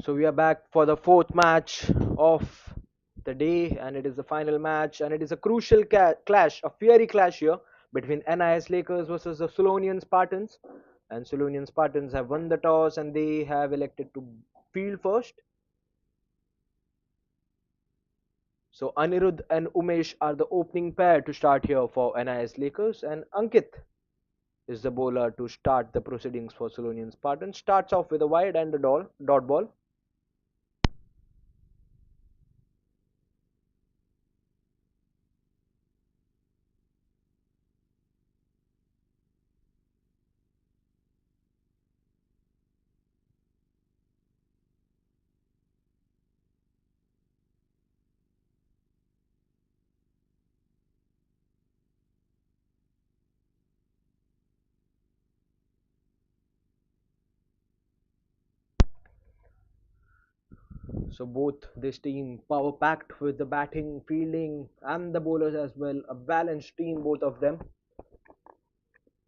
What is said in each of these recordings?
So we are back for the fourth match of the day, and it is the final match, and it is a crucial clash, a fiery clash here between NIS Lakers versus the Sulonian Spartans. And Sulonian Spartans have won the toss, and they have elected to field first. So Anirudh and Umesh are the opening pair to start here for NIS Lakers, and Ankit is the bowler to start the proceedings for Sulonian Spartans. Starts off with a wide and a dot ball. So both this team power packed with the batting, fielding, and the bowlers as well. A balanced team, both of them.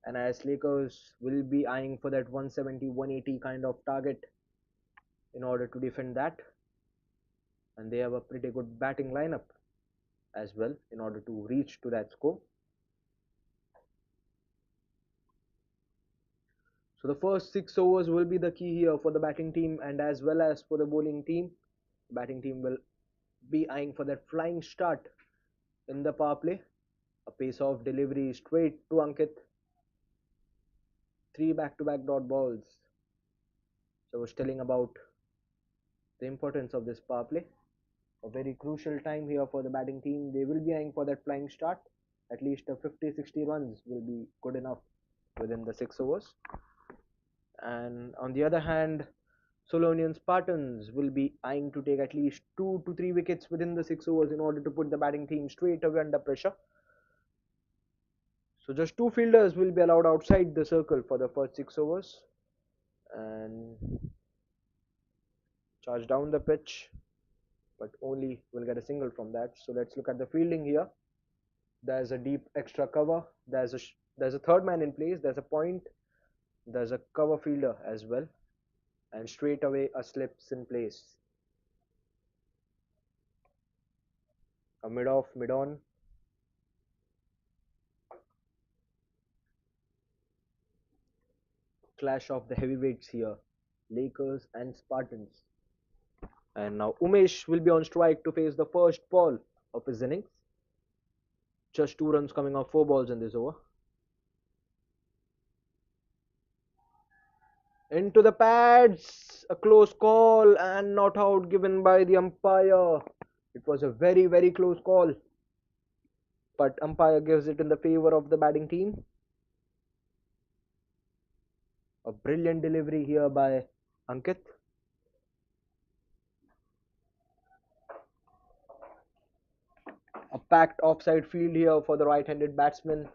And as Lakers will be eyeing for that 170, 180 kind of target in order to defend that. And they have a pretty good batting lineup as well in order to reach to that score. So the first 6 overs will be the key here for the batting team and as well as for the bowling team. The batting team will be eyeing for that flying start in the power play. A pace off delivery straight to Ankit. Three back-to-back dot balls. So I was telling about the importance of this power play. A very crucial time here for the batting team. They will be eyeing for that flying start. At least 50-60 runs will be good enough within the 6 overs. And on the other hand, Sulonian Spartans will be eyeing to take at least 2 to 3 wickets within the 6 overs in order to put the batting team straight away under pressure. So just two fielders will be allowed outside the circle for the first 6 overs and charge down the pitch, but only will get a single from that. So let's look at the fielding here. There's a deep extra cover. There's a third man in place. There's a point. There's a cover fielder as well, and straight away a slips in place. A mid off, mid on. Clash of the heavyweights here, Lakers and Spartans. And now Umesh will be on strike to face the first ball of his innings. Just 2 runs coming off 4 balls in this over. Into the pads, a close call and not out given by the umpire. It was a very, very close call, but umpire gives it in the favor of the batting team. A brilliant delivery here by Ankit. A packed offside field here for the right-handed batsman.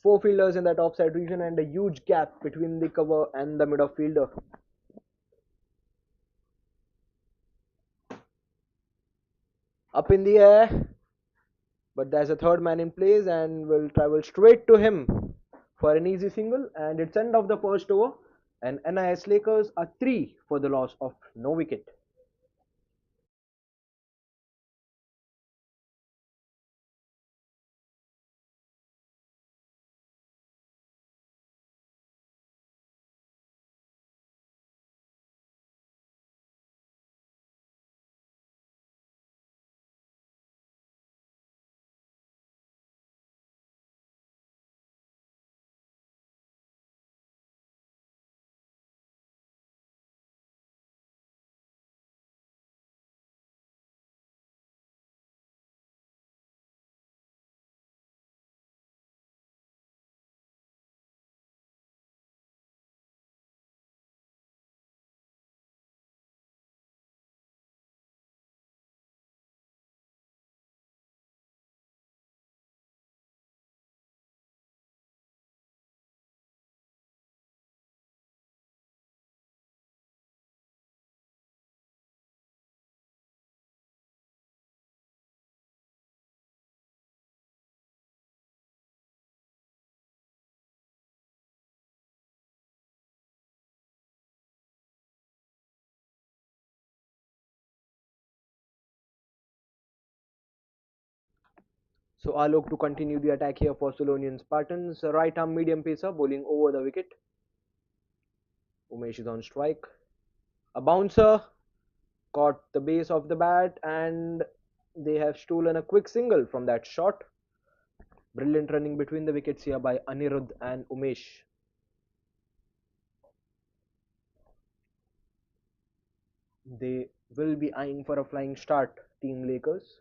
Four fielders in that offside region and a huge gap between the cover and the mid-off fielder. Up in the air, but there's a third man in place and will travel straight to him for an easy single, and it's end of the first over, and NIS Lakers are 3 for the loss of no wicket. So Alok to continue the attack here for Sulonian Spartans. A right arm medium pacer bowling over the wicket. Umesh is on strike. A bouncer caught the base of the bat and they have stolen a quick single from that shot. Brilliant running between the wickets here by Anirudh and Umesh. They will be eyeing for a flying start, Team Lakers.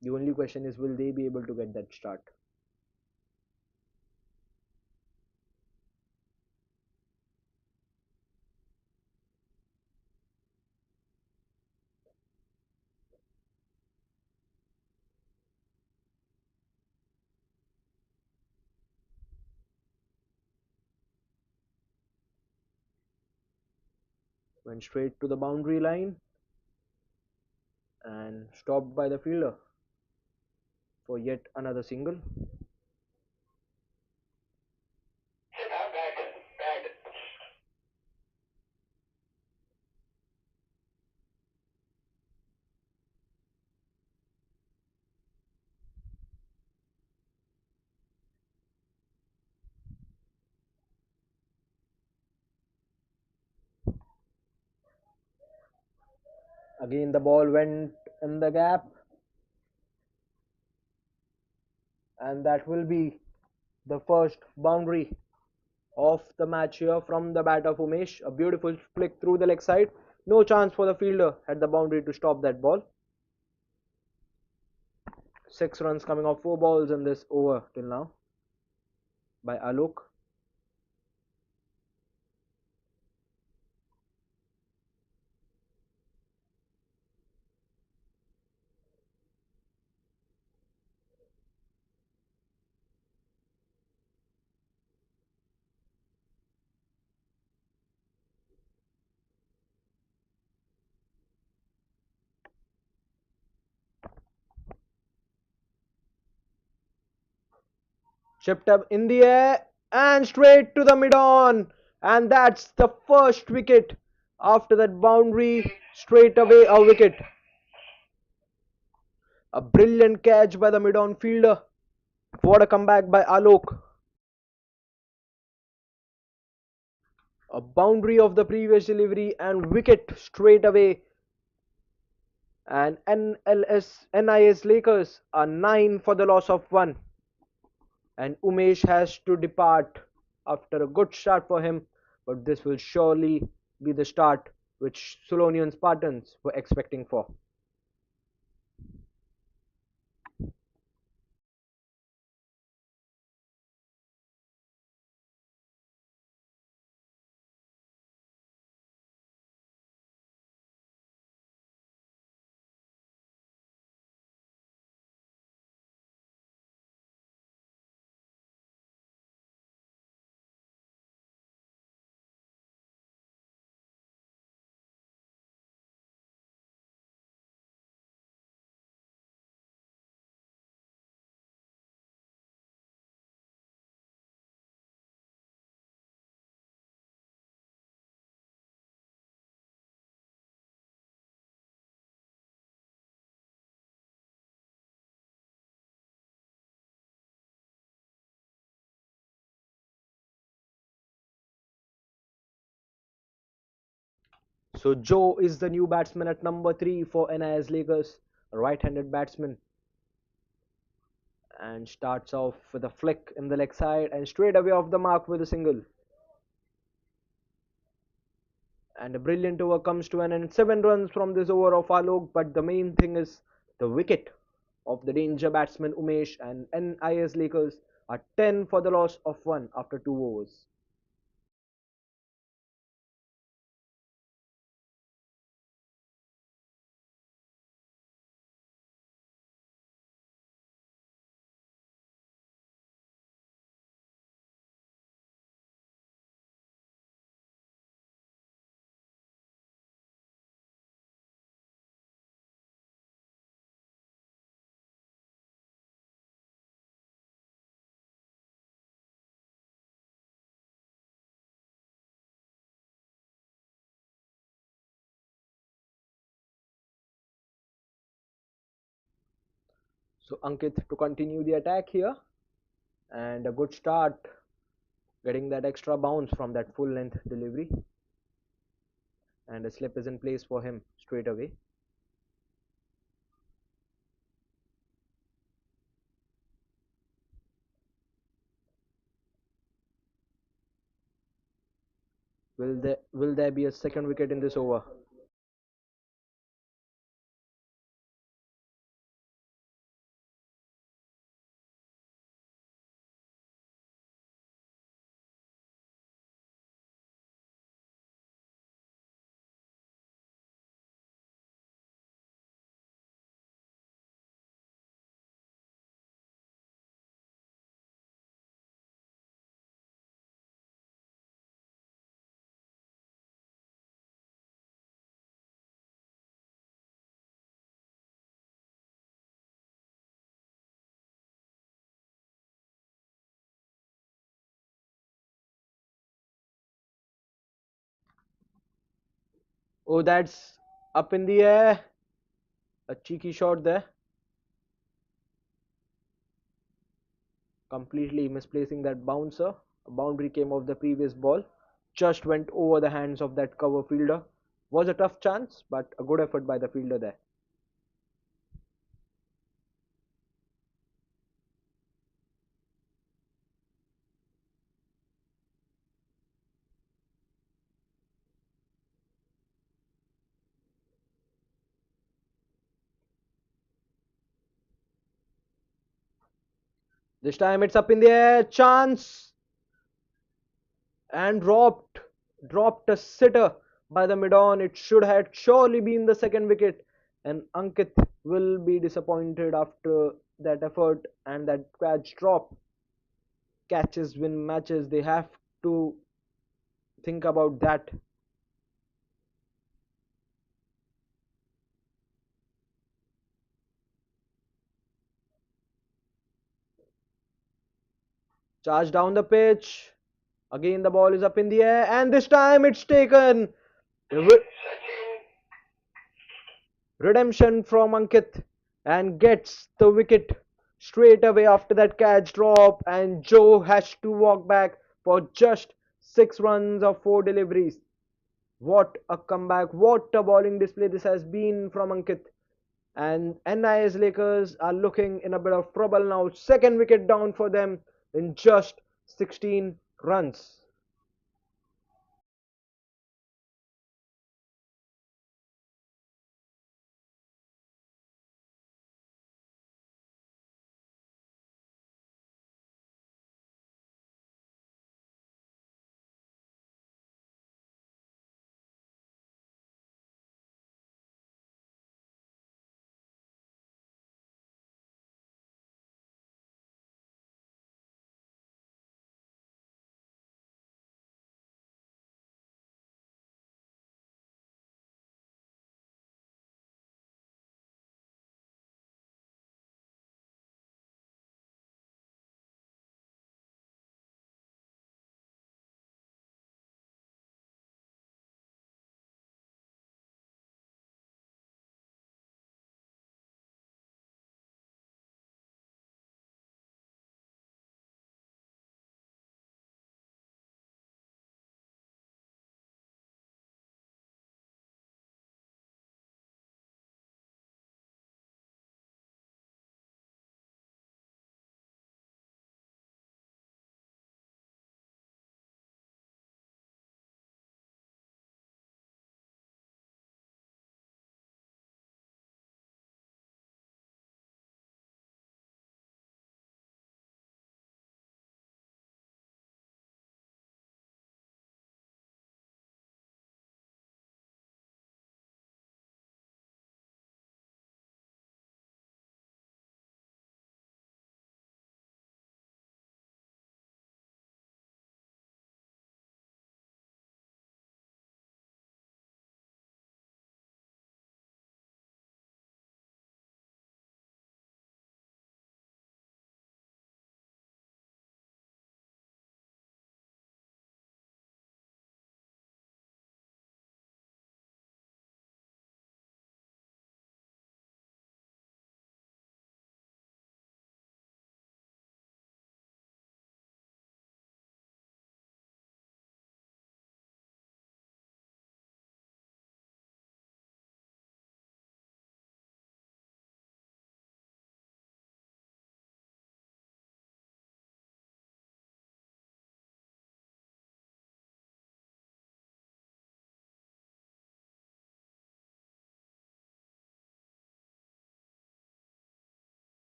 The only question is, will they be able to get that start? Went straight to the boundary line and stopped by the fielder for yet another single. Again, the ball went in the gap, and that will be the first boundary of the match here from the bat of Umesh. A beautiful flick through the leg side. No chance for the fielder at the boundary to stop that ball. 6 runs coming off 4 balls in this over till now by Alok. Chipped up in the air and straight to the mid on. And that's the first wicket. After that boundary, straight away a wicket. A brilliant catch by the mid on fielder. What a comeback by Alok. A boundary of the previous delivery and wicket straight away. And NIS Lakers are 9 for the loss of 1. And Umesh has to depart after a good start for him, but this will surely be the start which Sulonian Spartans were expecting for. So Joe is the new batsman at number 3 for NIS Lakers, a right-handed batsman, and starts off with a flick in the leg side and straight away off the mark with a single. And a brilliant over comes to an end. 7 runs from this over of Alok, but the main thing is the wicket of the danger batsman Umesh, and NIS Lakers are 10 for the loss of 1 after 2 overs. So Ankit to continue the attack here, and a good start, getting that extra bounce from that full length delivery, and a slip is in place for him straight away. Will there be a second wicket in this over? Oh, that's up in the air. A cheeky shot there, completely misplacing that bouncer. A boundary came off the previous ball, just went over the hands of that cover fielder. Was a tough chance, but a good effort by the fielder there. This time it's up in the air, chance, and dropped a sitter by the mid on. It should have surely been the second wicket, and Ankit will be disappointed after that effort and that catch drop. Catches win matches. They have to think about that. Charge down the pitch. Again, the ball is up in the air, and this time it's taken. Redemption from Ankit, and gets the wicket straight away after that catch drop. And Joe has to walk back for just 6 runs of 4 deliveries. What a comeback! What a bowling display this has been from Ankit. And NIS Lakers are looking in a bit of trouble now. Second wicket down for them in just 16 runs.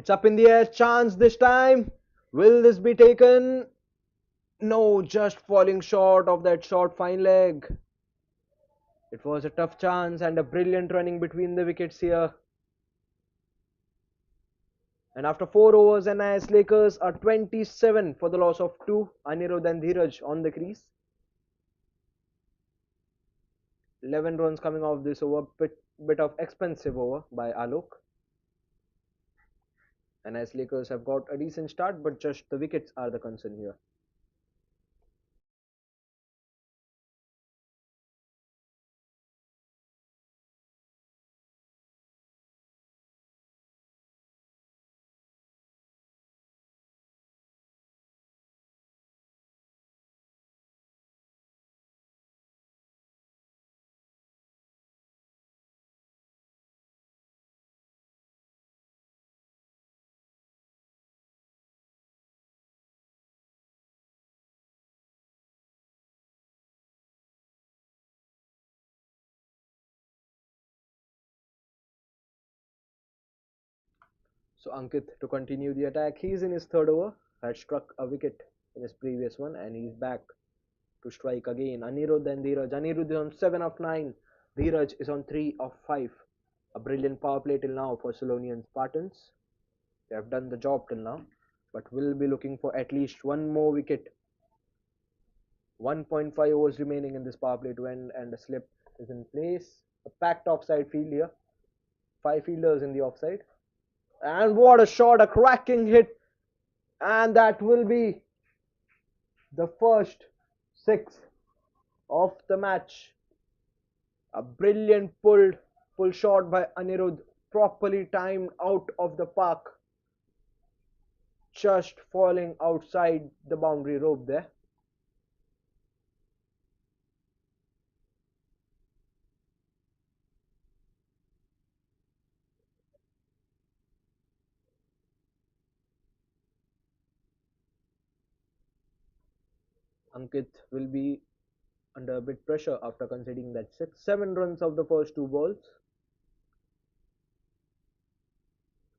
It's up in the air. Chance this time. Will this be taken? No, just falling short of that short fine leg. It was a tough chance and a brilliant running between the wickets here. And after 4 overs, NIS Lakers are 27 for the loss of 2. Anirudh and Dheeraj on the crease. 11 runs coming off this over. Bit of expensive over by Alok. NIS Lakers have got a decent start, but just the wickets are the concern here. So Ankit to continue the attack. He's in his third over. Had struck a wicket in his previous one, and he's back to strike again. Anirudh and Dheeraj. Anirudh is on 7 of 9. Dheeraj is on 3 of 5. A brilliant power play till now for Sulonian Spartans. They have done the job till now, but will be looking for at least one more wicket. 1.5 overs remaining in this power play to end, and a slip is in place. A packed offside field here. 5 fielders in the offside. And what a shot, a cracking hit. And that will be the first 6 of the match. A brilliant pull shot by Anirudh, properly timed out of the park. Just falling outside the boundary rope there. Ankit will be under a bit pressure after conceding that 7 runs of the first 2 balls.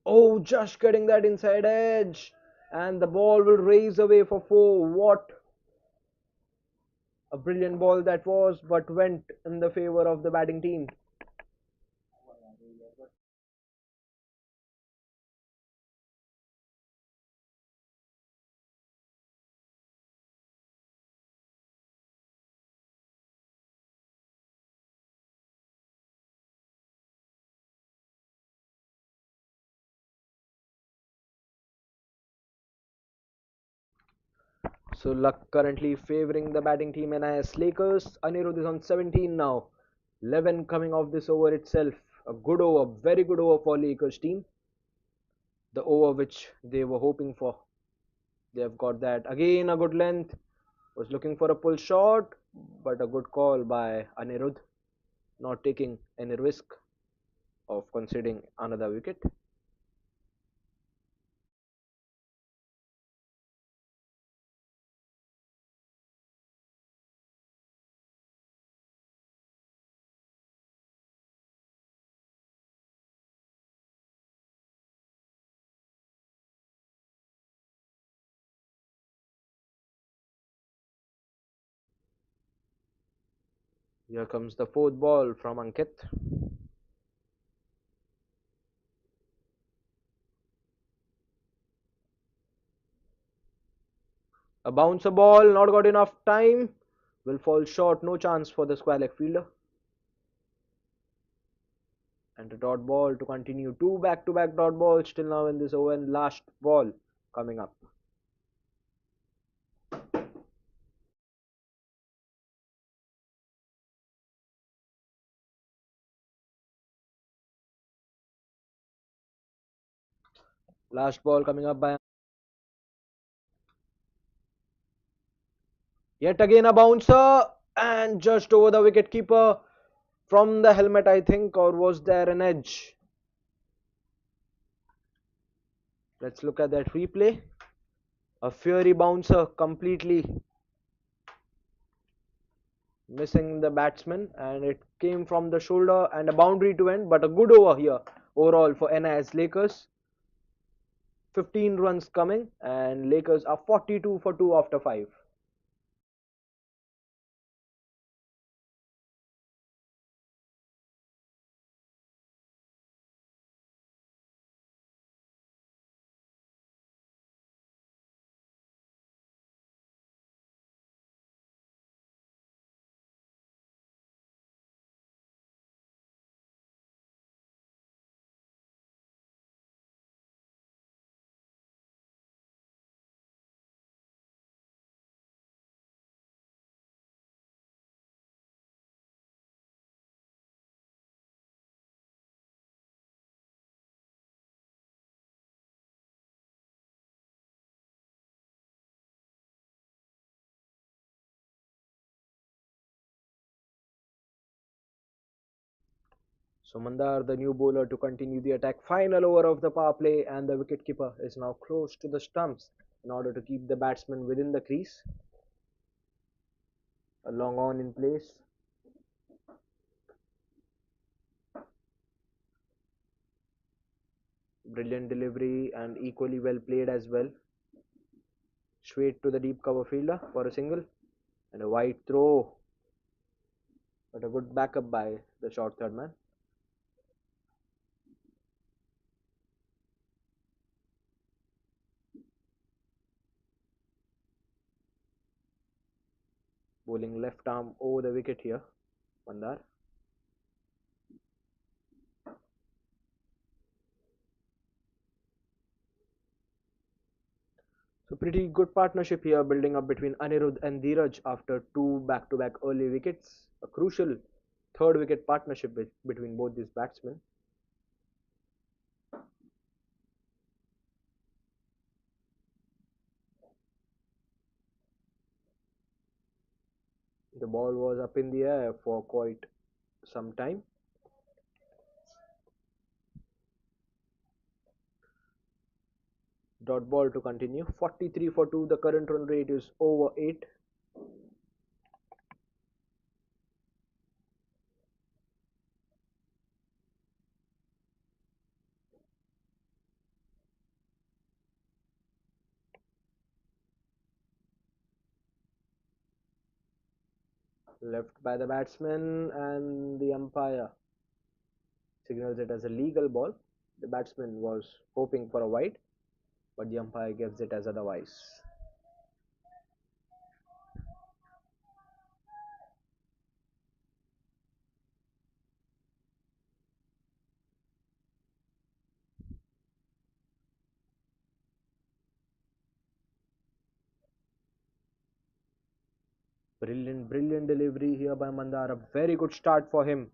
Oh, just getting that inside edge. And the ball will raise away for 4. What a brilliant ball that was, but went in the favor of the batting team. So luck currently favoring the batting team NIS Lakers. Anirudh is on 17 now. 11 coming off this over itself. A good over, very good over for Lakers team. The over which they were hoping for. They have got that. Again a good length. Was looking for a pull shot, but a good call by Anirudh. Not taking any risk of conceding another wicket. Here comes the 4th ball from Ankit. A bouncer ball, not got enough time. Will fall short, no chance for the square leg fielder. And a dot ball to continue. 2 back-to-back dot balls till now in this over, and last ball coming up. Last ball coming up by yet again a bouncer, and just over the wicket keeper from the helmet, I think, or was there an edge? Let's look at that replay. A fiery bouncer, completely missing the batsman, and it came from the shoulder, and a boundary to end, but a good over here overall for NIS Lakers. 15 runs coming, and Lakers are 42 for 2 after 5. So Mandar, the new bowler, to continue the attack. Final over of the power play, and the wicketkeeper is now close to the stumps in order to keep the batsman within the crease. A long on in place. Brilliant delivery and equally well played as well. Straight to the deep cover fielder for a single and a wide throw. But a good backup by the short third man. Bowling left arm over the wicket here. Mandar. So pretty good partnership here building up between Anirudh and Dheeraj after two back-to-back early wickets. A crucial third wicket partnership between both these batsmen. The ball was up in the air for quite some time. Dot ball to continue. 43 for 2. The current run rate is over 8. Left by the batsman, and the umpire signals it as a legal ball. The batsman was hoping for a wide, but the umpire gives it as otherwise. Brilliant, brilliant delivery here by Mandar. A very good start for him.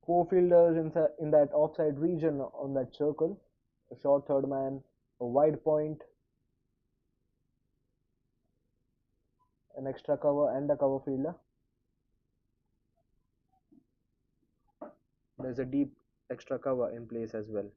Four fielders in that offside region on that circle. A short third man, a wide point, an extra cover, and a cover fielder. There's a deep extra cover in place as well.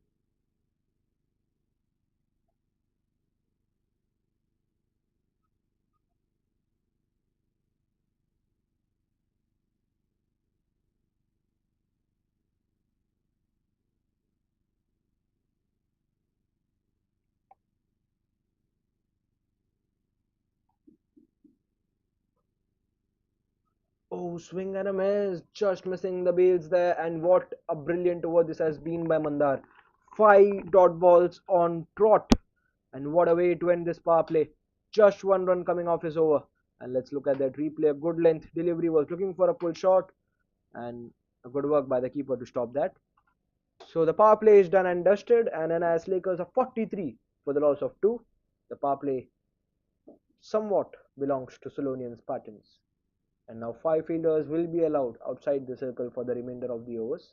Oh, swing and a miss, just missing the bails there, and what a brilliant over this has been by Mandar. Five dot balls on trot, and what a way to end this power play. Just one run coming off his over, and let's look at that replay. A good length delivery, was looking for a pull shot, and a good work by the keeper to stop that. So the power play is done and dusted, and NIS Lakers are 43 for the loss of 2. The power play somewhat belongs to Sulonian Spartans. And now 5 fielders will be allowed outside the circle for the remainder of the overs.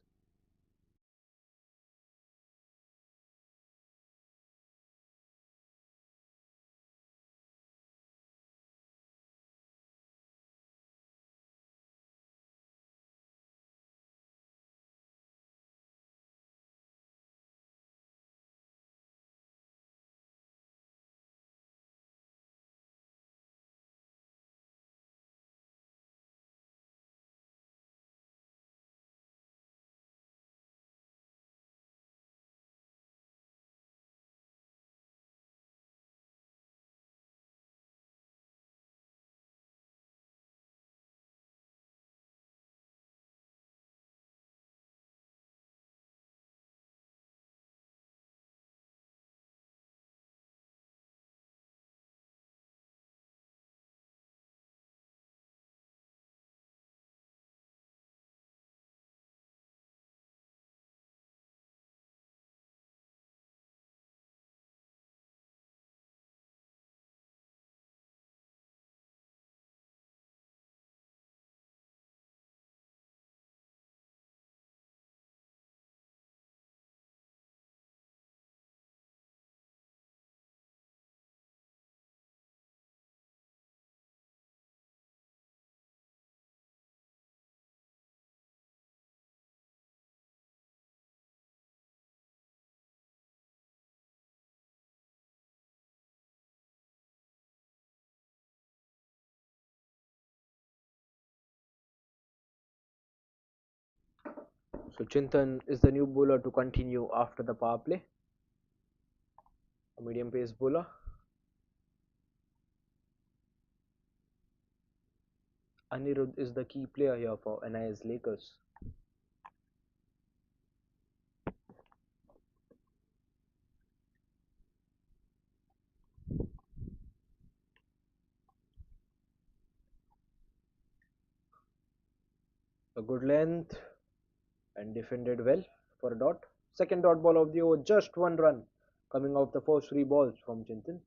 So Chintan is the new bowler to continue after the power play, a medium pace bowler. Anirudh is the key player here for NIS Lakers. A good length and defended well for a dot. Second dot ball of the over, just one run coming off the first three balls from Chintan.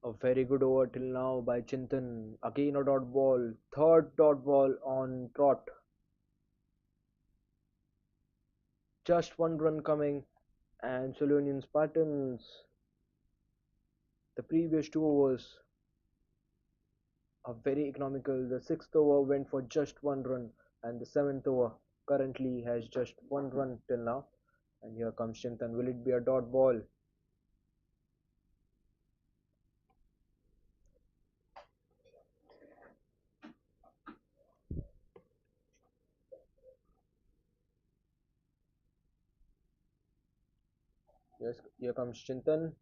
A very good over till now by Chintan. Again a dot ball. Third dot ball on trot. Just one run coming. And Sulonian Spartans, the previous two overs are very economical. The sixth over went for just one run. And the seventh over currently has just one run till now. And here comes Chintan. Will it be a dot ball? Yes, here comes Chintan.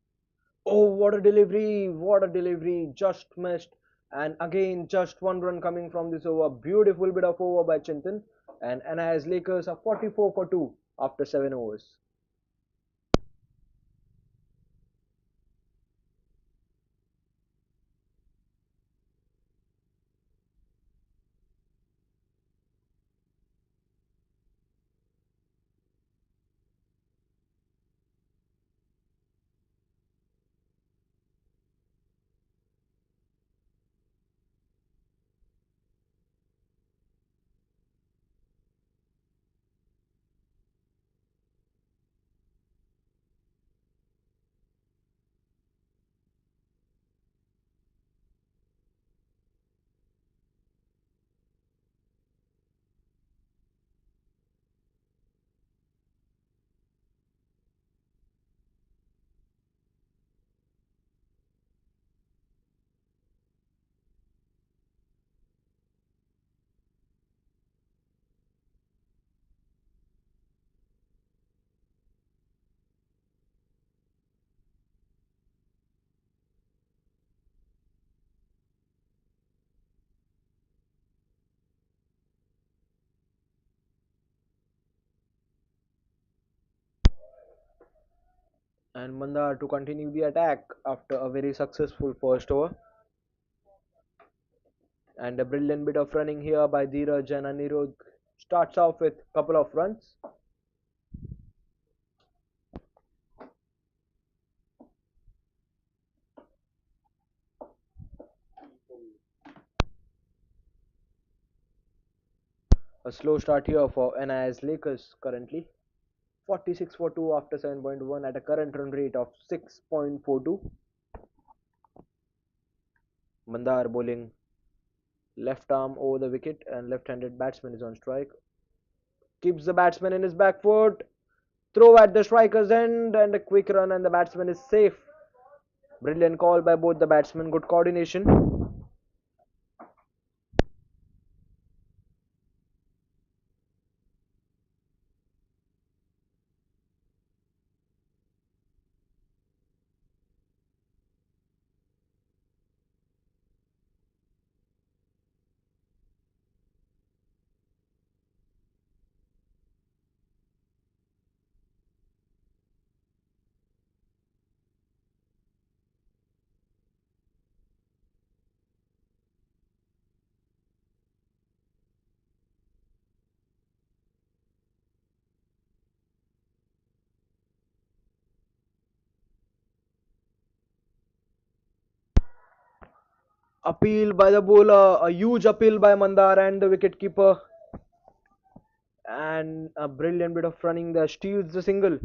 Oh, what a delivery! What a delivery! Just missed. And again, just one run coming from this over. Beautiful bit of over by Chintan. And NIS Lakers are 44 for 2 after 7 overs. And Mandar to continue the attack after a very successful first over. And a brilliant bit of running here by Dheeraj and Anirudh starts off with a couple of runs. A slow start here for NIS Lakers currently. 46 for 2 after 7.1 at a current run rate of 6.42. Mandar bowling left arm over the wicket and left-handed batsman is on strike. Keeps the batsman in his back foot. Throw at the striker's end and a quick run and the batsman is safe. Brilliant call by both the batsmen. Good coordination. Appeal by the bowler, a huge appeal by Mandar and the wicket keeper, and a brilliant bit of running there steals the single.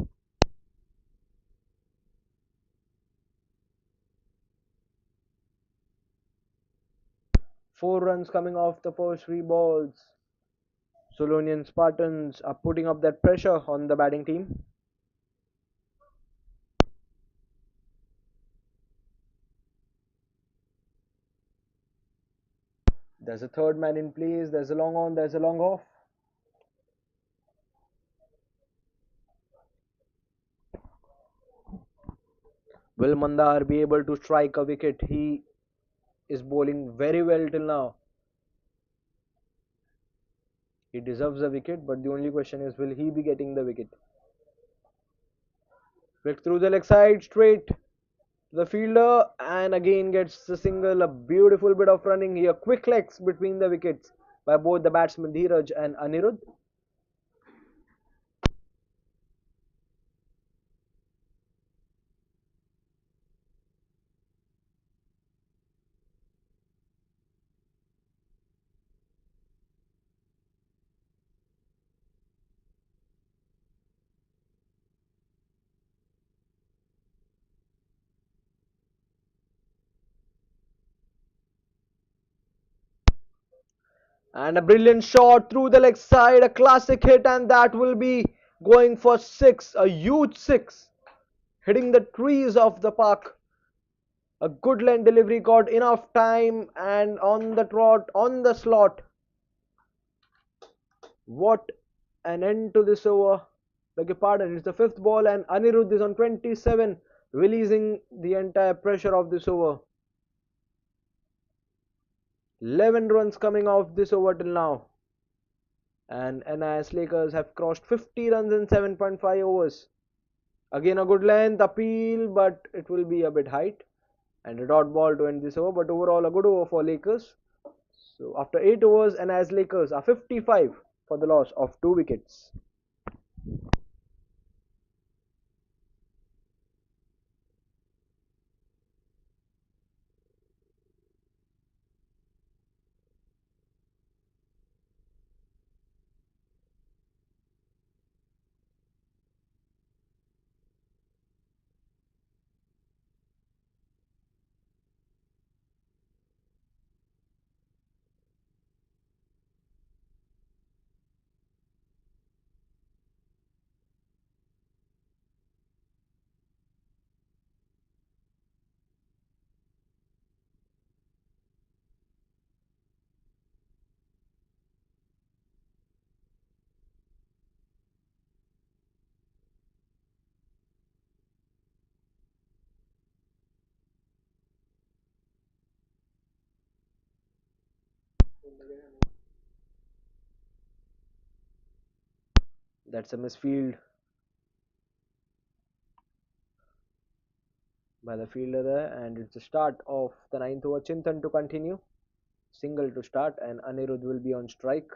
4 runs coming off the first 3 balls. Sulonian Spartans are putting up that pressure on the batting team. There's a third man in place. There's a long on. There's a long off. Will Mandar be able to strike a wicket? He is bowling very well till now. He deserves a wicket, but the only question is, will he be getting the wicket? Flick through the leg side, straight to the fielder, and again gets the single. A beautiful bit of running here. Quick legs between the wickets by both the batsmen Dheeraj and Anirudh. And a brilliant shot through the leg side, a classic hit, and that will be going for six, a huge six, hitting the trees of the park. A good line delivery, got enough time, and on the trot, on the slot. What an end to this over. Beg your pardon, it's the fifth ball, and Anirudh is on 27, releasing the entire pressure of this over. 11 runs coming off this over till now. And NIS Lakers have crossed 50 runs in 7.5 overs. Again a good length appeal, but it will be a bit height. And a dot ball to end this over, but overall a good over for Lakers. So after 8 overs, NIS Lakers are 55 for the loss of 2 wickets. That's a misfield by the fielder there, and it's the start of the ninth over. Chintan to continue. Single to start, and Anirudh will be on strike.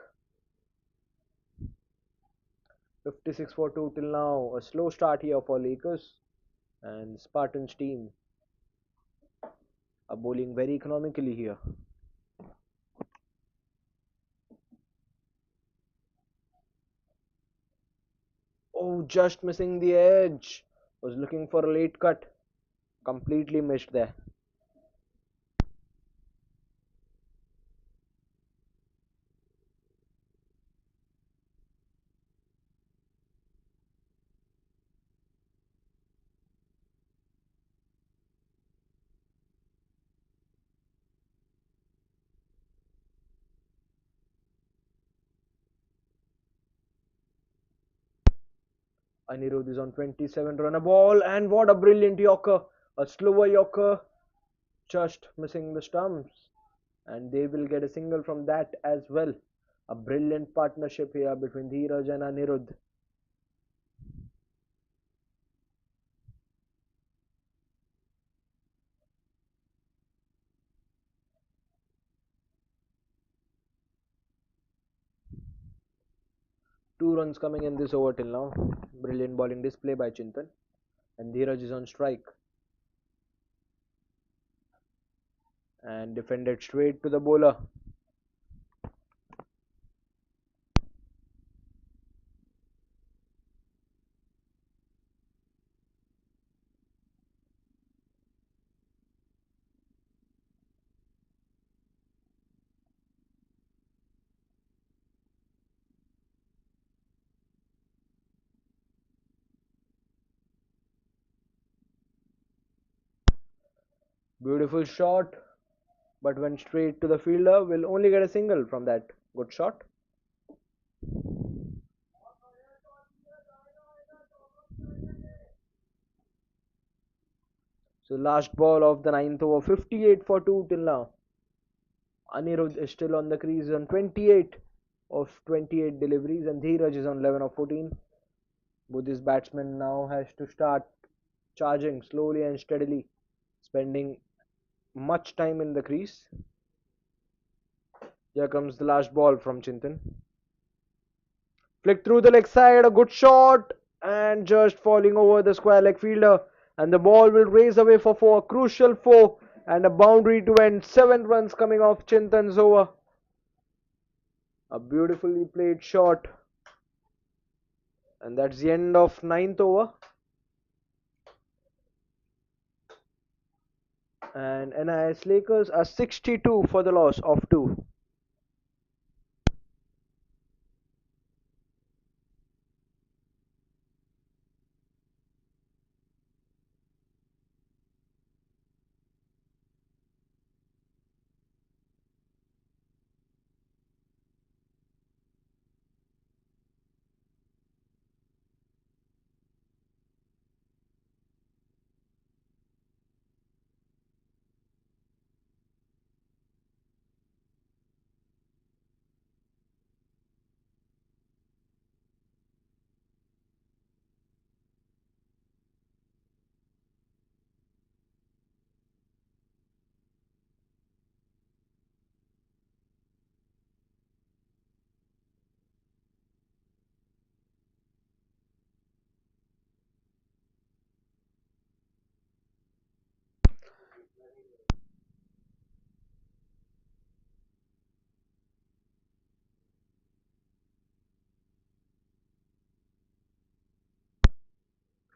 56 for 2 till now. A slow start here for Lakers, and Spartans team are bowling very economically here. Oh, just missing the edge. Was looking for a late cut. Completely missed there. Anirudh is on 27 run a ball, and what a brilliant Yorker. A slower Yorker, just missing the stumps. And they will get a single from that as well. A brilliant partnership here between Dheeraj and Anirudh. Two runs coming in this over till now. Brilliant bowling display by Chintan. And Dheeraj is on strike. and defended straight to the bowler. Beautiful shot, but went straight to the fielder. Will only get a single from that good shot. So last ball of the ninth over, 58 for 2 till now. Anirudh is still on the crease on 28 of 28 deliveries, and Dheeraj is on 11 of 14. Both these batsmen now has to start charging slowly and steadily, spending much time in the crease. Here comes the last ball from Chintan. Flick through the leg side, a good shot, and just falling over the square leg fielder. And the ball will race away for four, crucial four, and a boundary to end. 7 runs coming off Chintan's over. A beautifully played shot, and that's the end of ninth over. And NIS Lakers are 62 for the loss of 2.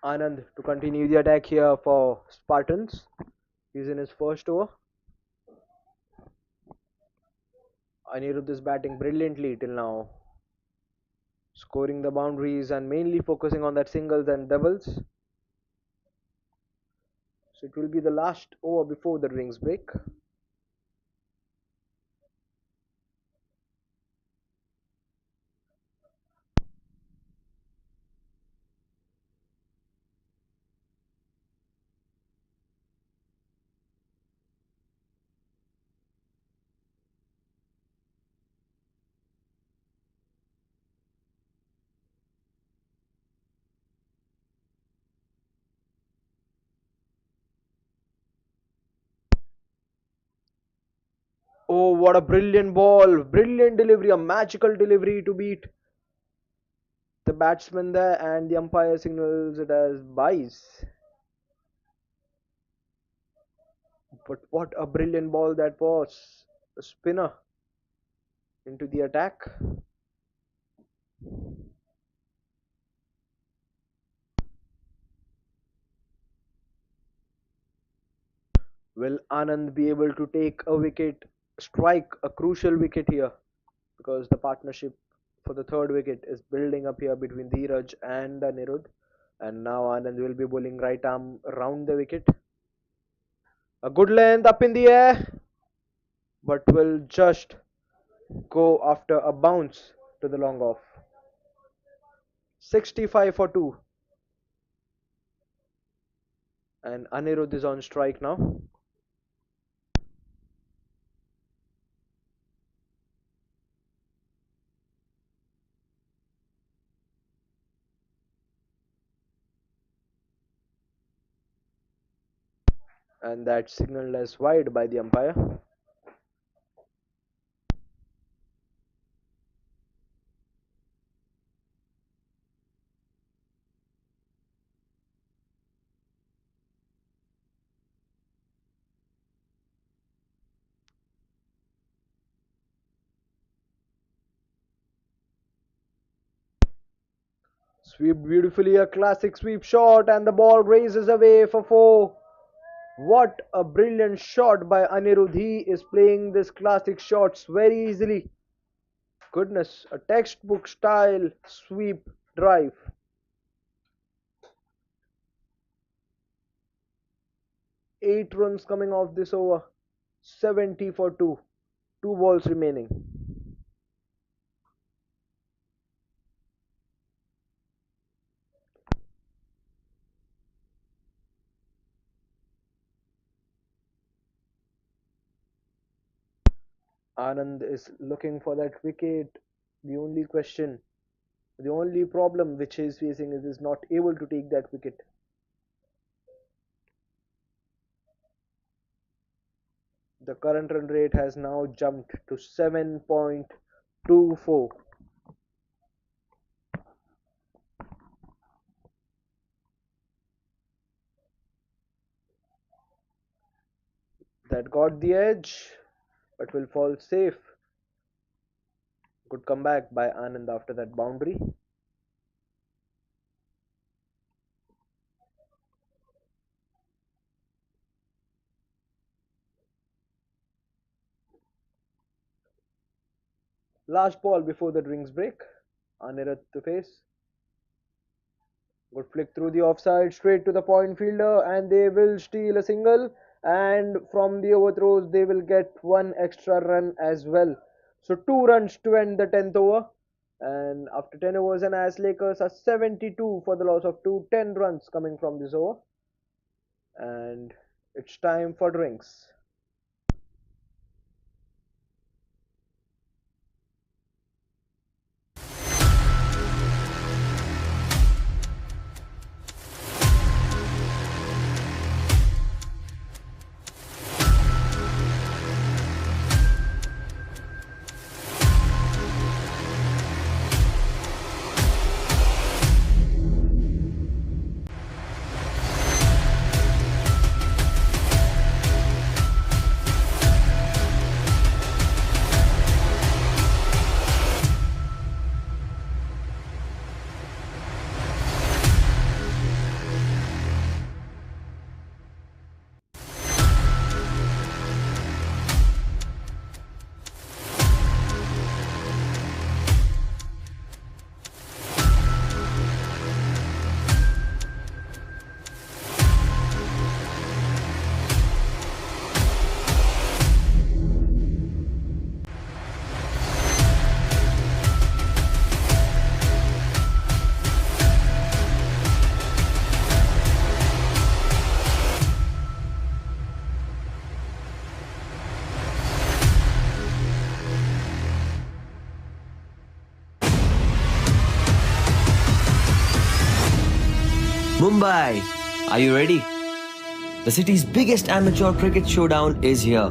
Anand to continue the attack here for Spartans. He's in his first over. Anirudh is batting brilliantly till now, scoring the boundaries and mainly focusing on that singles and doubles. So it will be the last over before the drinks break. Oh, what a brilliant ball! Brilliant delivery, a magical delivery to beat the batsman there, and the umpire signals it as byes. But what a brilliant ball that was! A spinner into the attack. Will Anand be able to take a wicket, strike a crucial wicket here? Because the partnership for the third wicket is building up here between Dheeraj and Anirudh. And now Anand will be bowling right arm round the wicket. A good length up in the air, but will just go after a bounce to the long off. 65 for 2. And Anirudh is on strike now. And that's signaled as wide by the umpire. Sweep beautifully, a classic sweep shot, and the ball races away for four. What a brilliant shot by Anirudh. He is playing this classic shots very easily. Goodness, a textbook style sweep drive. 8 runs coming off this over. 70 for 2. 2 balls remaining. Anand is looking for that wicket. The only question, the only problem which he is facing is not able to take that wicket. The current run rate has now jumped to 7.24. That got the edge, but will fall safe. Good comeback by Anand after that boundary. Last ball before the drinks break. Anirudh to face. Good flick through the offside, straight to the point fielder, and they will steal a single. And from the overthrows, they will get one extra run as well. So 2 runs to end the 10th over. And after 10 overs, and as Lakers are 72 for the loss of 10 runs coming from this over. And it's time for drinks. Mumbai, are you ready? The city's biggest amateur cricket showdown is here.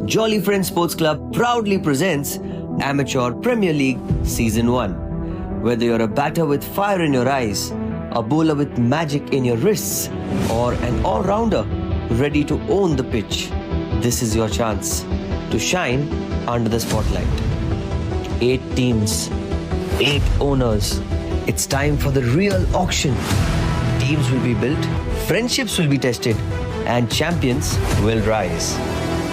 Jolly Friends Sports Club proudly presents Amateur Premier League Season 1. Whether you're a batter with fire in your eyes, a bowler with magic in your wrists, or an all-rounder ready to own the pitch, this is your chance to shine under the spotlight. 8 teams, 8 owners. It's time for the real auction. Teams will be built, friendships will be tested, and champions will rise.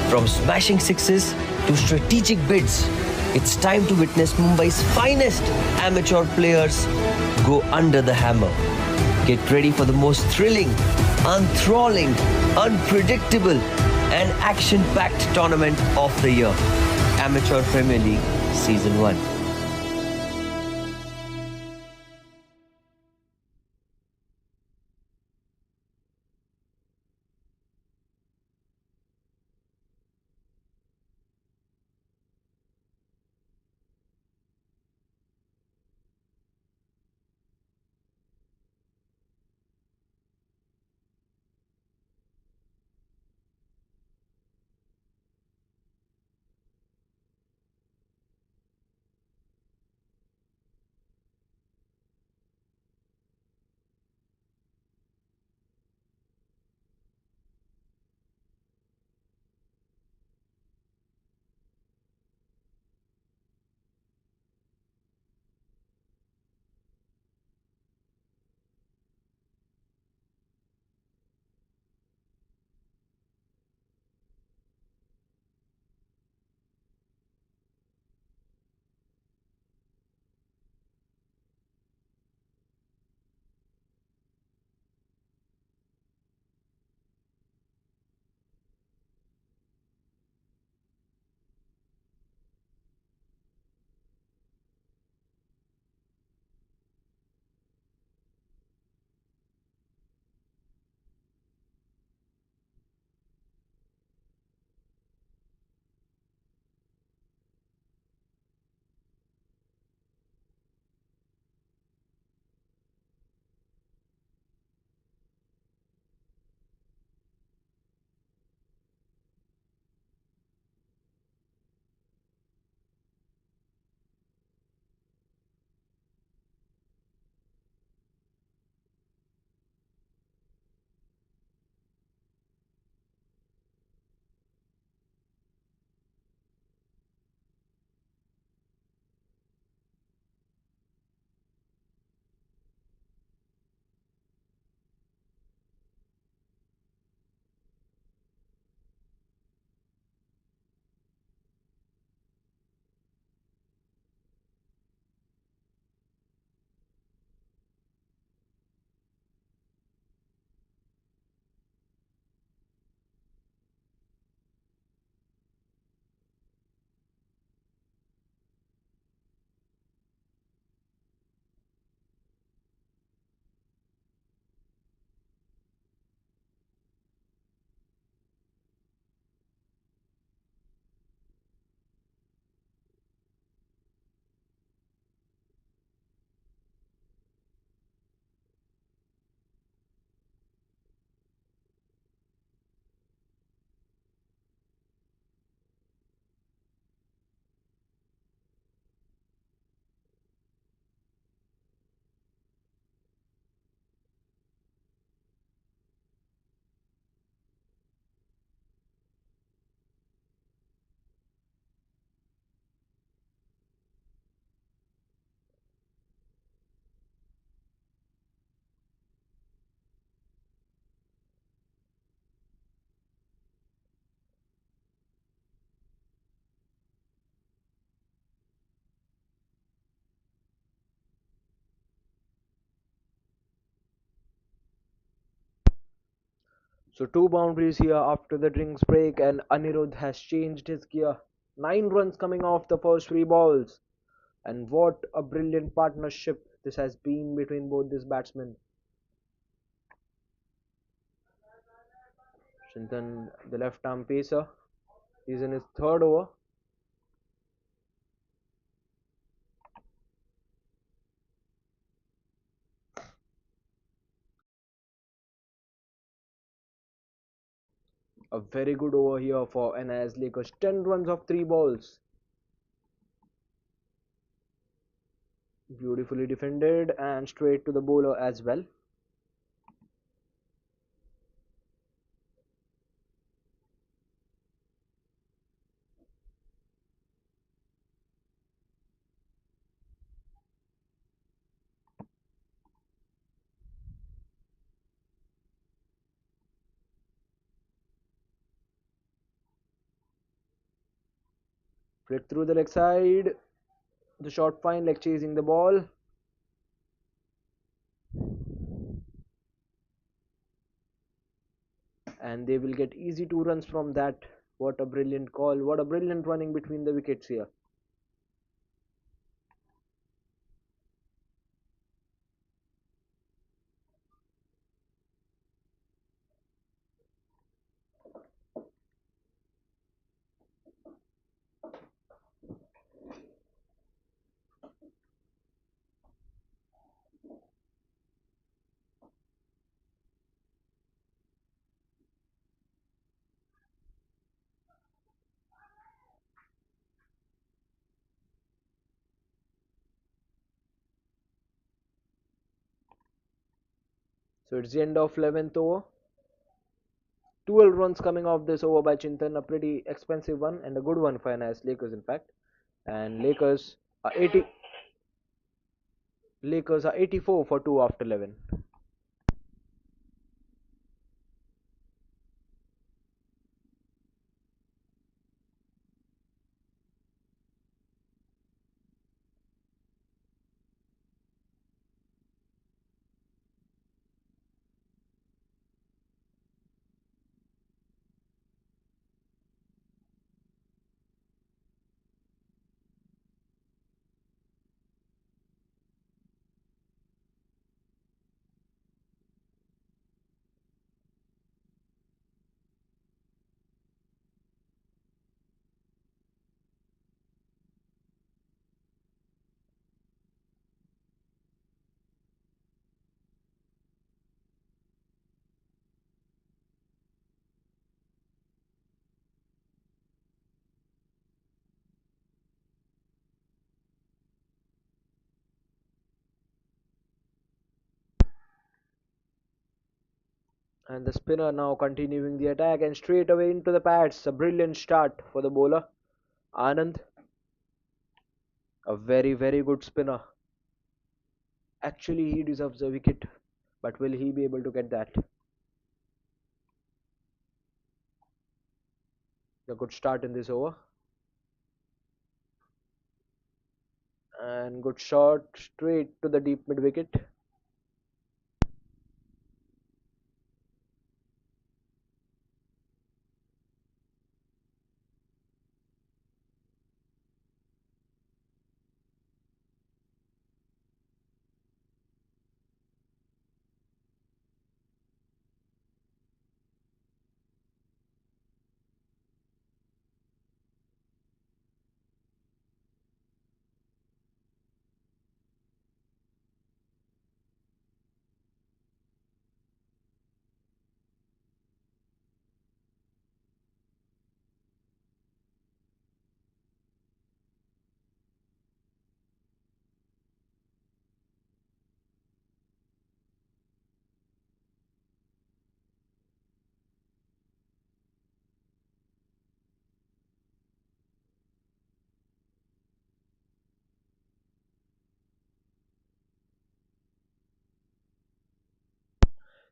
From smashing sixes to strategic bids, it's time to witness Mumbai's finest amateur players go under the hammer. Get ready for the most thrilling, enthralling, unpredictable, and action-packed tournament of the year. Amateur Premier League Season 1. So two boundaries here after the drinks break, and Anirudh has changed his gear. 9 runs coming off the first 3 balls. And what a brilliant partnership this has been between both these batsmen. Chintan, the left arm pacer, is in his third over. A very good over here for NIS Lakers. 10 runs off 3 balls. Beautifully defended and straight to the bowler as well. Flick through the leg side. The shot fine, like chasing the ball. And they will get easy 2 runs from that. What a brilliant call. What a brilliant running between the wickets here. So it's the end of 11th over. 12 runs coming off this over by Chintan, a pretty expensive one and a good one for NIS Lakers, in fact. And Lakers are 84 for 2 after 11. And the spinner now continuing the attack and straight away into the pads. A brilliant start for the bowler. Anand, a very, very good spinner. Actually, he deserves a wicket, but will he be able to get that? A good start in this over. And good shot straight to the deep mid wicket.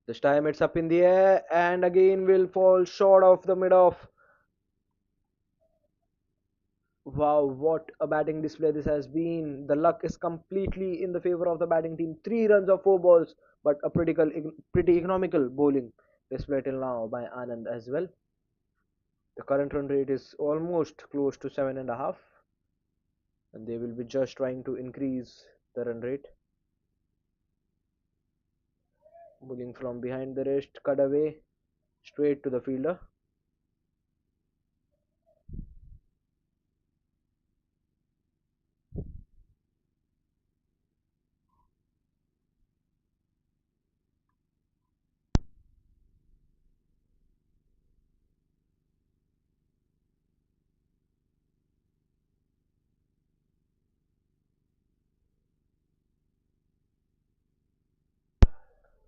This time it's up in the air and again will fall short of the mid off. Wow, what a batting display this has been. The luck is completely in the favor of the batting team. 3 runs of 4 balls, but a pretty economical bowling. displayed till now by Anand as well. The current run rate is almost close to 7.5, and they will be just trying to increase the run rate. Bowling from behind the wrist, cut away, straight to the fielder.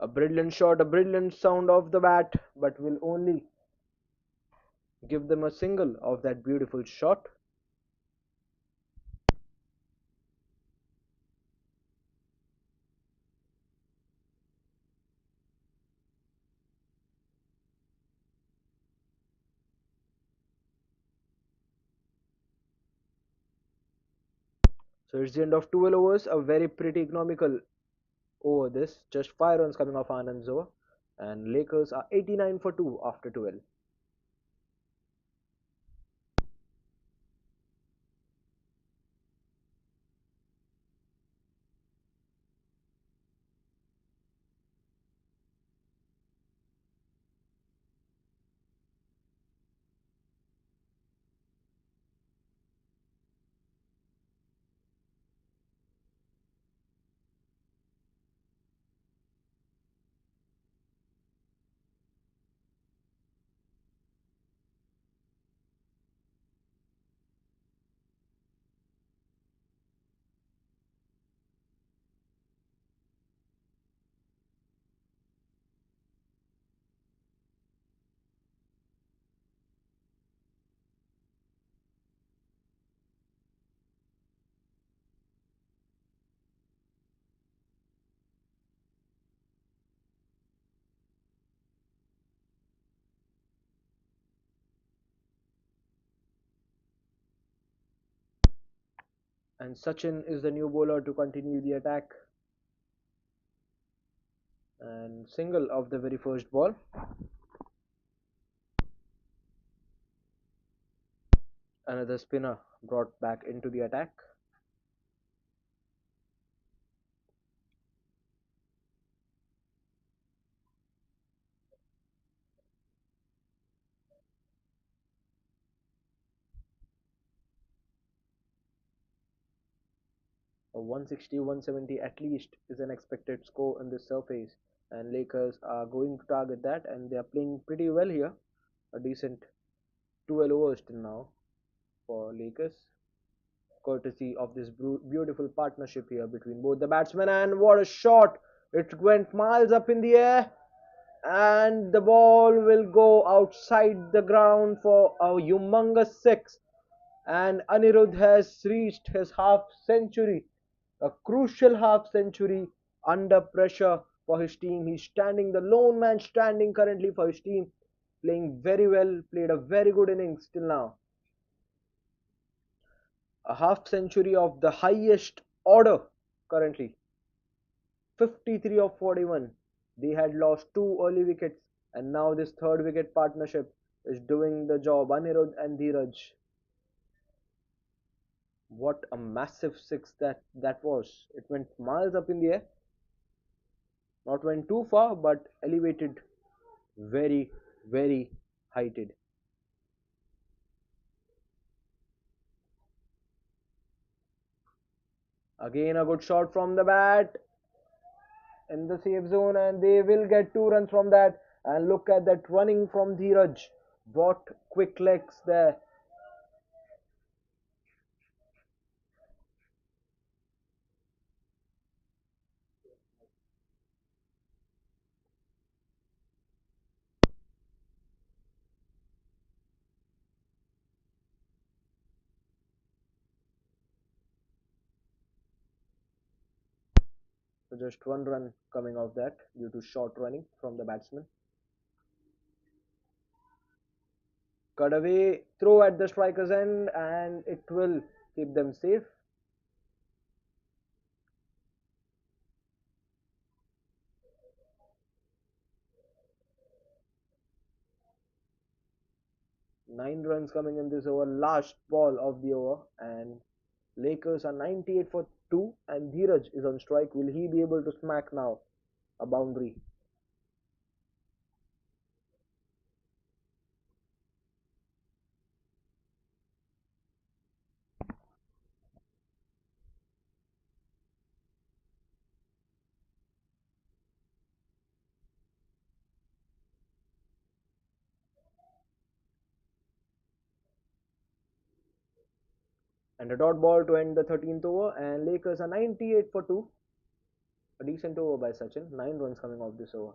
A brilliant shot, a brilliant sound of the bat, but will only give them a single of that beautiful shot. So it's the end of 12 overs, a very pretty economical over this. Just 5 runs coming off Anand's over. And Lakers are 89 for 2 after 12. And Sachin is the new bowler to continue the attack. And single of the very first ball. Another spinner brought back into the attack. A 160, 170 at least is an expected score on this surface, and Lakers are going to target that, and they are playing pretty well here. A decent 12 overs till now for Lakers, courtesy of this beautiful partnership here between both the batsmen. And what a shot! It went miles up in the air, and the ball will go outside the ground for a humongous six. And Anirudh has reached his half century, a crucial half century under pressure for his team. He's standing, the lone man standing currently for his team, playing very well, played a very good innings till now. A half century of the highest order currently. 53 of 41. They had lost two early wickets, and now this third wicket partnership is doing the job. Anirudh and Dheeraj. What a massive six that was. It went miles up in the air. Not went too far, but elevated very, very heighted. Again, a good shot from the bat in the safe zone, and they will get 2 runs from that. And look at that running from Dheeraj. What quick legs there. So just 1 run coming off that due to short running from the batsman. Cut away, throw at the striker's end, and it will keep them safe. Nine runs coming in this over, last ball of the over, and Lakers are 98 for 2, and Dheeraj is on strike. Will he be able to smack now a boundary? And a dot ball to end the 13th over, and Lakers are 98 for 2. A decent over by Sachin. 9 runs coming off this over.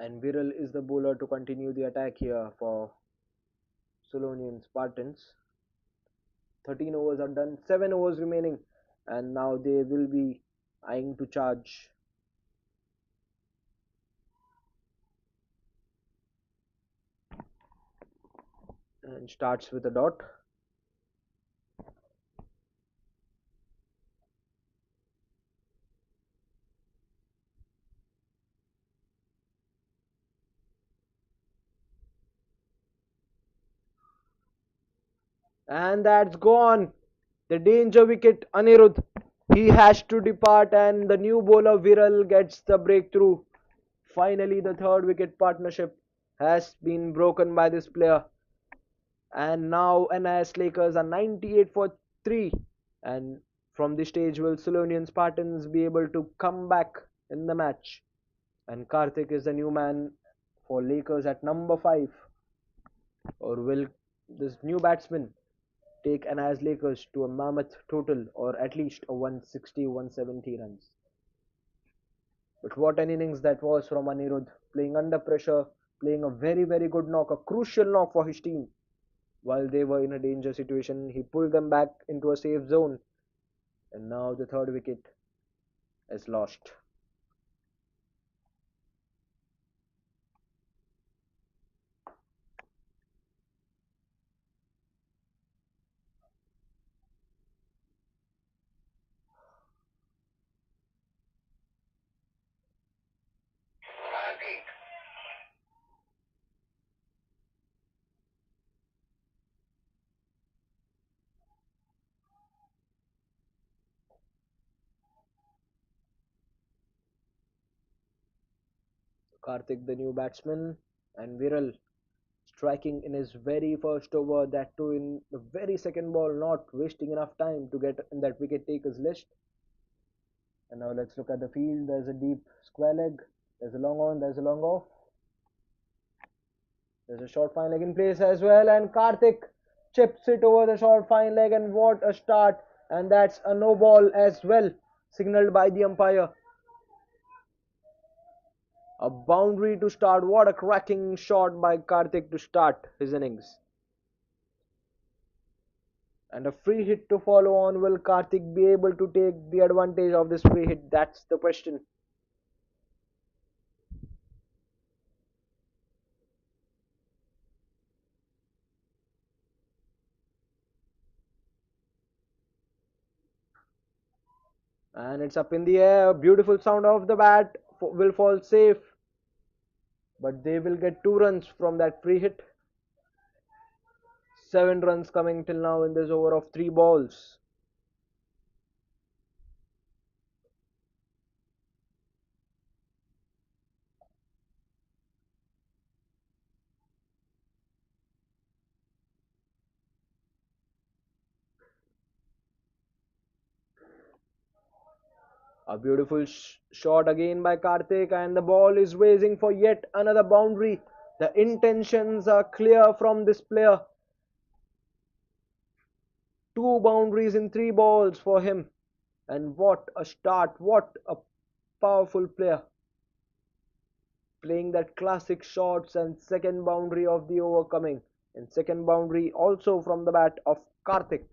And Viral is the bowler to continue the attack here for Sulonian Spartans. 13 overs are done, 7 overs remaining, and now they will be eyeing to charge. And starts with a dot. And that's gone. The danger wicket, Anirudh. He has to depart, and the new bowler Viral gets the breakthrough. Finally, the third wicket partnership has been broken by this player. And now NIS Lakers are 98 for 3. And from this stage, will Sulonian Spartans be able to come back in the match? And Karthik is the new man for Lakers at number 5. Or will this new batsman take NIS Lakers to a mammoth total, or at least a 160, 170 runs? But what an innings that was from Anirudh, playing under pressure, playing a very, very good knock, a crucial knock for his team. While they were in a danger situation, he pulled them back into a safe zone. And now the third wicket is lost. Karthik, the new batsman, and Viral striking in his very first over, that too in the very second ball, not wasting enough time to get in that wicket taker's list. And now let's look at the field. There's a deep square leg, there's a long on, there's a long off, there's a short fine leg in place as well, and Karthik chips it over the short fine leg, and what a start! And that's a no ball as well, signaled by the umpire. A boundary to start. What a cracking shot by Karthik to start his innings. And a free hit to follow on. Will Karthik be able to take the advantage of this free hit? That's the question. And it's up in the air. Beautiful sound of the bat. Will fall safe. But they will get 2 runs from that free hit. 7 runs coming till now in this over of 3 balls. A beautiful shot again by Karthik, and the ball is racing for yet another boundary. The intentions are clear from this player. Two boundaries in three balls for him. And what a start! What a powerful player. Playing that classic shots and second boundary of the over coming. And second boundary also from the bat of Karthik.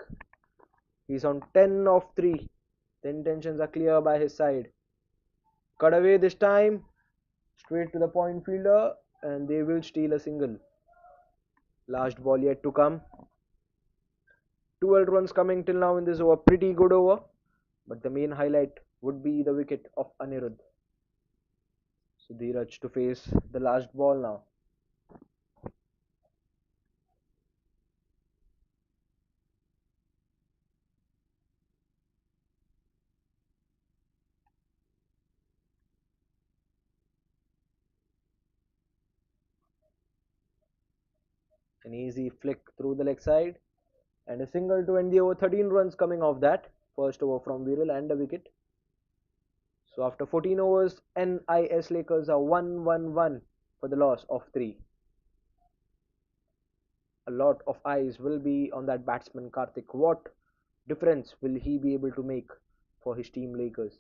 He's on 10 of 3. The intentions are clear by his side. Cut away this time. Straight to the point fielder. And they will steal a single. Last ball yet to come. 12 runs coming till now in this over. Pretty good over. But the main highlight would be the wicket of Anirudh. So Dheeraj to face the last ball now. An easy flick through the leg side. And a single to end the over. 13 runs coming off that. First over from Viral and a wicket. So after 14 overs, NIS Lakers are 1-1-1 for the loss of 3. A lot of eyes will be on that batsman Karthik. What difference will he be able to make for his team Lakers?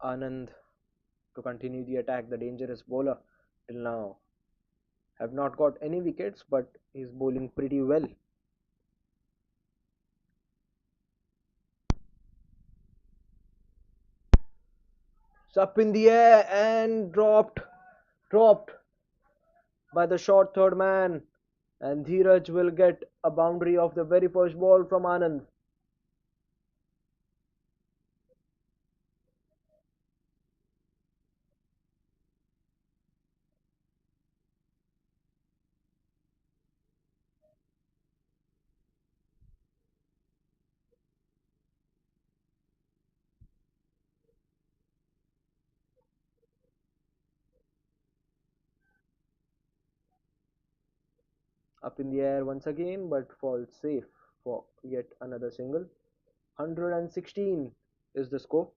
Anand to continue the attack, the dangerous bowler till now. Have not got any wickets, but he's bowling pretty well. It's up in the air and dropped by the short third man. And Dheeraj will get a boundary of the very first ball from Anand. Up in the air once again, but falls safe for yet another single. 116 is the score.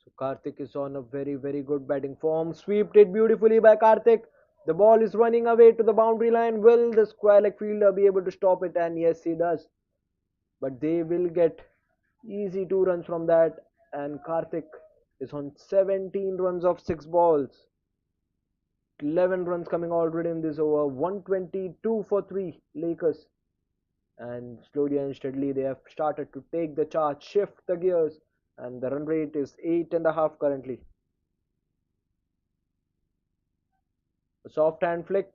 So Karthik is on a very good batting form. Swept it beautifully by Karthik. The ball is running away to the boundary line. Will the square leg fielder be able to stop it? And yes, he does. But they will get easy 2 runs from that. And Karthik is on 17 runs of 6 balls. 11 runs coming already in this over. 122 for 3 Lakers. and slowly and steadily they have started to take the charge, shift the gears, and the run rate is 8.5 currently. A soft hand flick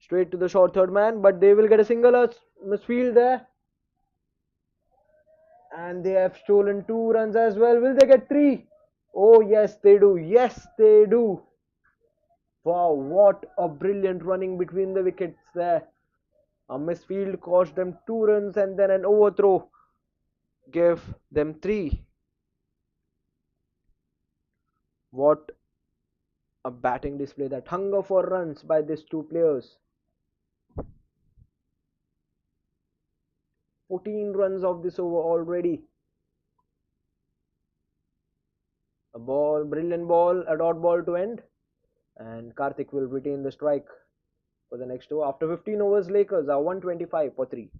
straight to the short third man, but they will get a single misfield there, and they have stolen 2 runs as well. Will they get three? Oh, yes, they do. Yes, they do. Wow, what a brilliant running between the wickets there. A misfield cost them 2 runs, and then an overthrow gave them three. What a batting display, that hunger for runs by these two players. 14 runs of this over already. A ball, brilliant ball, a dot ball to end, and Karthik will retain the strike for the next over. After 15 overs, Lakers are 125 for 3.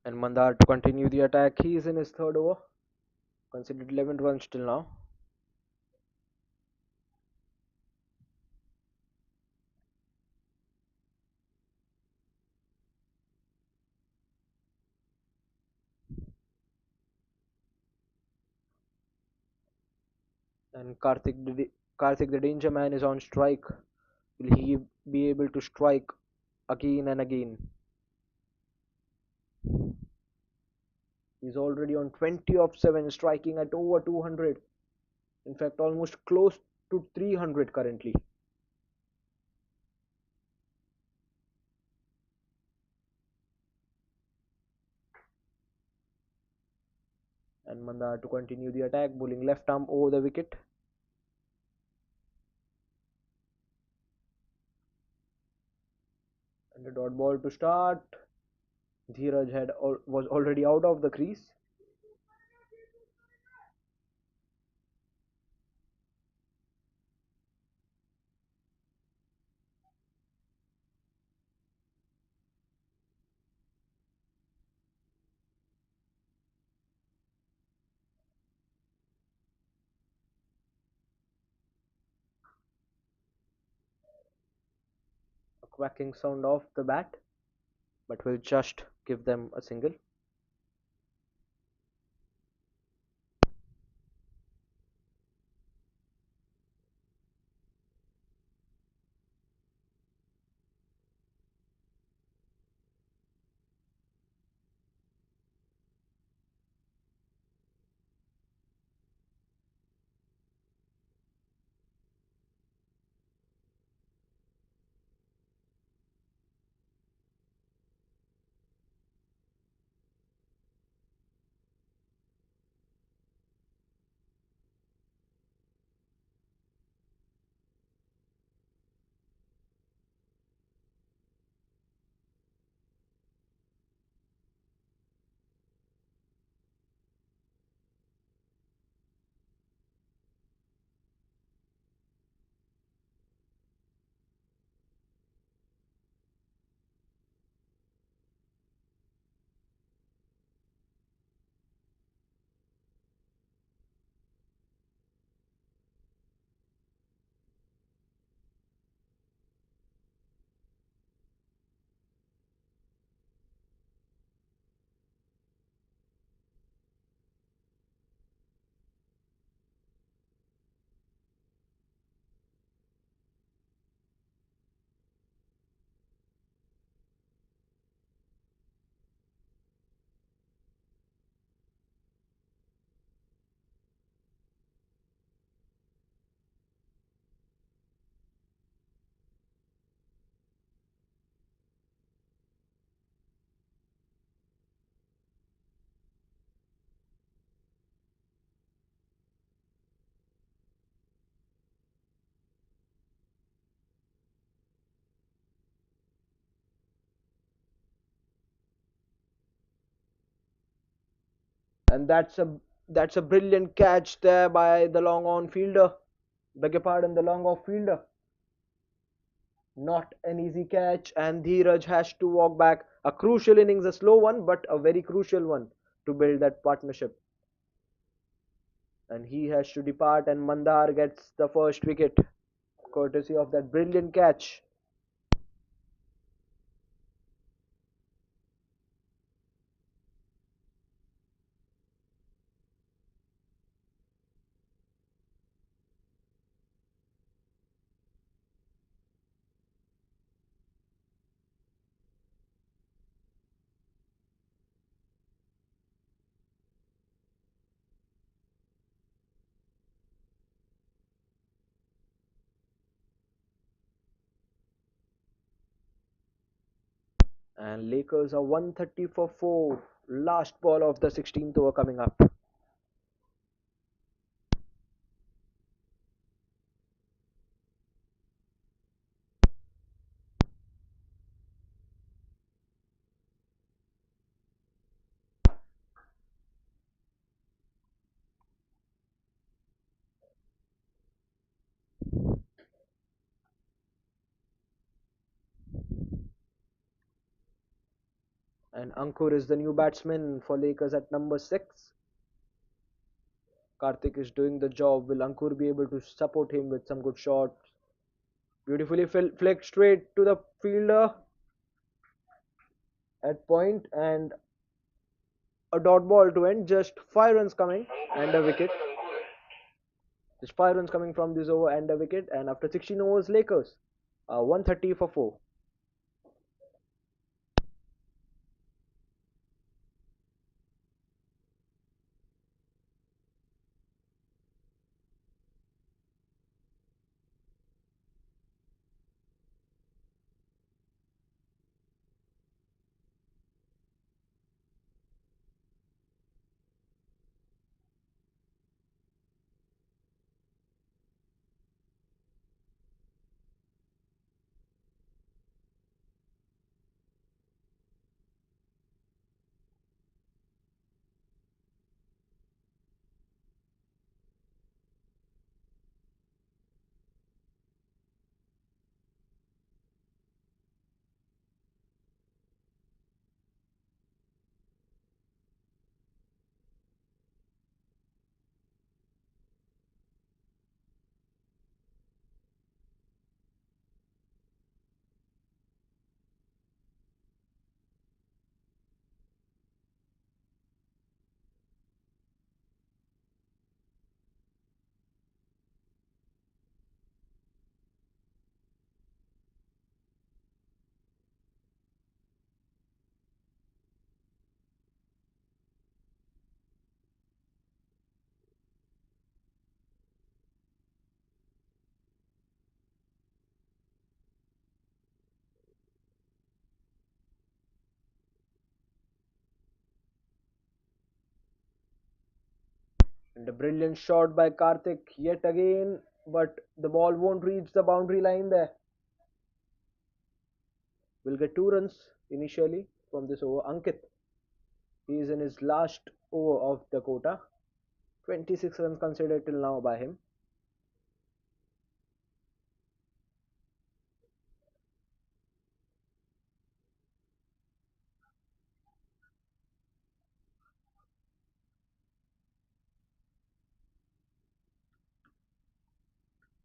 And Mandar to continue the attack. He is in his third over, considered 11 runs till now. And Karthik the danger man is on strike. Will he be able to strike again and again? He's already on 20 of 7, striking at over 200. In fact, almost close to 300 currently. And Mandar to continue the attack, bowling left arm over the wicket. And the dot ball to start. Dheeraj was already out of the crease. A quacking sound off the bat, but will just give them a single. And that's a brilliant catch there by the long on fielder. Beg your pardon, the long off fielder. Not an easy catch, and Dheeraj has to walk back. A crucial innings, a slow one, but a very crucial one to build that partnership. And he has to depart, and Mandar gets the first wicket, courtesy of that brilliant catch. And Lakers are 130 for 4. Last ball of the 16th over coming up. And Ankur is the new batsman for Lakers at number 6. Karthik is doing the job. Will Ankur be able to support him with some good shots? Beautifully flicked straight to the fielder at point, and a dot ball to end. Just 5 runs coming and a wicket. Just 5 runs coming from this over and a wicket. And after 16 overs, Lakers 130 for 4. And a brilliant shot by Karthik yet again, but the ball won't reach the boundary line there. Will get 2 runs initially from this over. Ankit, he is in his last over of the quota. 26 runs considered till now by him.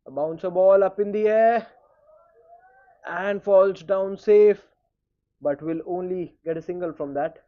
A bouncer ball up in the air and falls down safe, but will only get a single from that.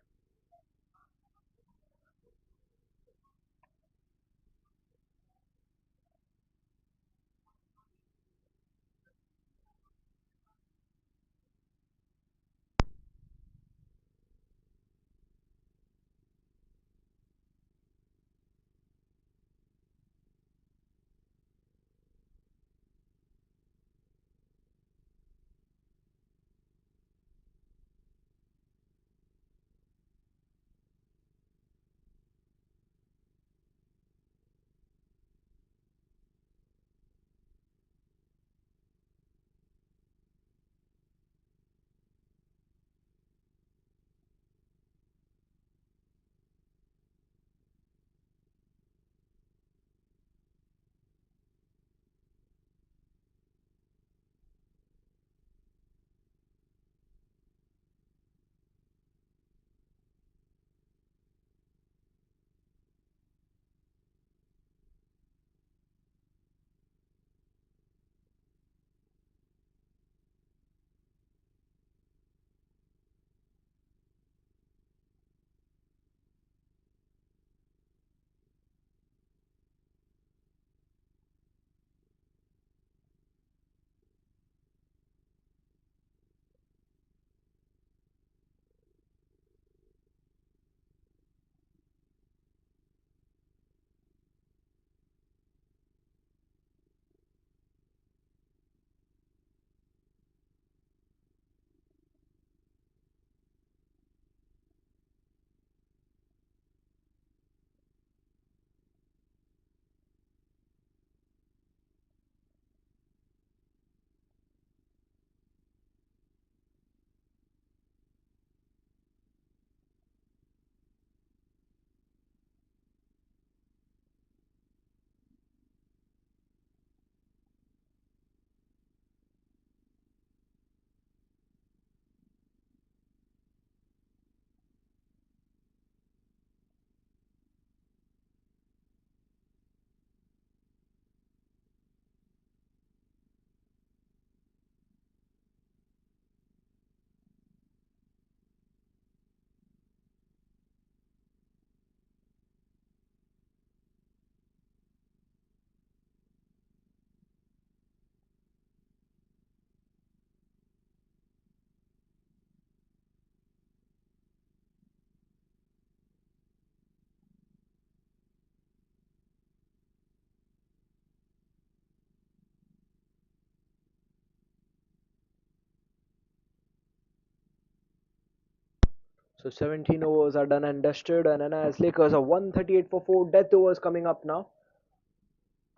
So 17 overs are done and dusted, and as Lakers are 138 for 4 death overs coming up now.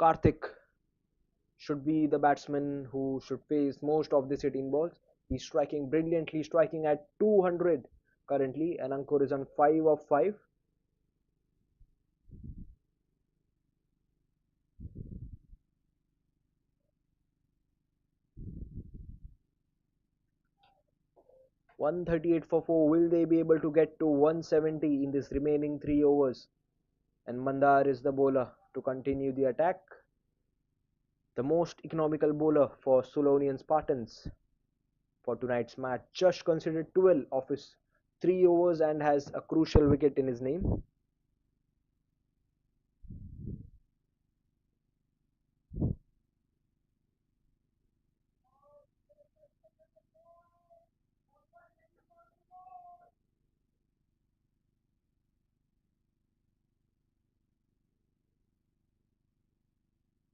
Karthik should be the batsman who should face most of these 18 balls. He's striking brilliantly, striking at 200 currently, and Ankur is on 5 of 5. 138 for 4. Will they be able to get to 170 in this remaining 3 overs? And Mandar is the bowler to continue the attack. The most economical bowler for Sulonian Spartans for tonight's match. Just considered 12 of his 3 overs and has a crucial wicket in his name.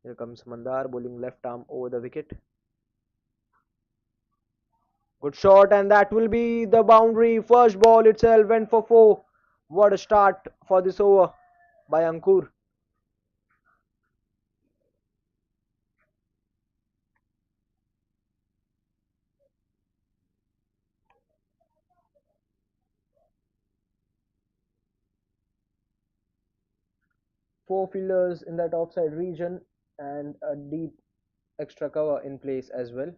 Here comes Mandar bowling left arm over the wicket. Good shot, and that will be the boundary. First ball itself went for 4. What a start for this over by Ankur. Four fielders in that offside region and a deep extra cover in place as well.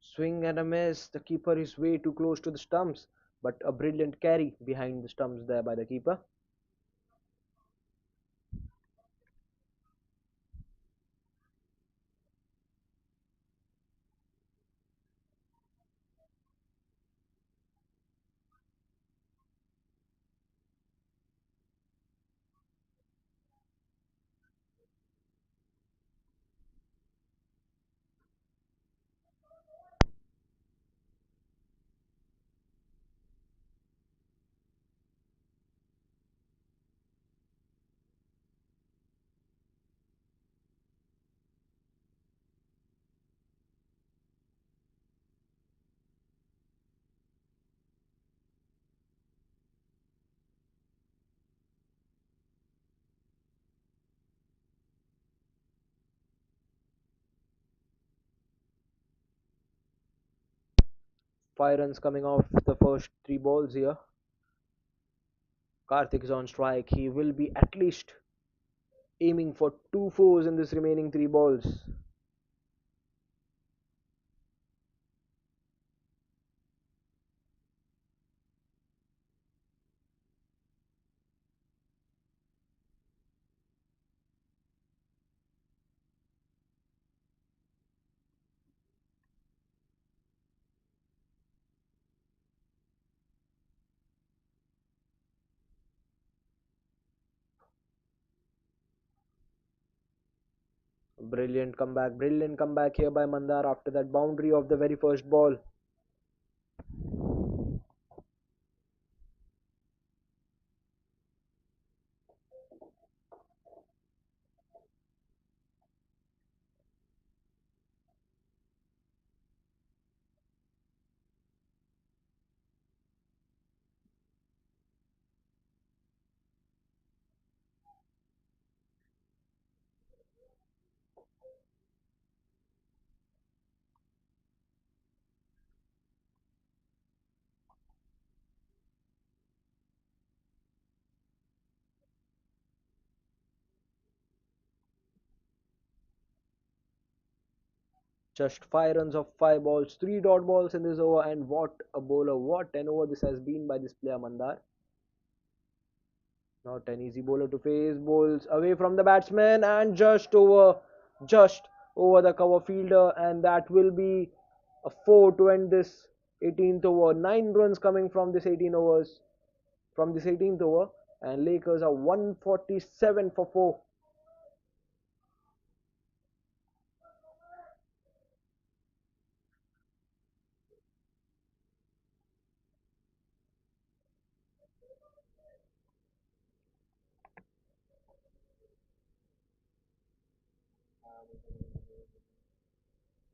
Swing and a miss. The keeper is way too close to the stumps, but a brilliant carry behind the stumps there by the keeper. Five runs coming off the first 3 balls here. Karthik is on strike. He will be at least aiming for 2 fours in this remaining 3 balls. Brilliant comeback here by Mandar after that boundary of the very first ball. Just 5 runs of 5 balls, 3 dot balls in this over, and what a bowler, what an over this has been by this player Mandar. Not an easy bowler to face. Bowls away from the batsman and just over the cover fielder, and that will be a 4 to end this 18th over. 9 runs coming from this 18th over, and Lakers are 147 for 4.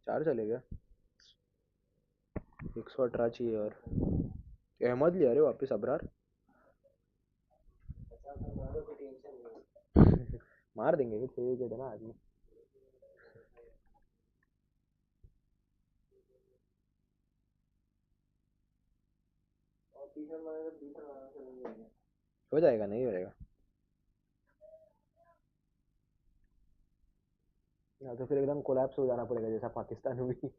चार चले गए. Expert Ranchi और अहमद लिया रे वापस अबरार मार देंगे ये 6 विकेट है ना आदमी हो जाएगा नहीं हो जाएगा या तो फिर एकदम कोलैप्स हो जाना पड़ेगा जैसा पाकिस्तान हुई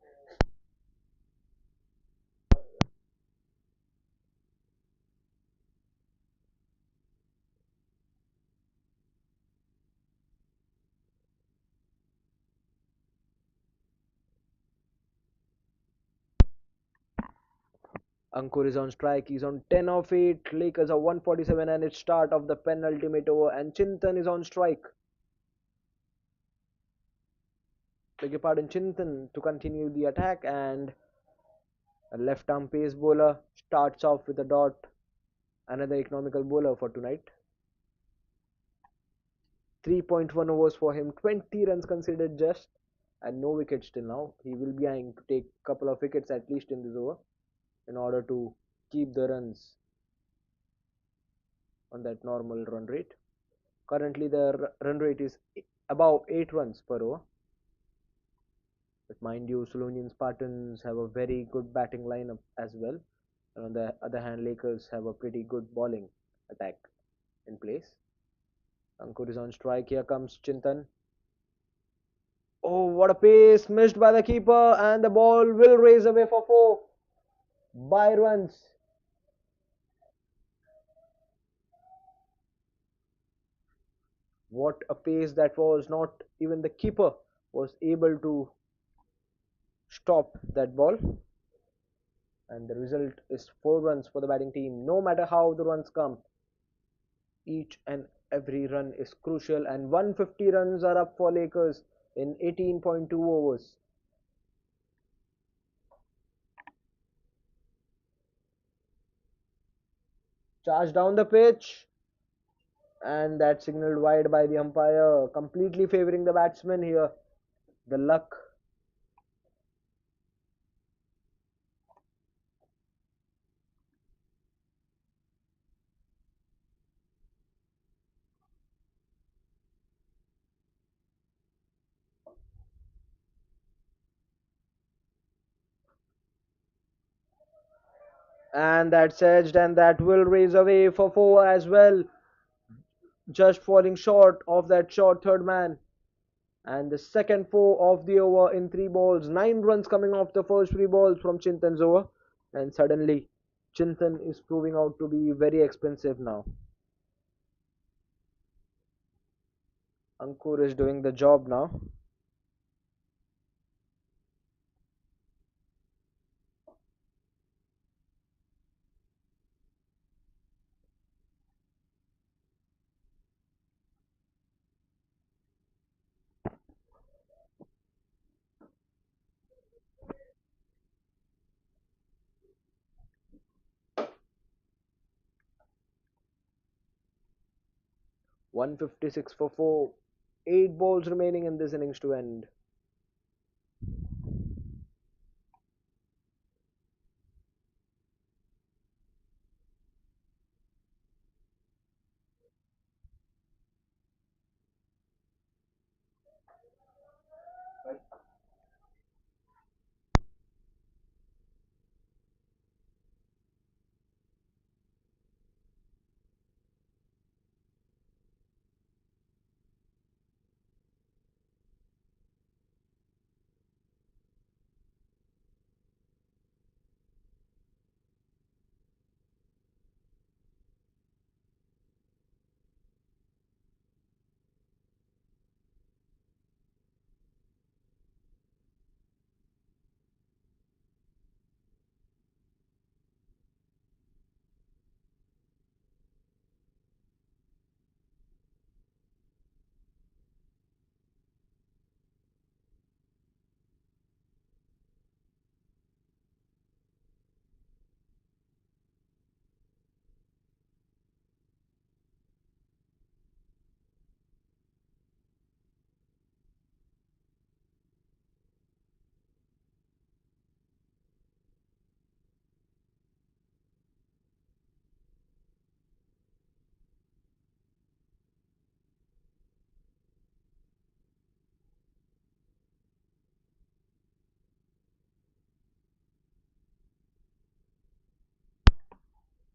Ankur is on strike. He's on 10 of 8. Lakers are 147 and it's start of the penultimate over. And Chintan is on strike. Beg your pardon, Chintan to continue the attack. And a left arm pace bowler starts off with a dot. Another economical bowler for tonight. 3.1 overs for him. 20 runs considered just. And no wickets till now. He will be eyeing to take a couple of wickets at least in this over in order to keep the runs on that normal run rate. Currently, the run rate is above 8 runs per over. But mind you, Sulonian Spartans have a very good batting lineup as well. And on the other hand, Lakers have a pretty good bowling attack in place. Ankur is on strike. Here comes Chintan. Oh, what a pace! Missed by the keeper, and the ball will raise away for 4 by runs. What a pace that was! Not even the keeper was able to stop that ball. And the result is 4 runs for the batting team. No matter how the runs come, each and every run is crucial, and 150 runs are up for Lakers in 18.2 overs. Charge down the pitch, and that signaled wide by the umpire, completely favoring the batsman here. The luck. And that's edged, and that will raise away for 4 as well. Just falling short of that short third man. And the second 4 of the over in 3 balls. 9 runs coming off the first 3 balls from Chintan's over. And suddenly, Chintan is proving out to be very expensive now. Ankur is doing the job now. .156 for 4. 8 balls remaining in this innings to end.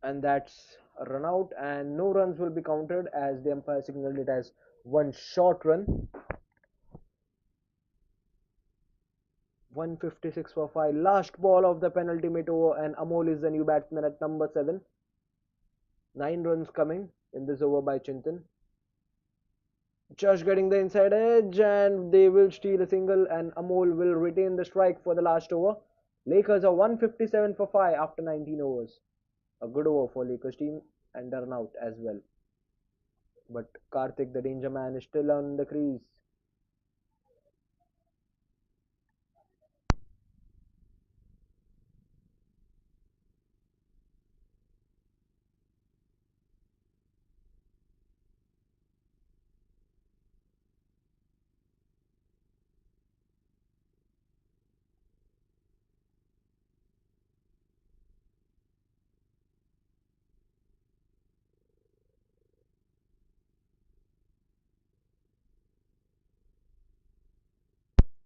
and that's a run out, and no runs will be counted as the umpire signaled it as one short run. 156 for 5. Last ball of the penultimate over, and Amol is the new batsman at number 7. 9 runs coming in this over by Chintan. Just getting the inside edge, and they will steal a single, and Amol will retain the strike for the last over. Lakers are 157 for 5 after 19 overs. A good over for Lakers team, and a run out as well. But Karthik, the danger man, is still on the crease.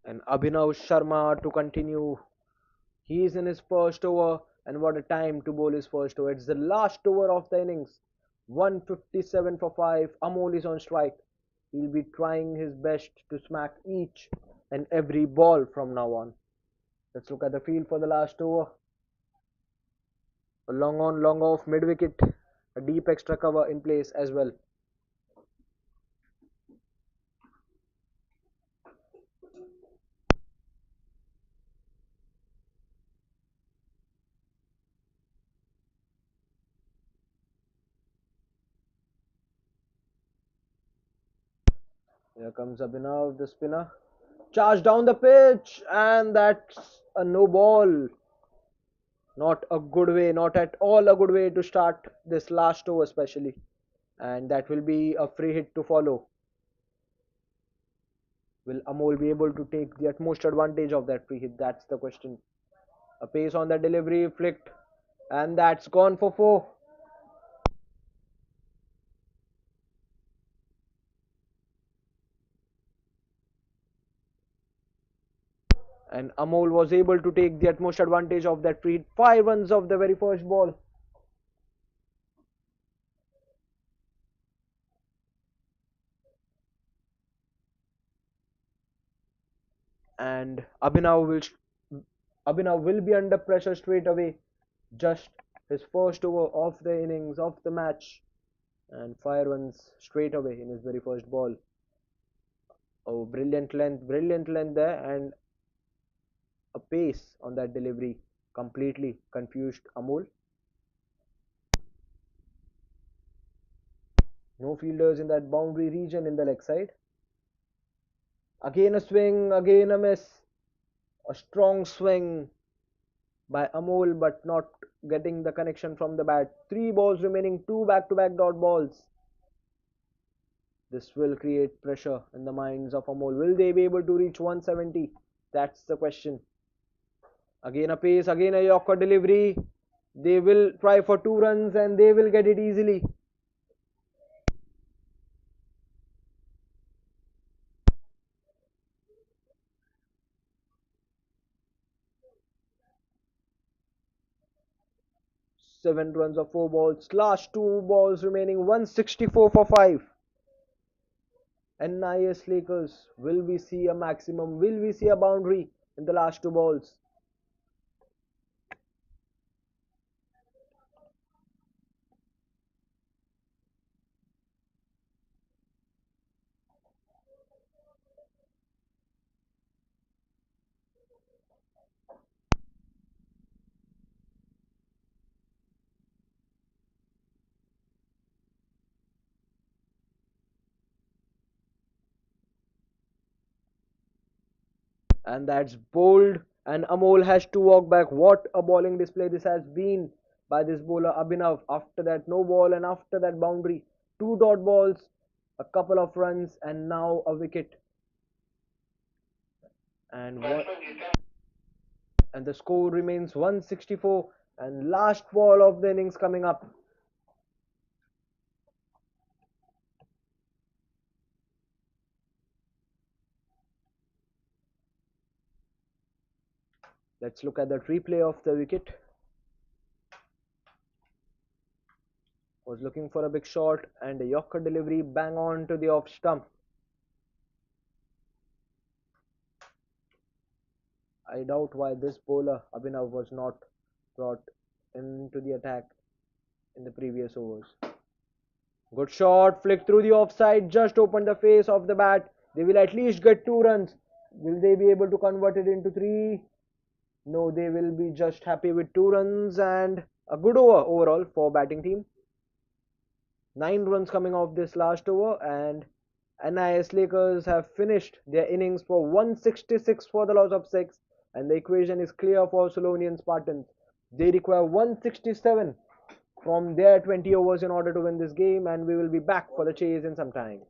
And Abhinav Sharma to continue. He is in his first over, and what a time to bowl his first over. It's the last over of the innings. 157 for 5. Amol is on strike. He'll be trying his best to smack each and every ball from now on. Let's look at the field for the last over. A long on, long off, mid wicket. A deep extra cover in place as well. Here comes Abhinav, the spinner. Charge down the pitch, and that's a no ball. Not a good way, not at all a good way to start this last over, especially. And that will be a free hit to follow. Will Amol be able to take the utmost advantage of that free hit? That's the question. A pace on the delivery, flicked, and that's gone for 4. And Amol was able to take the utmost advantage of that free hit. 5 runs of the very first ball. And Abhinav will be under pressure straight away. Just his first over of the innings, of the match, and 5 runs straight away in his very first ball. Oh, brilliant length there, and a pace on that delivery completely confused Amol. No fielders in that boundary region in the leg side. Again a swing, again a miss. A strong swing by Amol, but not getting the connection from the bat. 3 balls remaining, 2 back-to-back dot balls. This will create pressure in the minds of Amol. Will they be able to reach 170? That's the question. Again a pace, again a Yorker delivery. They will try for 2 runs, and they will get it easily. 7 runs of 4 balls. Last 2 balls remaining. 164 for 5. And NIS Lakers. Will we see a maximum? Will we see a boundary in the last 2 balls? And that's bold. And Amol has to walk back. What a bowling display this has been by this bowler Abhinav. After that no ball, and after that boundary, 2 dot balls, a couple of runs, and now a wicket. And what? And the score remains 164. And last ball of the innings coming up. Let's look at the replay of the wicket. Was looking for a big shot and a Yorker delivery bang on to the off stump. I doubt why this bowler Abhinav was not brought into the attack in the previous overs. Good shot, flick through the offside, just opened the face of the bat. They will at least get 2 runs. Will they be able to convert it into three? No, they will be just happy with 2 runs and a good over overall for batting team. 9 runs coming off this last over, and NIS Lakers have finished their innings for 166 for the loss of 6, and the equation is clear for Sulonian Spartans. They require 167 from their 20 overs in order to win this game, and we will be back for the chase in some time.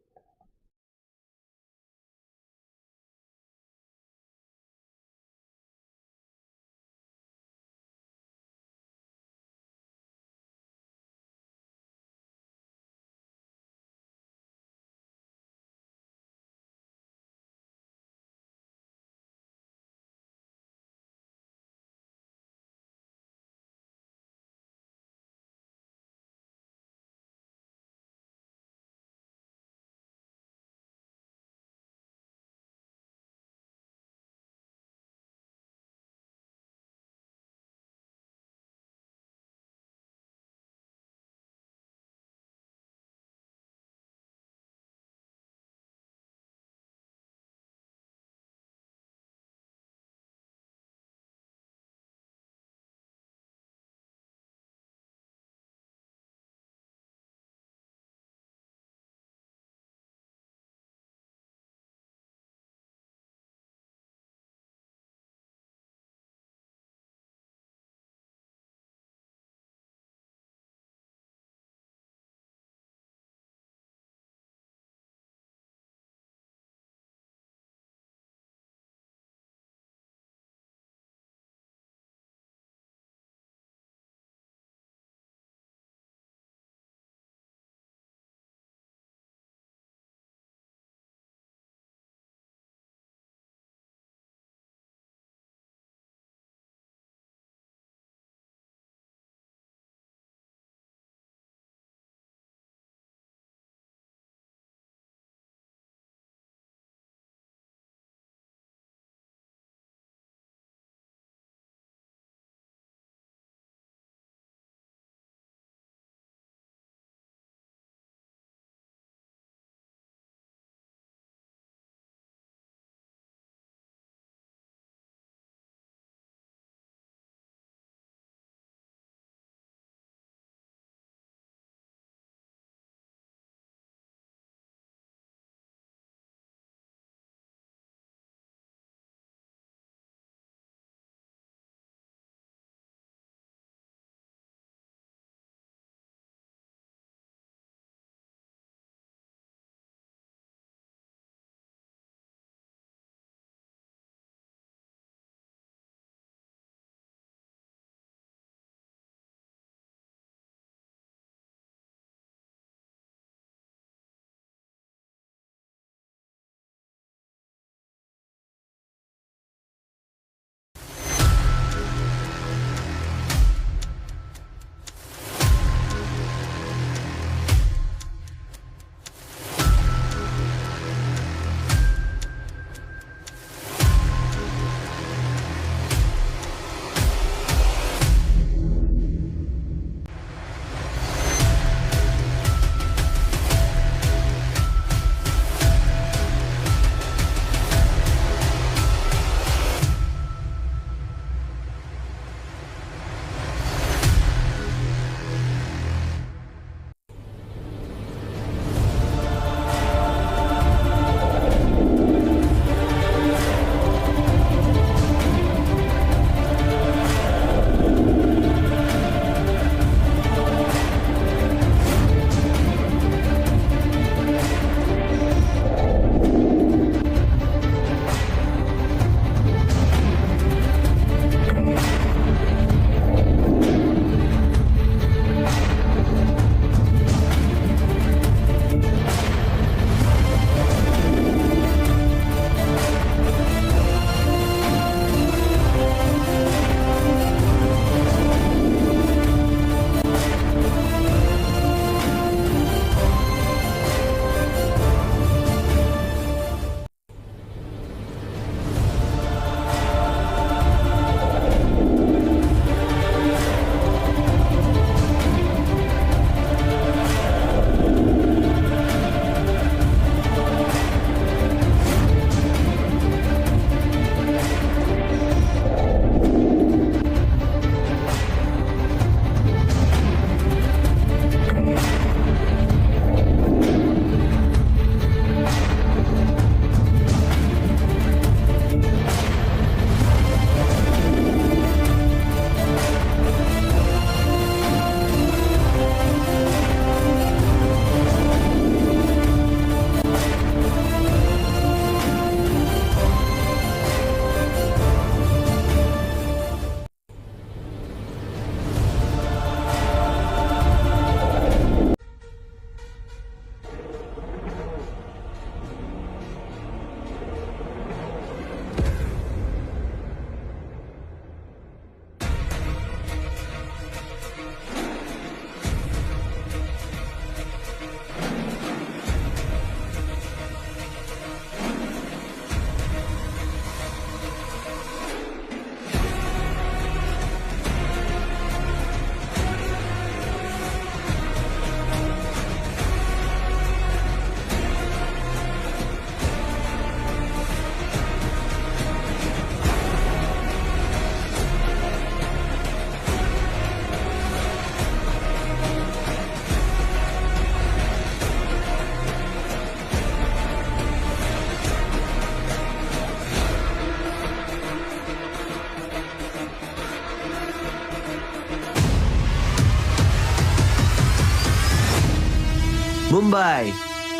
Mumbai,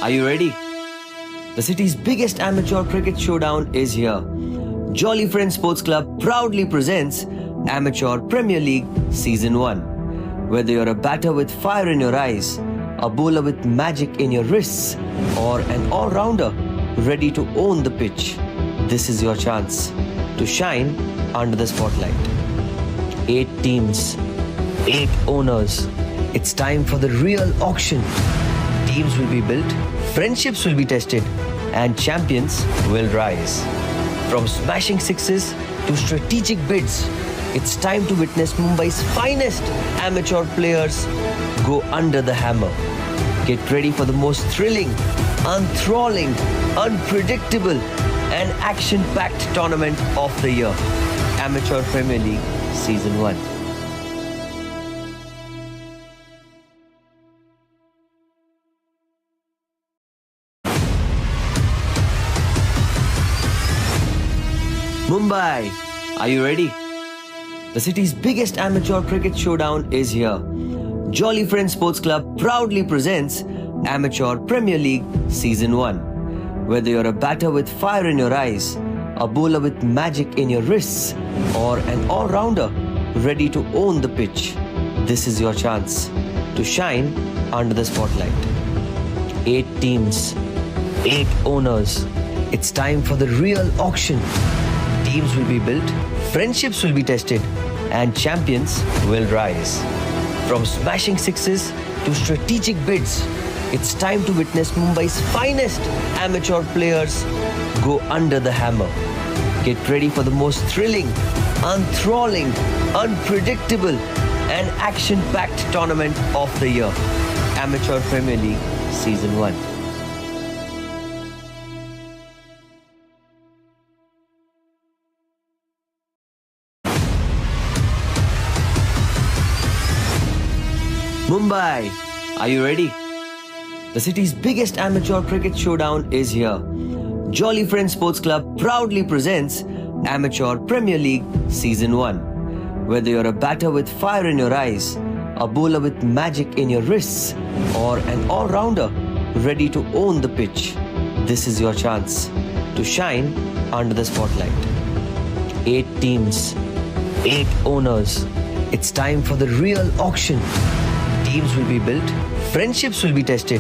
are you ready? The city's biggest amateur cricket showdown is here. Jolly Friends Sports Club proudly presents Amateur Premier League Season 1. Whether you're a batter with fire in your eyes, a bowler with magic in your wrists, or an all-rounder ready to own the pitch, this is your chance to shine under the spotlight. 8 teams, 8 owners. It's time for the real auction. Teams will be built, friendships will be tested, and champions will rise. From smashing sixes to strategic bids, it's time to witness Mumbai's finest amateur players go under the hammer. Get ready for the most thrilling, enthralling, unpredictable, and action-packed tournament of the year. Amateur Premier League Season 1. Mumbai, are you ready? The city's biggest amateur cricket showdown is here. Jolly Friends Sports Club proudly presents Amateur Premier League Season 1. Whether you're a batter with fire in your eyes, a bowler with magic in your wrists, or an all-rounder ready to own the pitch, this is your chance to shine under the spotlight. 8 teams, 8 owners. It's time for the real auction. Teams will be built, friendships will be tested, and champions will rise. From smashing sixes to strategic bids, it's time to witness Mumbai's finest amateur players go under the hammer. Get ready for the most thrilling, enthralling, unpredictable, and action-packed tournament of the year. Amateur Premier League Season 1. Mumbai, are you ready? The city's biggest amateur cricket showdown is here. Jolly Friends Sports Club proudly presents Amateur Premier League Season 1. Whether you're a batter with fire in your eyes, a bowler with magic in your wrists, or an all-rounder ready to own the pitch, this is your chance to shine under the spotlight. 8 teams, 8 owners. It's time for the real auction. Teams will be built, friendships will be tested,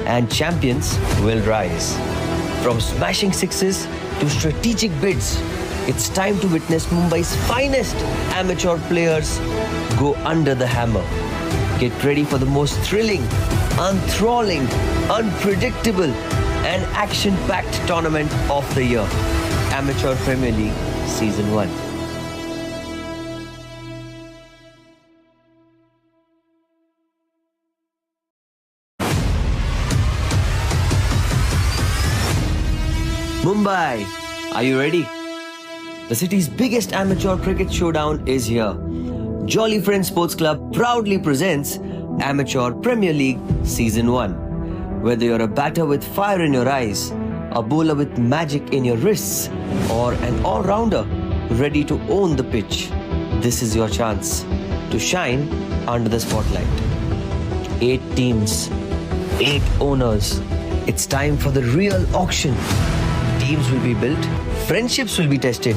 and champions will rise. From smashing sixes to strategic bids, it's time to witness Mumbai's finest amateur players go under the hammer. Get ready for the most thrilling, enthralling, unpredictable, and action-packed tournament of the year. Amateur Premier League Season 1. Mumbai, are you ready? The city's biggest amateur cricket showdown is here. Jolly Friends Sports Club proudly presents Amateur Premier League Season 1. Whether you're a batter with fire in your eyes, a bowler with magic in your wrists, or an all-rounder ready to own the pitch, this is your chance to shine under the spotlight. 8 teams, 8 owners. It's time for the real auction. Teams will be built, friendships will be tested,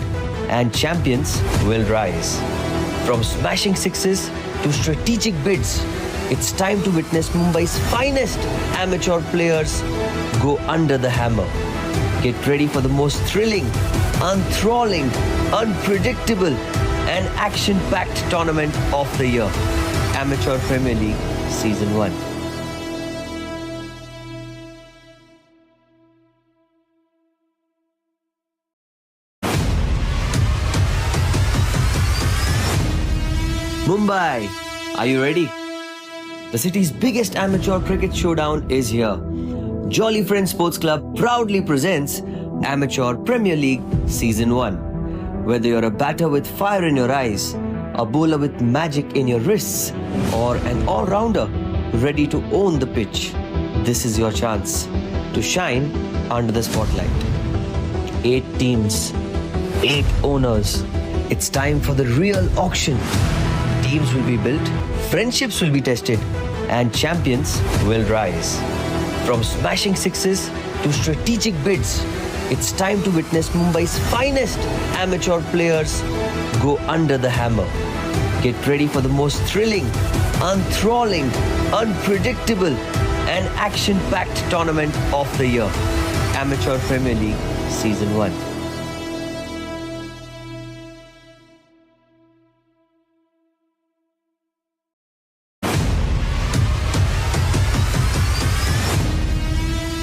and champions will rise. From smashing sixes to strategic bids, it's time to witness Mumbai's finest amateur players go under the hammer. Get ready for the most thrilling, enthralling, unpredictable, and action-packed tournament of the year. Amateur Premier League Season 1. Mumbai, are you ready? The city's biggest amateur cricket showdown is here. Jolly Friends Sports Club proudly presents Amateur Premier League Season 1. Whether you're a batter with fire in your eyes, a bowler with magic in your wrists, or an all-rounder ready to own the pitch, this is your chance to shine under the spotlight. 8 teams, 8 owners. It's time for the real auction. Teams will be built, friendships will be tested, and champions will rise. From smashing sixes to strategic bids, it's time to witness Mumbai's finest amateur players go under the hammer. Get ready for the most thrilling, enthralling, unpredictable, and action-packed tournament of the year. Amateur Premier League Season 1.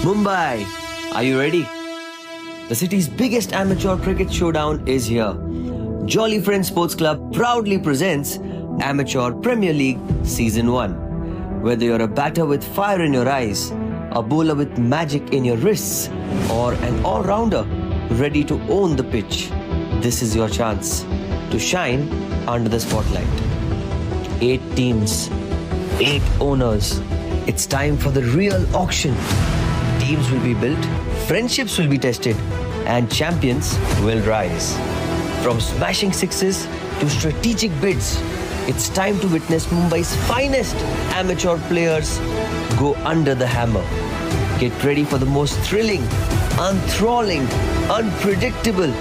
Mumbai, are you ready? The city's biggest amateur cricket showdown is here. Jolly Friends Sports Club proudly presents Amateur Premier League Season 1. Whether you're a batter with fire in your eyes, a bowler with magic in your wrists, or an all-rounder ready to own the pitch, this is your chance to shine under the spotlight. 8 teams, 8 owners. It's time for the real auction. Teams will be built, friendships will be tested, and champions will rise. From smashing sixes to strategic bids, it's time to witness Mumbai's finest amateur players go under the hammer. Get ready for the most thrilling, enthralling, unpredictable,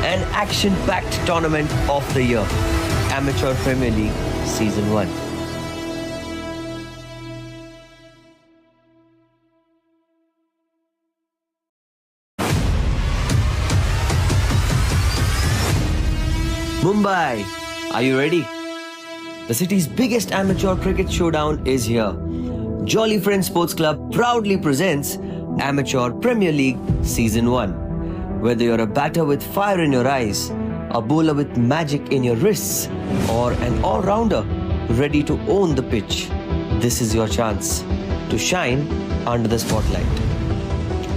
and action-packed tournament of the year. Amateur Premier League Season 1. Mumbai, are you ready? The city's biggest amateur cricket showdown is here. Jolly Friends Sports Club proudly presents Amateur Premier League Season 1. Whether you're a batter with fire in your eyes, a bowler with magic in your wrists, or an all-rounder ready to own the pitch, this is your chance to shine under the spotlight.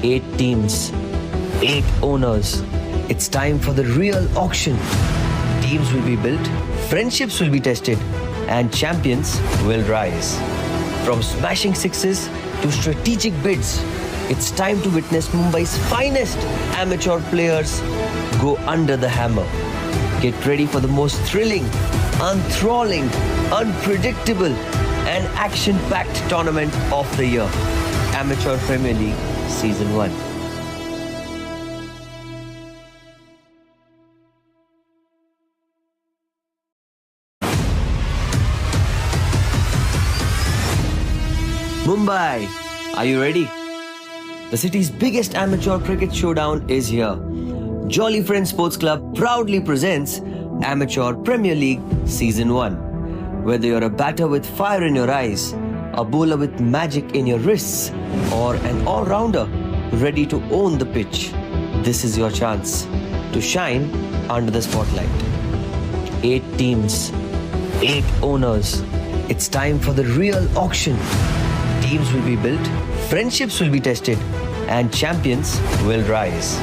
8 teams, 8 owners. It's time for the real auction. Teams will be built, friendships will be tested, and champions will rise. From smashing sixes to strategic bids, it's time to witness Mumbai's finest amateur players go under the hammer. Get ready for the most thrilling, enthralling, unpredictable, and action-packed tournament of the year. Amateur Premier League Season 1. Mumbai, are you ready? The city's biggest amateur cricket showdown is here. Jolly Friends Sports Club proudly presents Amateur Premier League Season 1. Whether you're a batter with fire in your eyes, a bowler with magic in your wrists, or an all-rounder ready to own the pitch, this is your chance to shine under the spotlight. 8 teams, 8 owners. It's time for the real auction. Teams will be built, friendships will be tested, and champions will rise.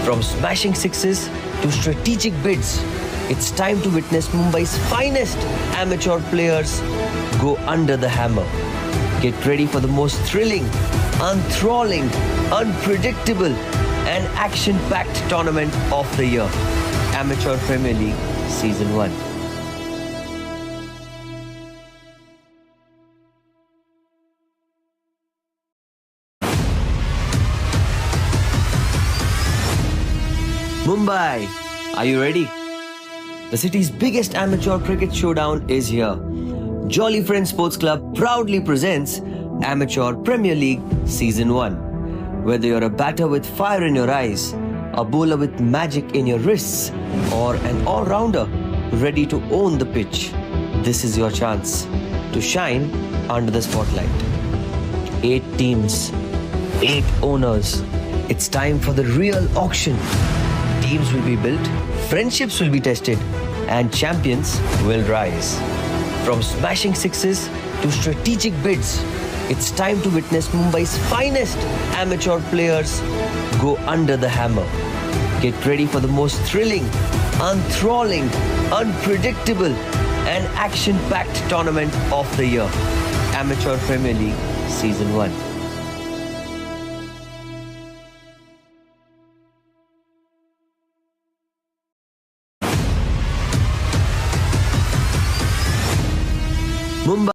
From smashing sixes to strategic bids, it's time to witness Mumbai's finest amateur players go under the hammer. Get ready for the most thrilling, enthralling, unpredictable, and action-packed tournament of the year. Amateur Premier League Season 1. Mumbai, are you ready? The city's biggest amateur cricket showdown is here. Jolly Friends Sports Club proudly presents Amateur Premier League Season 1. Whether you're a batter with fire in your eyes, a bowler with magic in your wrists, or an all-rounder ready to own the pitch, this is your chance to shine under the spotlight. 8 teams, 8 owners. It's time for the real auction. Teams will be built, friendships will be tested, and champions will rise. From smashing sixes to strategic bids, it's time to witness Mumbai's finest amateur players go under the hammer. Get ready for the most thrilling, enthralling, unpredictable, and action-packed tournament of the year. Amateur Premier League Season 1. Mumbai.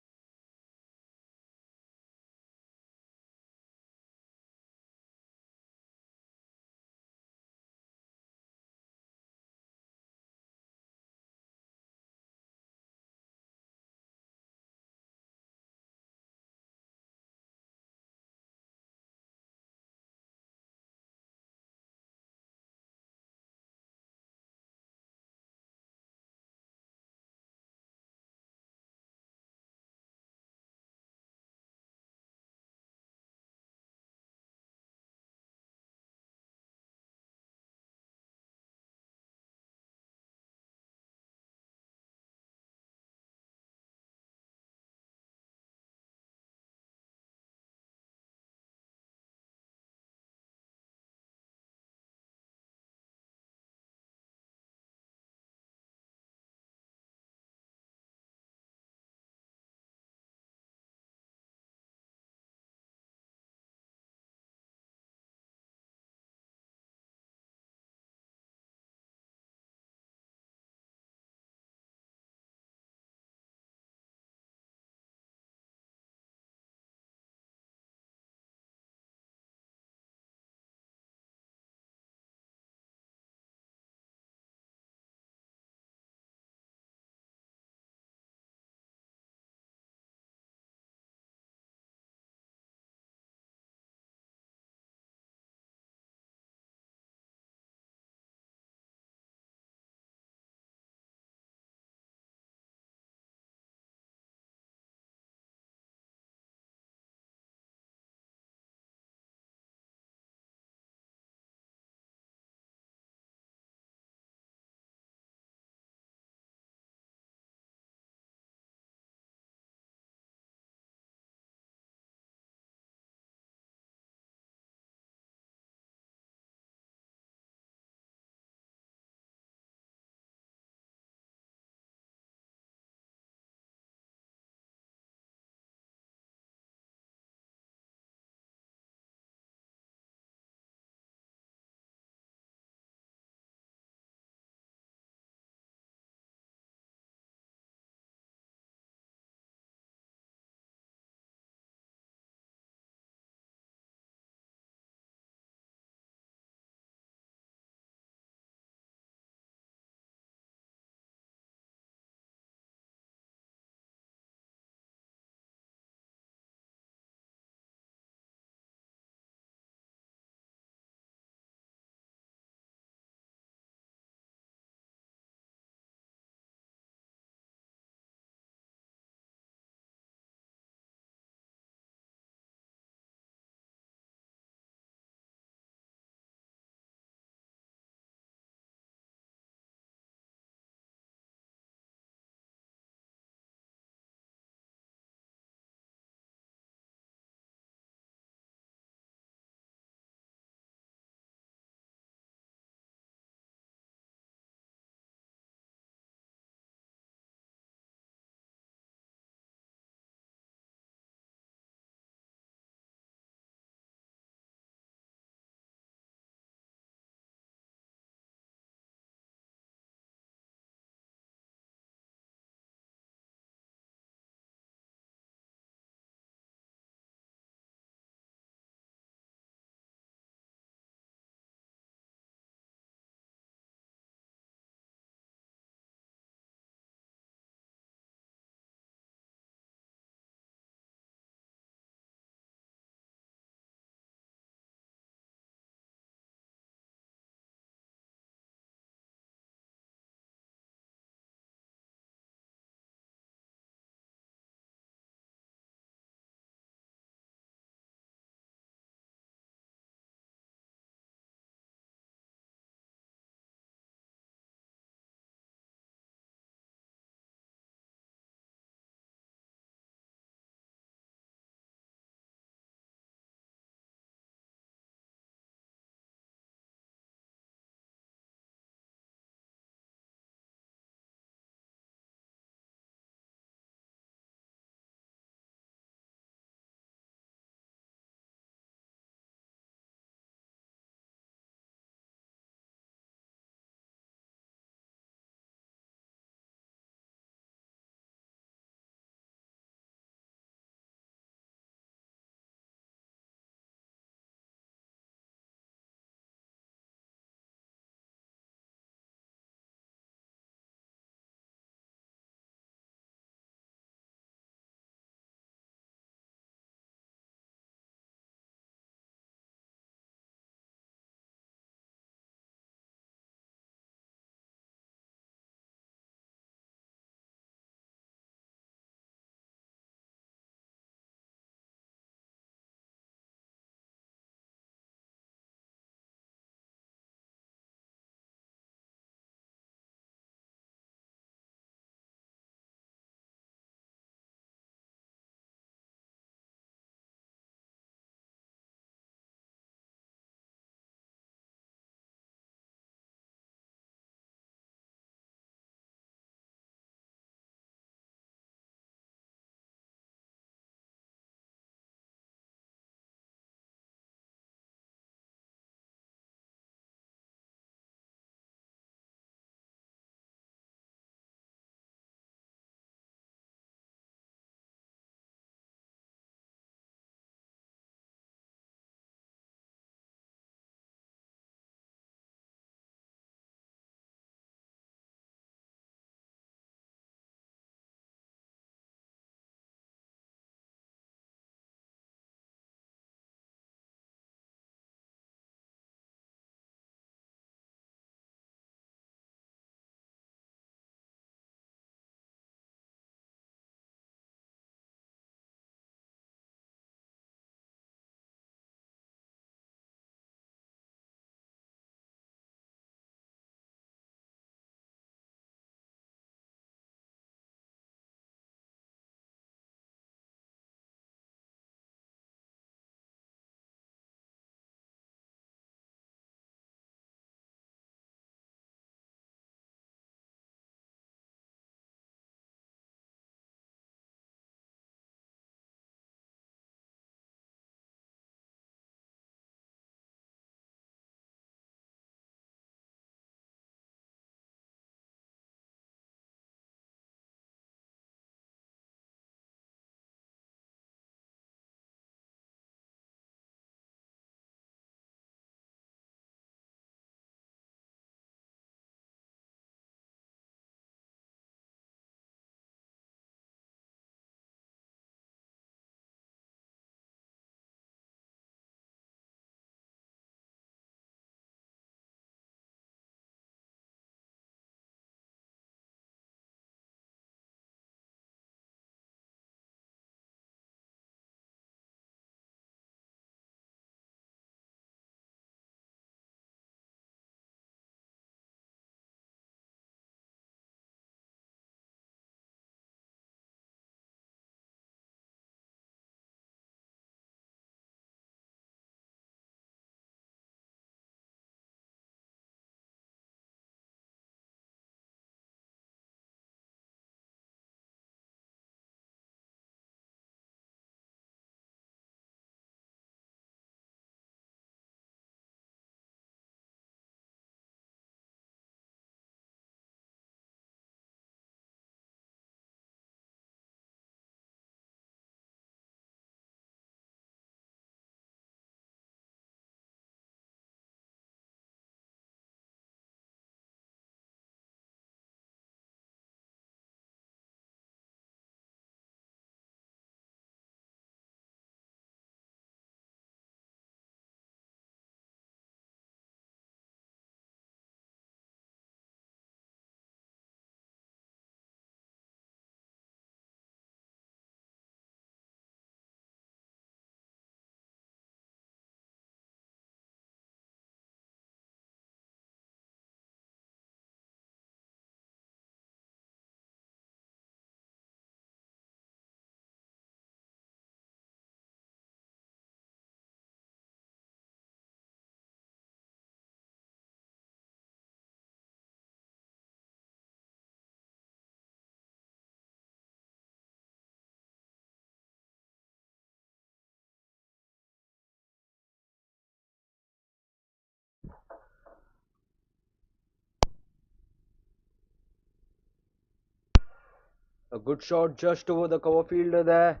A good shot just over the cover fielder there,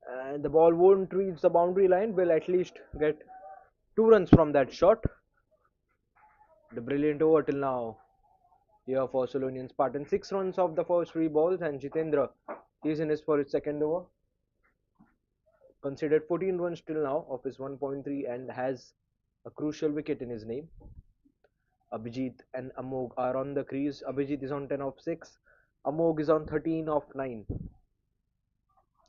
and the ball won't reach the boundary line. Will at least get 2 runs from that shot. The brilliant over till now here for Sulonian Spartans. 6 runs off the first 3 balls, and Jitendra is in his for his second over. Considered 14 runs till now of his 1.3 and has a crucial wicket in his name. Abhijit and Amog are on the crease. Abhijit is on 10 of 6. Amog is on 13 of 9.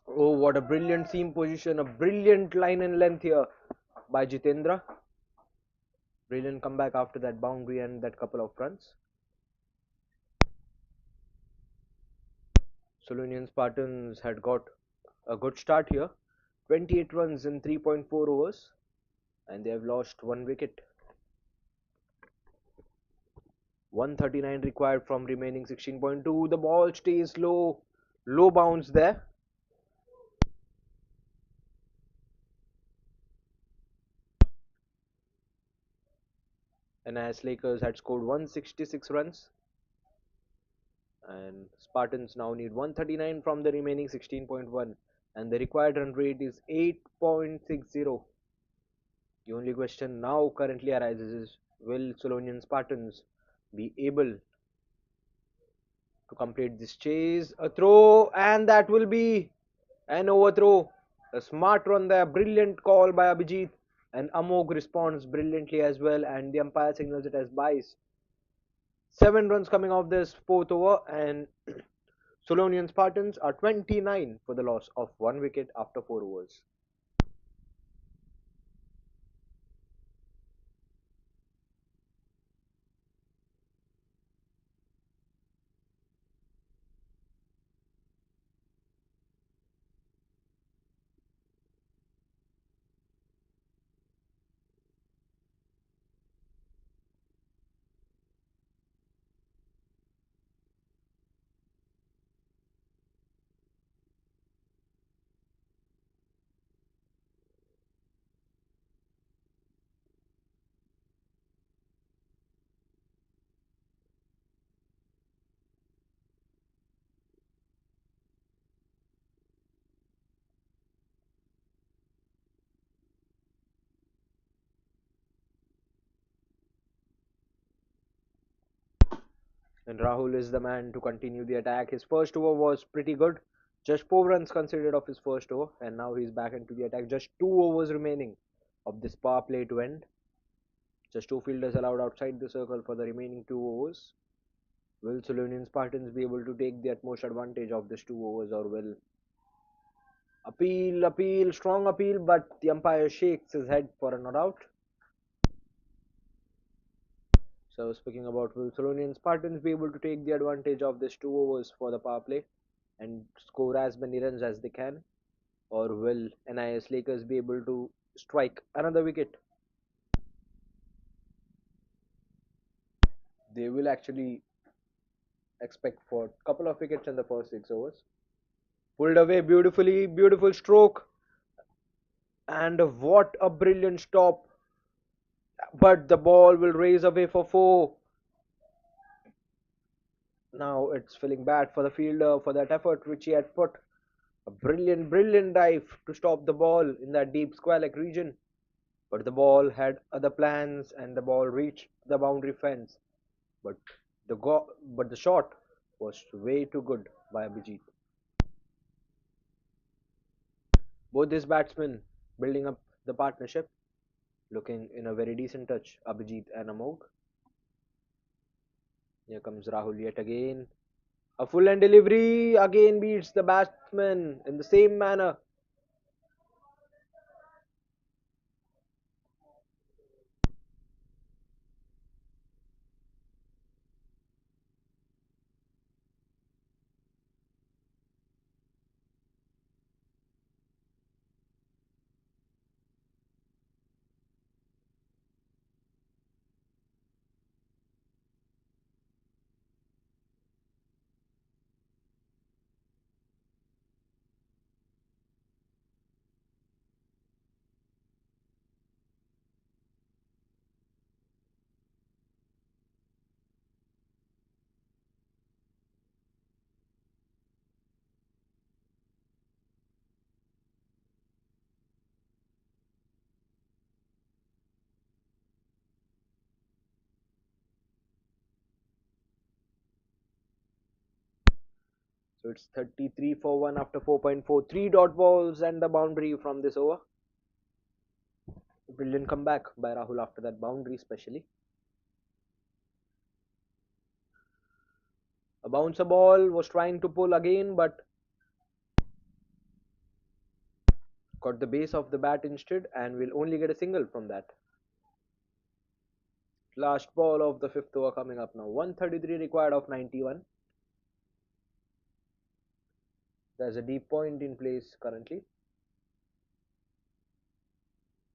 Oh, what a brilliant seam position. A brilliant line and length here by Jitendra. Brilliant comeback after that boundary and that couple of runs. Sulonian Spartans had got a good start here. 28 runs in 3.4 overs, and they have lost 1 wicket. 139 required from remaining 16.2. The ball stays low. Low bounce there. And as Lakers had scored 166 runs, and Spartans now need 139 from the remaining 16.1, and the required run rate is 8.60. The only question now currently arises is, will Sulonian Spartans be able to complete this chase? A throw, and that will be an overthrow. A smart run there, brilliant call by Abhijit, and Amog responds brilliantly as well, and the umpire signals it as bias. 7 runs coming off this fourth over, and Sulonian Spartans are 29 for the loss of 1 wicket after 4 overs. And Rahul is the man to continue the attack. His first over was pretty good. Just 4 runs considered of his first over, and now he's back into the attack. Just 2 overs remaining of this power play to end. Just 2 fielders allowed outside the circle for the remaining 2 overs. Will Sulonian Spartans be able to take the utmost advantage of this 2 overs, or will appeal, strong appeal, but the umpire shakes his head for a not out. So speaking about, will Sulonian Spartans be able to take the advantage of this 2 overs for the power play and score as many runs as they can, or will NIS Lakers be able to strike another wicket? They will actually expect for a couple of wickets in the first 6 overs. Pulled away beautifully, beautiful stroke, and what a brilliant stop! But the ball will raise away for 4. Now it's feeling bad for the fielder for that effort which he had put. A brilliant, brilliant dive to stop the ball in that deep square-leg region. But the ball had other plans, and the ball reached the boundary fence. But the shot was way too good by Abhijit. Both these batsmen building up the partnership, looking in a very decent touch, Abhijit and Amog. Here comes Rahul yet again. A full end delivery again beats the batsman in the same manner. So it's 33 for 1 after 4.4. 3 dot balls and the boundary from this over. Brilliant comeback by Rahul after that boundary, especially. A bouncer ball was trying to pull again, but got the base of the bat instead, and will only get a single from that. Last ball of the fifth over coming up now. 133 required of 91. There's a deep point in place currently.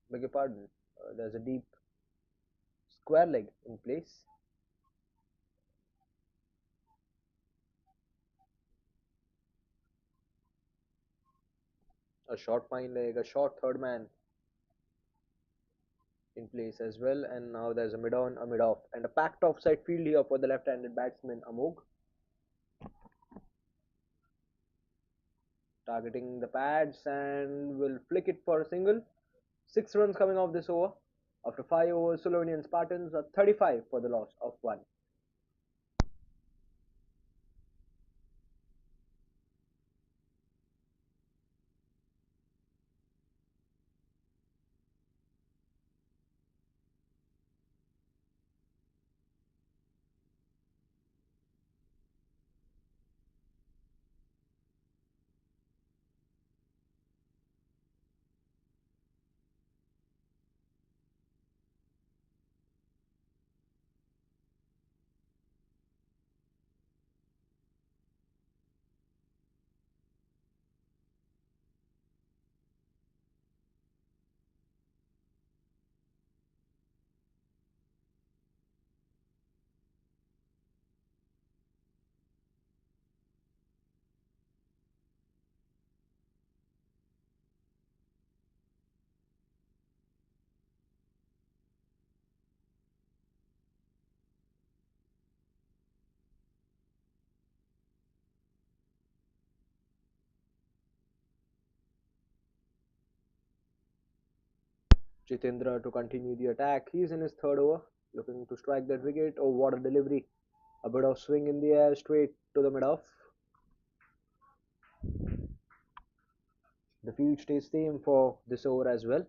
Beg your pardon. There's a deep square leg in place. A short fine leg, a short third man in place as well. And now there's a mid on, a mid off, and a packed offside field here for the left-handed batsman Amog. Targeting the pads and will flick it for a single. 6 runs coming off this over. After 5 overs, Sulonian Spartans are 35 for the loss of 1. Jitendra to continue the attack. He's in his third over, looking to strike that wicket. Oh, what a delivery! A bit of swing in the air, straight to the mid off. The field stays same for this over as well.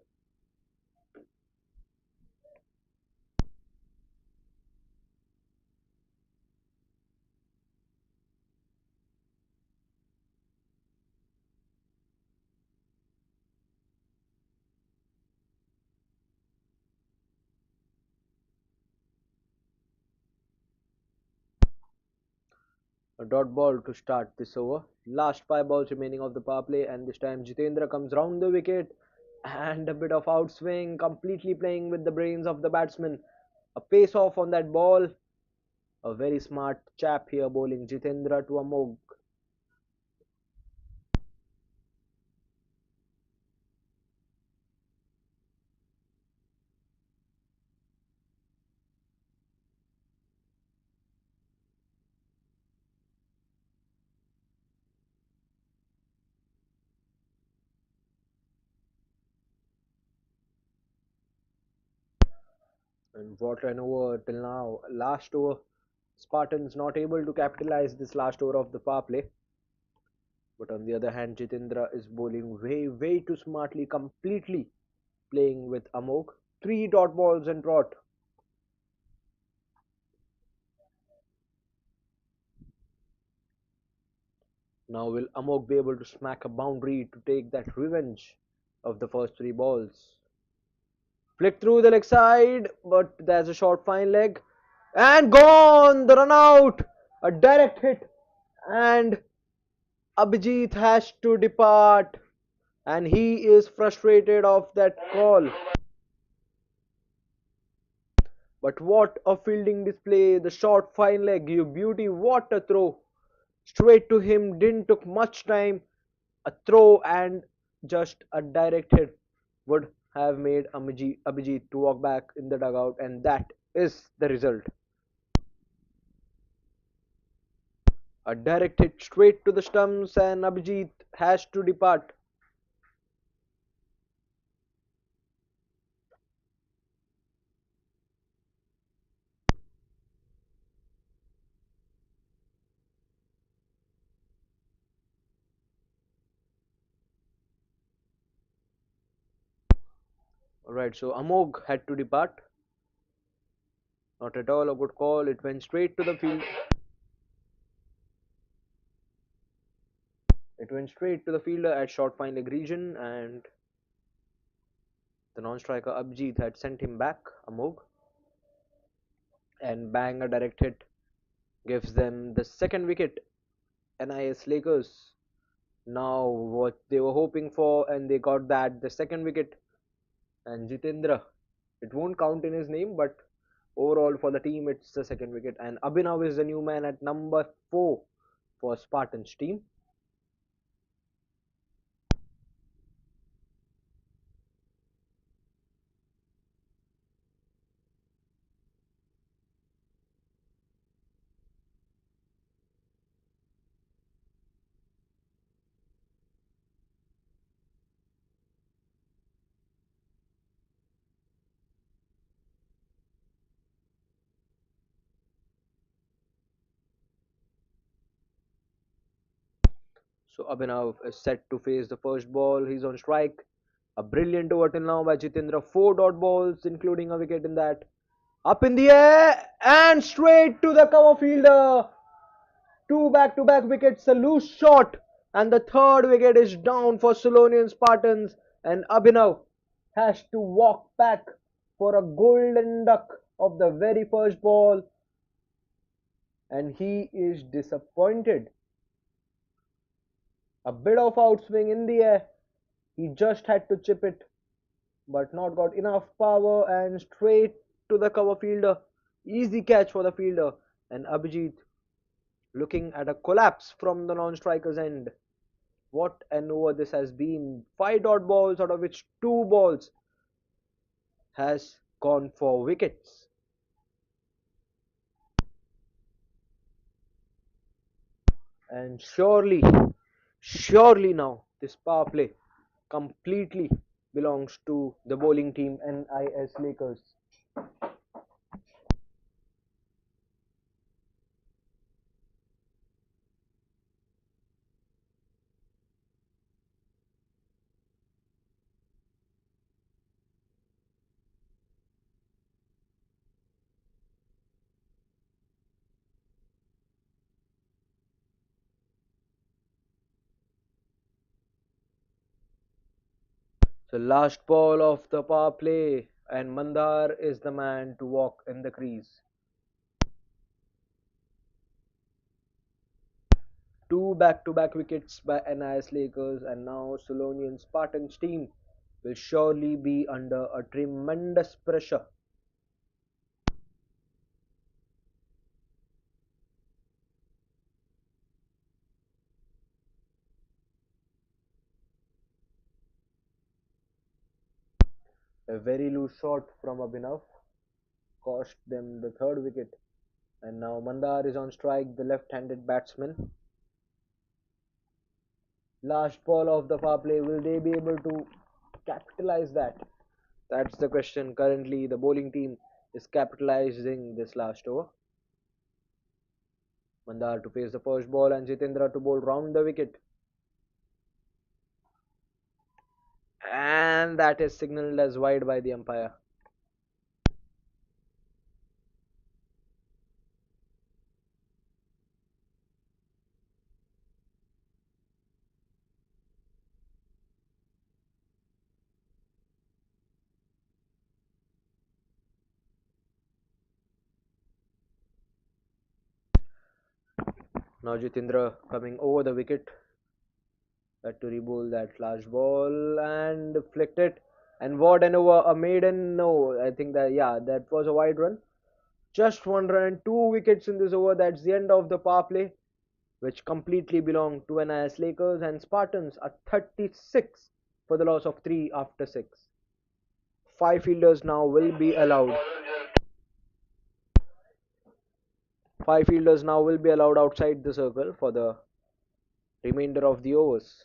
A dot ball to start this over. Last 5 balls remaining of the power play, and this time Jitendra comes round the wicket and a bit of outswing, completely playing with the brains of the batsman. A pace off on that ball. A very smart chap here bowling Jitendra to Amog. And what an over till now. Last over, Spartans not able to capitalize this last over of the power play. But on the other hand, Jitendra is bowling way too smartly, completely playing with Amog. 3 dot balls and trot. Now will Amog be able to smack a boundary to take that revenge of the first 3 balls? Flick through the leg side, but there's a short fine leg. And gone! The run out! A direct hit. And Abhijit has to depart. And he is frustrated of that call. But what a fielding display. The short fine leg, you beauty, what a throw. Straight to him, didn't took much time. A throw and just a direct hit would have made Abhijit to walk back in the dugout, and that is the result. A direct hit straight to the stumps, and Abhijit has to depart. Alright, so Amog had to depart. Not at all a good call. It went straight to the field. It went straight to the fielder at short fine leg region, and the non-striker Abjit had sent him back. Amog, and bang, a direct hit gives them the second wicket. NIS Lakers now what they were hoping for, and they got that, the second wicket. And Jitendra, it won't count in his name, but overall for the team it's the second wicket. And Abhinav is the new man at number 4 for Spartans team. So Abhinav is set to face the first ball. He's on strike. A brilliant over till now by Jitendra. 4 dot balls, including a wicket in that. Up in the air and straight to the cover fielder. Two back-to-back wickets, a loose shot, and the third wicket is down for Sulonian Spartans. And Abhinav has to walk back for a golden duck of the very first ball, and he is disappointed. A bit of outswing in the air. He just had to chip it, but not got enough power, and straight to the cover fielder. Easy catch for the fielder. And Abhijit looking at a collapse from the non-striker's end. What an over this has been. 5 dot balls, out of which 2 balls has gone for wickets. And surely now this power play completely belongs to the bowling team NIS Lakers. So last ball of the power play, and Mandar is the man to walk in the crease. 2 back-to-back wickets by NIS Lakers, and now Sulonian Spartans team will surely be under a tremendous pressure. A very loose shot from Abhinav cost them the third wicket. And now Mandar is on strike, the left-handed batsman. Last ball of the power play, will they be able to capitalize that? That's the question. Currently, the bowling team is capitalizing this last over. Mandar to face the first ball, and Jitendra to bowl round the wicket. And that is signalled as wide by the umpire. Now Jitendra coming over the wicket. Had to re-bowl that last ball and flicked it. And what an over, a maiden, no, I think that, yeah, that was a wide run. Just 1 run, 2 wickets in this over. That's the end of the power play, which completely belonged to NIS Lakers, and Spartans are 36 for the loss of 3 after 6. 5 fielders now will be allowed. 5 fielders now will be allowed outside the circle for the remainder of the overs.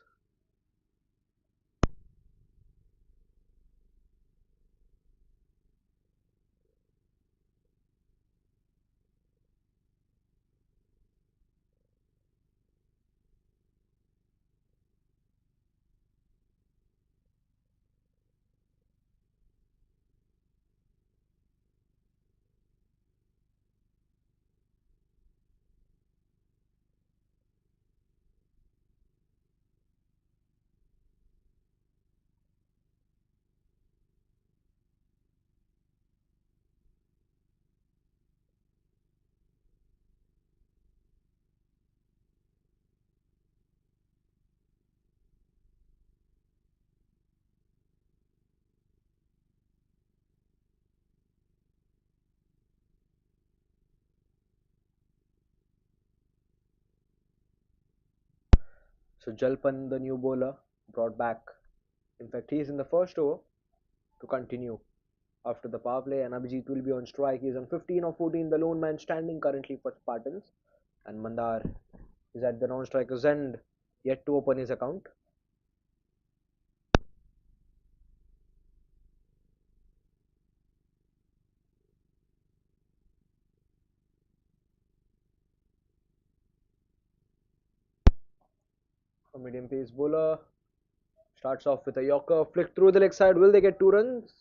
So Jalpan, the new bowler, brought back. In fact, he is in the first over to continue after the power play, and Abhijit will be on strike. He is on 15 or 14, the lone man standing currently for Spartans, and Mandar is at the non-striker's end, yet to open his account. A medium pace bowler starts off with a yorker, flick through the leg side. Will they get 2 runs?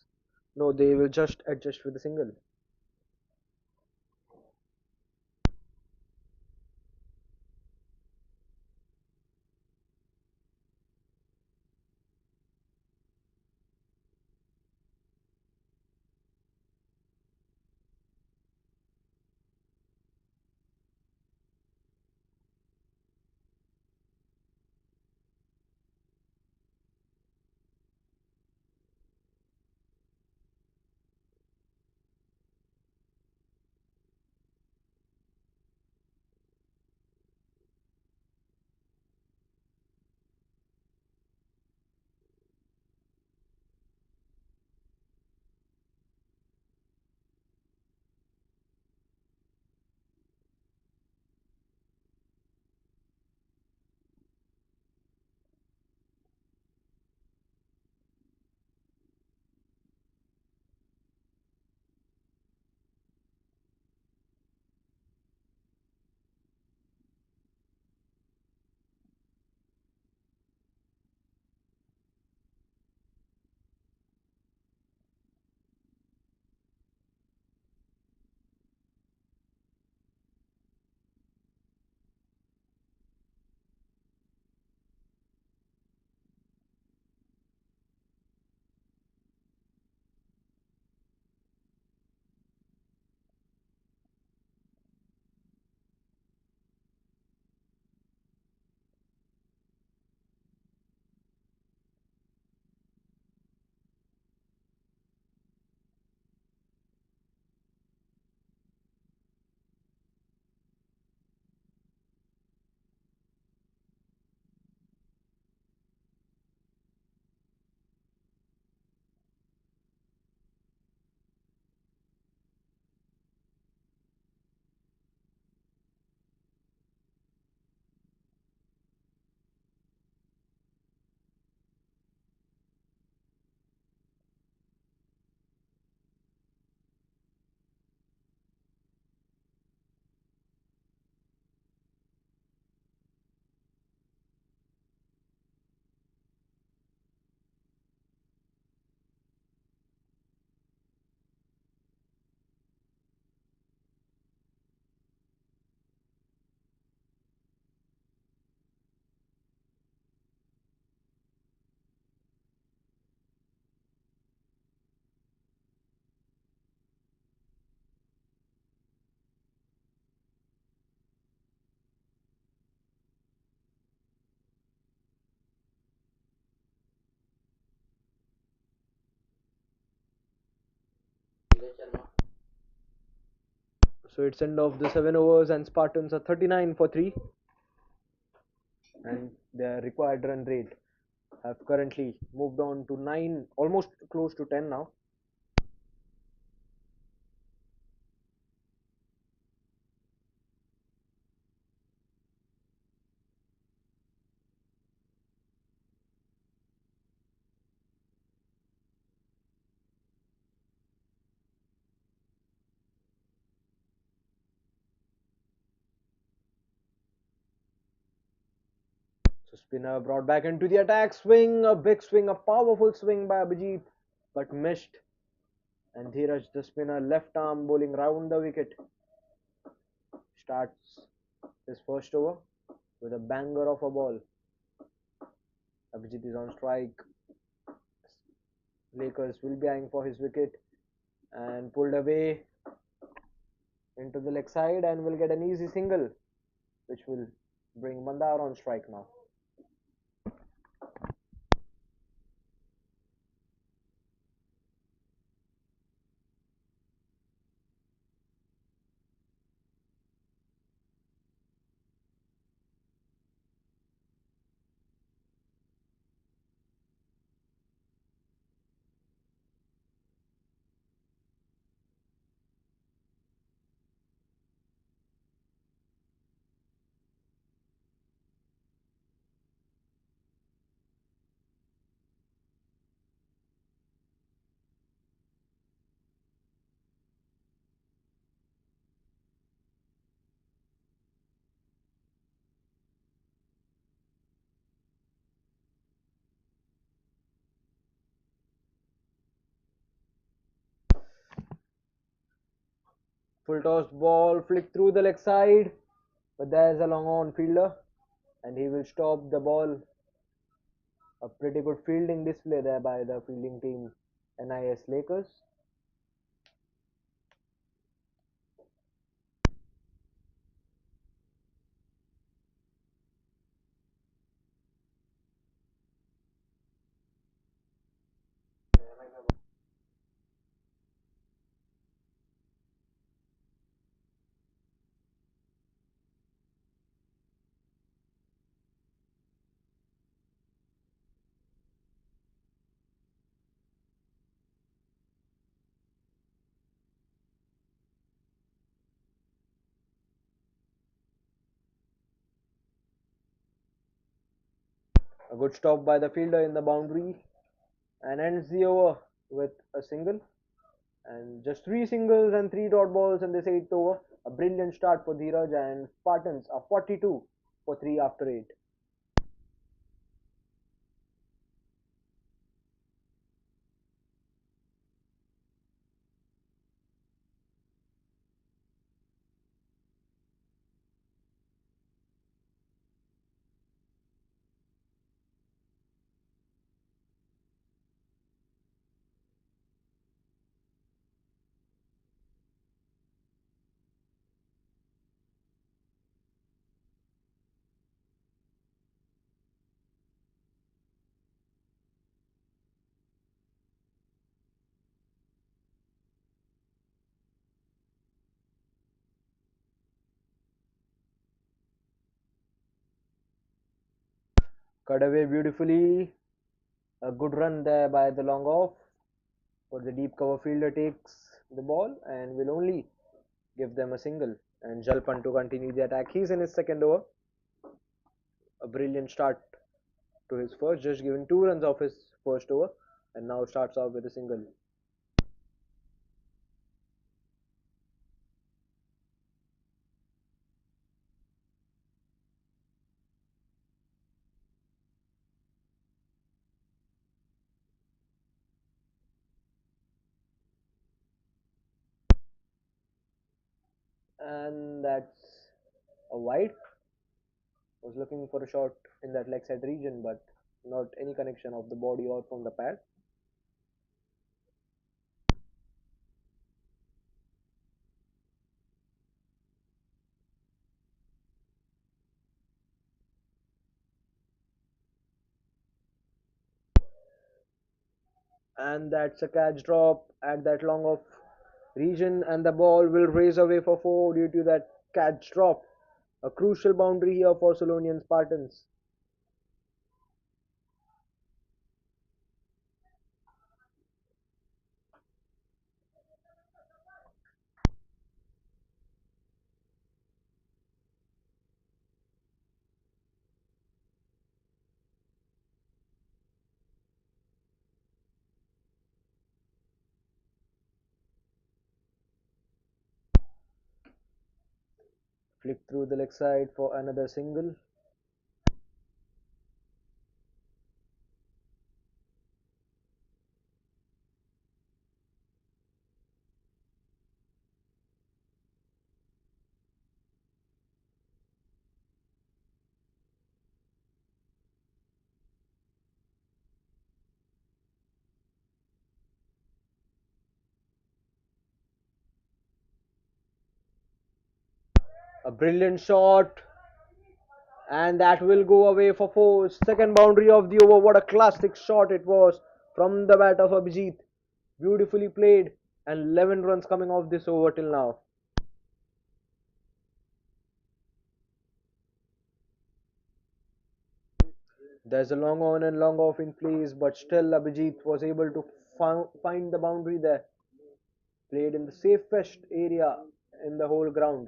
No, they will just adjust with a single. So it's end of the 7 overs, and Spartans are 39 for 3, and their required run rate have currently moved on to 9, almost close to 10 now. So spinner brought back into the attack. Swing, a big swing, a powerful swing by Abhijit, but missed. And Dheeraj, the spinner, left arm bowling round the wicket, starts his first over with a banger of a ball. Abhijit is on strike. Lakers will be eyeing for his wicket, and pulled away into the leg side, and will get an easy single, which will bring Mandar on strike now. Full toss ball flicked through the leg side, but there's a long on fielder and he will stop the ball. A pretty good fielding display there by the fielding team NIS Lakers. A good stop by the fielder in the boundary and ends the over with a single. And just three singles and three dot balls in this eighth over. A brilliant start for Dheeraj and Spartans are 42 for 3 after 8. Cut away beautifully. A good run there by the long off. But the deep cover fielder takes the ball and will only give them a single. And Jalpan to continue the attack. He's in his second over. A brilliant start to his first, just giving 2 runs off his first over. And now starts off with a single. And that's a wide. Was looking for a shot in that leg side region, but not any connection of the body or from the pad. And that's a catch drop at that long off region, and the ball will race away for 4 due to that catch drop. A crucial boundary here for Sulonian Spartans. Flick through the leg side for another single. A brilliant shot, and that will go away for 4. Second boundary of the over. What a classic shot it was from the bat of Abhijit. Beautifully played, and 11 runs coming off this over till now. There's a long on and long off in plays, but still Abhijit was able to find the boundary there. Played in the safest area in the whole ground.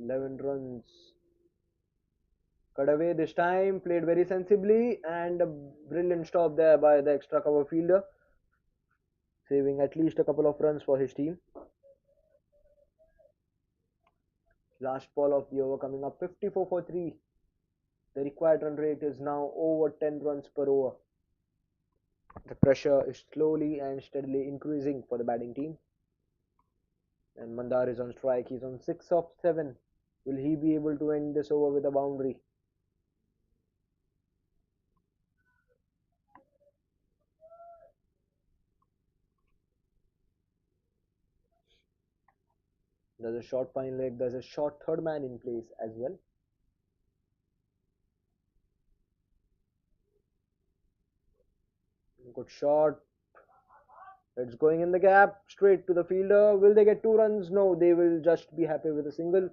11 runs. Cut away this time, played very sensibly, and a brilliant stop there by the extra cover fielder, saving at least a couple of runs for his team. Last ball of the over coming up, 54 for 3. The required run rate is now over 10 runs per over. The pressure is slowly and steadily increasing for the batting team. And Mandar is on strike. He's on 6 of 7. Will he be able to end this over with a boundary? There's a short fine leg. There's a short third man in place as well. Good shot. It's going in the gap, straight to the fielder. Will they get 2 runs? No, they will just be happy with a single.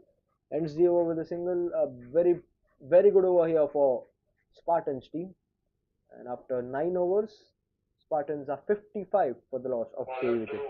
Ends the over with a single. A very, very good over here for Spartans team. And after 9 overs, Spartans are 55 for the loss of 3 wickets.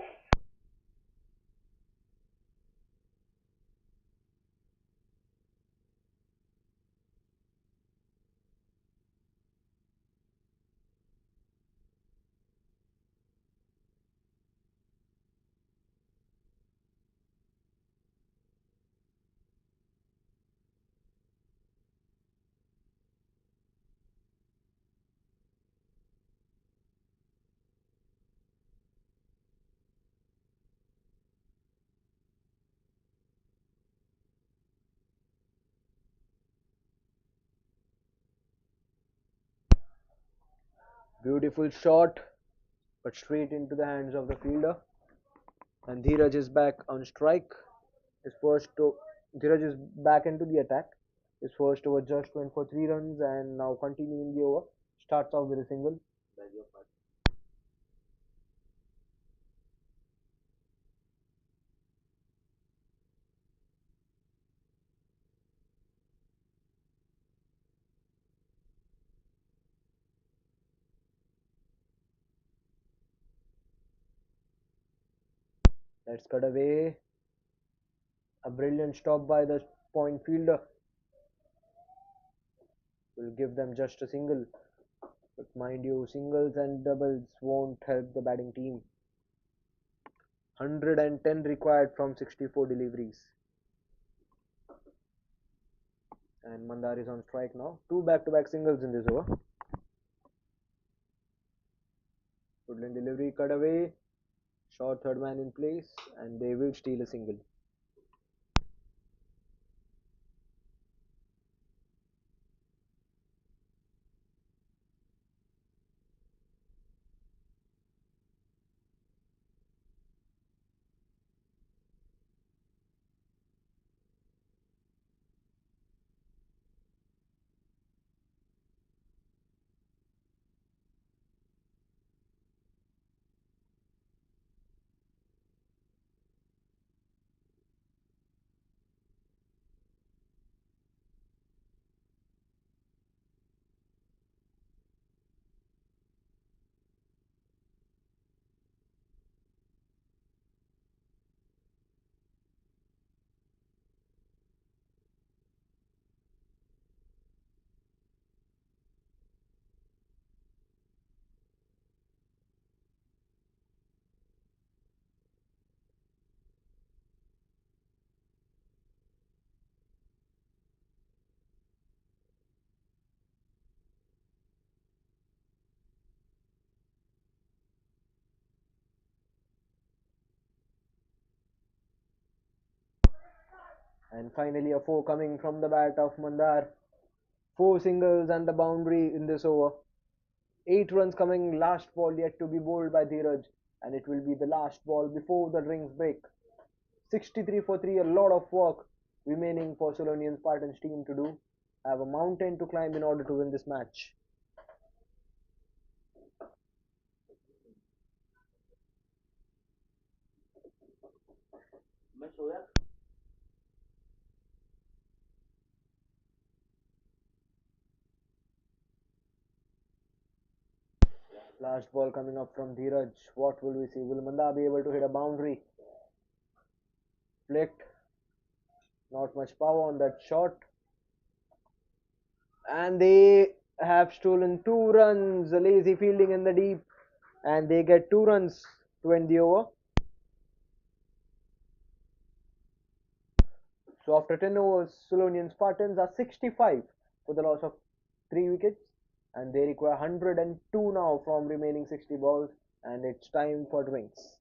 Beautiful shot, but straight into the hands of the fielder. And Dheeraj is back on strike. His first Dheeraj is back into the attack. His first over just went for 3 runs and now continuing the over. Starts off with a single. Let's cut away. A brilliant stop by the point fielder will give them just a single. But mind you, singles and doubles won't help the batting team. 110 required from 64 deliveries. And Mandar is on strike now. Two back-to-back singles in this over. Woodland delivery cut away. Short third man in place, and they will steal a single. And finally, a four coming from the bat of Mandar. Four singles and the boundary in this over. 8 runs coming. Last ball yet to be bowled by Dheeraj, and it will be the last ball before the rings break. 63 for 3. A lot of work remaining for Sulonian Spartans team to do. Have a mountain to climb in order to win this match. Last ball coming up from Dheeraj. What will we see? Will Manda be able to hit a boundary? Flicked. Not much power on that shot. And they have stolen 2 runs. A lazy fielding in the deep. And they get 2 runs to end the over. So after 10 overs, Sulonian Spartans are 65 for the loss of 3 wickets. and they require 102 now from remaining 60 balls, and it's time for drinks.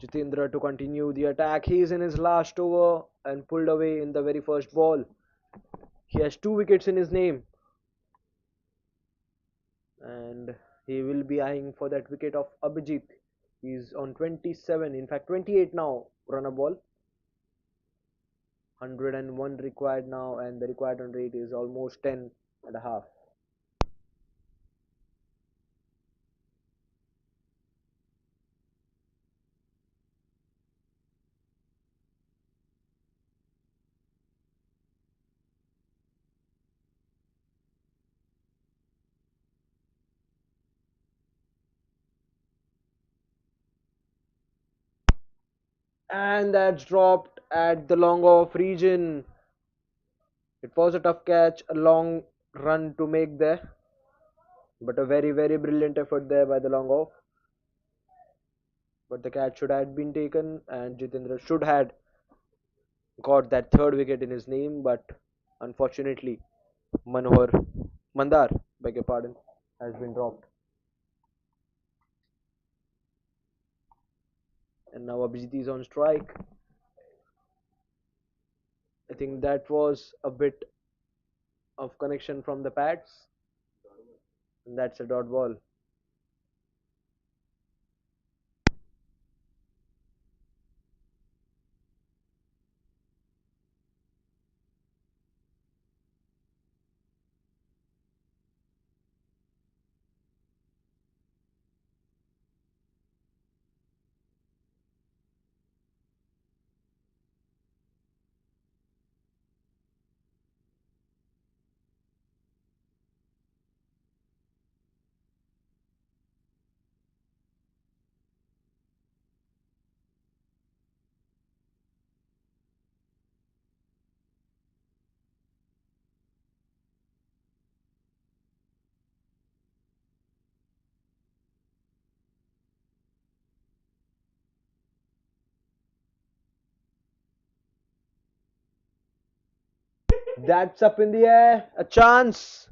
Jitendra to continue the attack. He is in his last over and pulled away in the very first ball. He has 2 wickets in his name, and he will be eyeing for that wicket of Abhijit. He's on 27, in fact 28 now. Run a ball. 101 required now, and the required run rate is almost 10 and a half. And that's dropped at the long off region. It was a tough catch, a long run to make there. But a very, very brilliant effort there by the long off. But the catch should have been taken, and Jitendra should have got that third wicket in his name. But unfortunately, Manohar Mandar, beg your pardon, has been dropped. And now Abhijit is on strike. I think that was a bit of connection from the pads, and that's a dot ball. That's up in the air, a chance,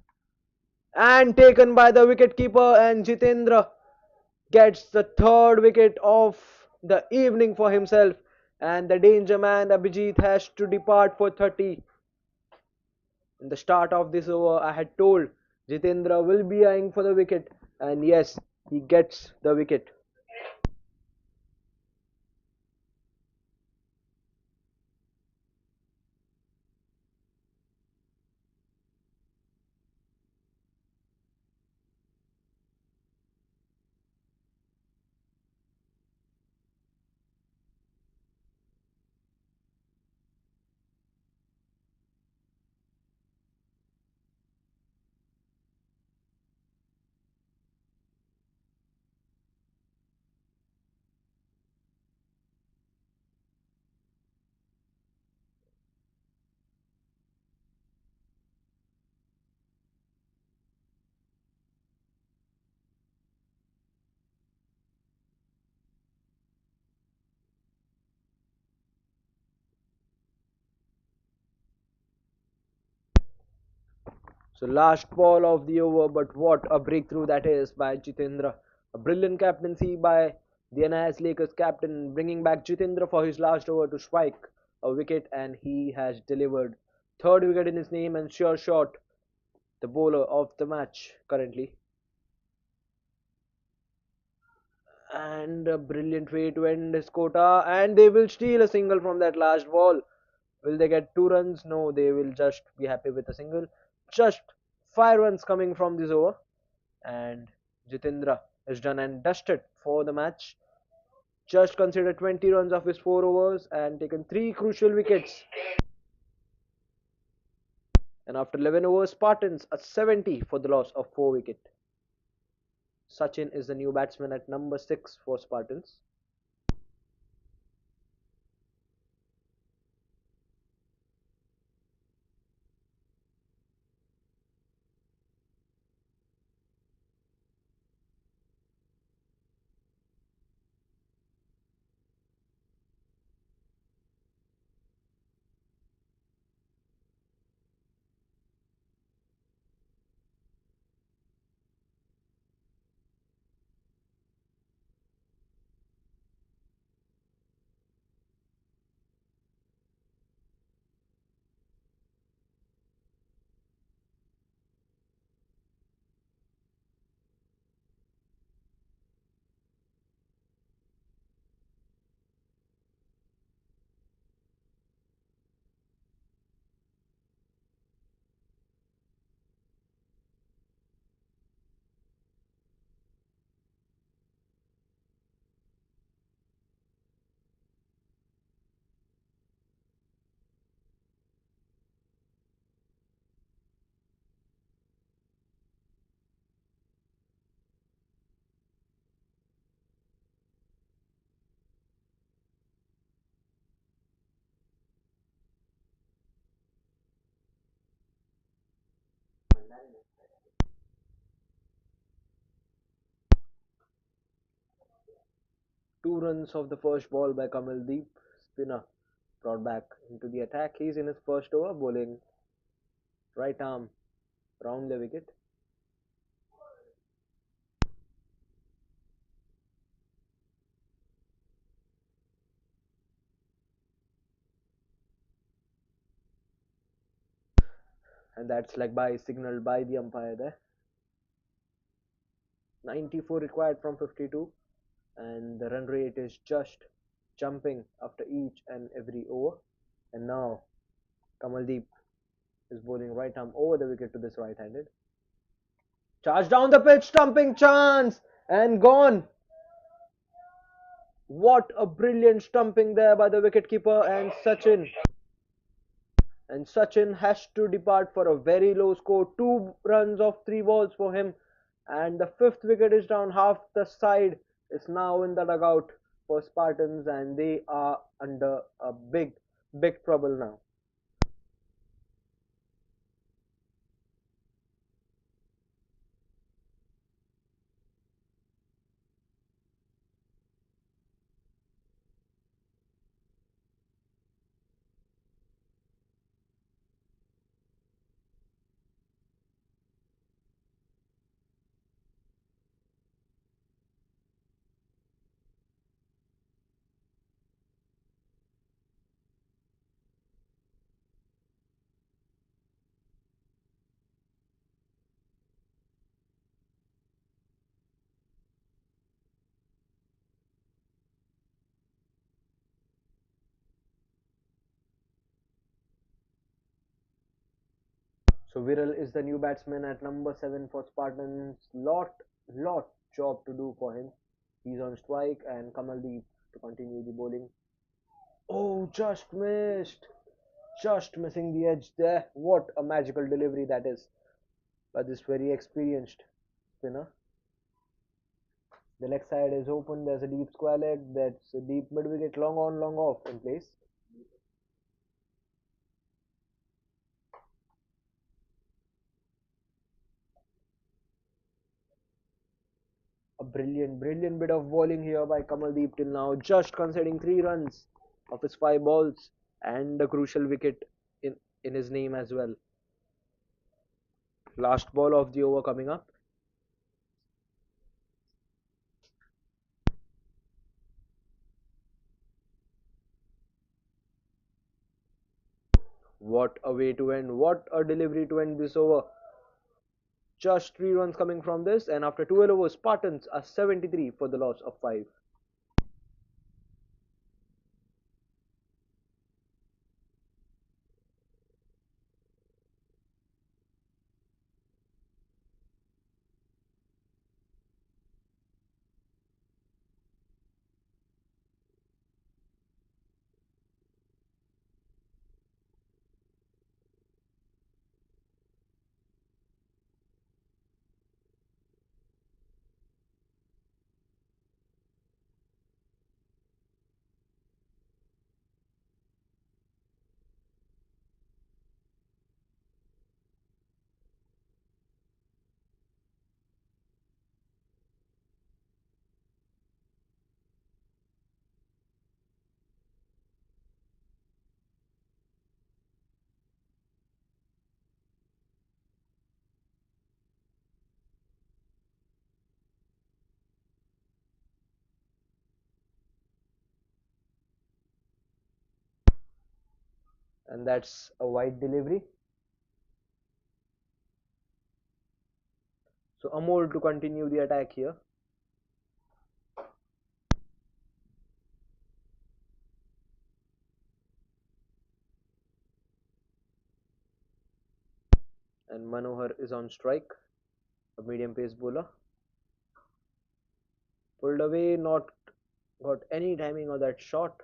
and taken by the wicketkeeper, and Jitendra gets the third wicket of the evening for himself, and the danger man Abhijit has to depart for 30. In the start of this over, I had told Jitendra will be eyeing for the wicket, and yes, he gets the wicket. So last ball of the over, but what a breakthrough that is by Jitendra. A brilliant captaincy by the NIS Lakers captain, bringing back Jitendra for his last over to strike a wicket, and he has delivered third wicket in his name and sure shot the bowler of the match currently. And a brilliant way to end his quota, and they will steal a single from that last ball. Will they get 2 runs? No, they will just be happy with a single. Just 5 runs coming from this over, and Jitendra is done and dusted for the match. Just considered 20 runs of his 4 overs and taken 3 crucial wickets. And after 11 overs, Spartans a 70 for the loss of 4 wickets. Sachin is the new batsman at number 6 for Spartans. Two runs of the first ball by Kamaldeep, spinner, brought back into the attack. He's in his first over, bowling right arm round the wicket. And that's like by signaled by the umpire there. 94 required from 52, and the run rate is just jumping after each and every over. And now Kamaldeep is bowling right arm over the wicket to this right-handed. Charge down the pitch, stumping chance, and gone. What a brilliant stumping there by the wicketkeeper and Sachin. And Sachin has to depart for a very low score. 2 runs of 3 balls for him. And the fifth wicket is down. Half the side is now in the dugout for Spartans, and they are under a big, big trouble now. So Viral is the new batsman at number 7 for Spartans. Lot job to do for him. He's on strike, and Kamaldeep to continue the bowling. Oh, just missed. Just missing the edge there. What a magical delivery that is by this very experienced spinner. The leg side is open. There's a deep square leg. That's a deep mid wicket, long on, long off in place. A brilliant bit of bowling here by Kamaldeep till now, just conceding 3 runs of his 5 balls and a crucial wicket in his name as well. Last ball of the over coming up. What a way to end! What a delivery to end this over! Just 3 runs coming from this, and after 12 overs, Spartans are 73 for the loss of 5. And that's a wide delivery. So Amol to continue the attack here. And Manohar is on strike, a medium pace bowler. Pulled away, not got any timing of that shot,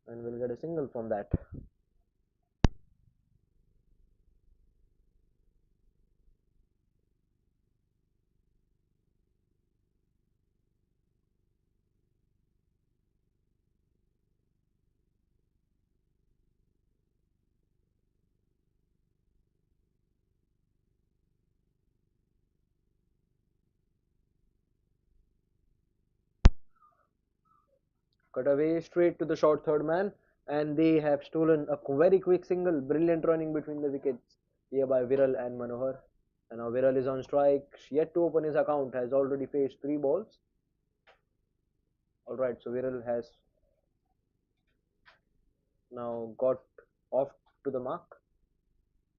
and will get a single from that. Cut away straight to the short third man, and they have stolen a very quick single. Brilliant running between the wickets here by Viral and Manohar. And now Viral is on strike, yet to open his account, has already faced 3 balls. Alright, so Viral has now got off to the mark.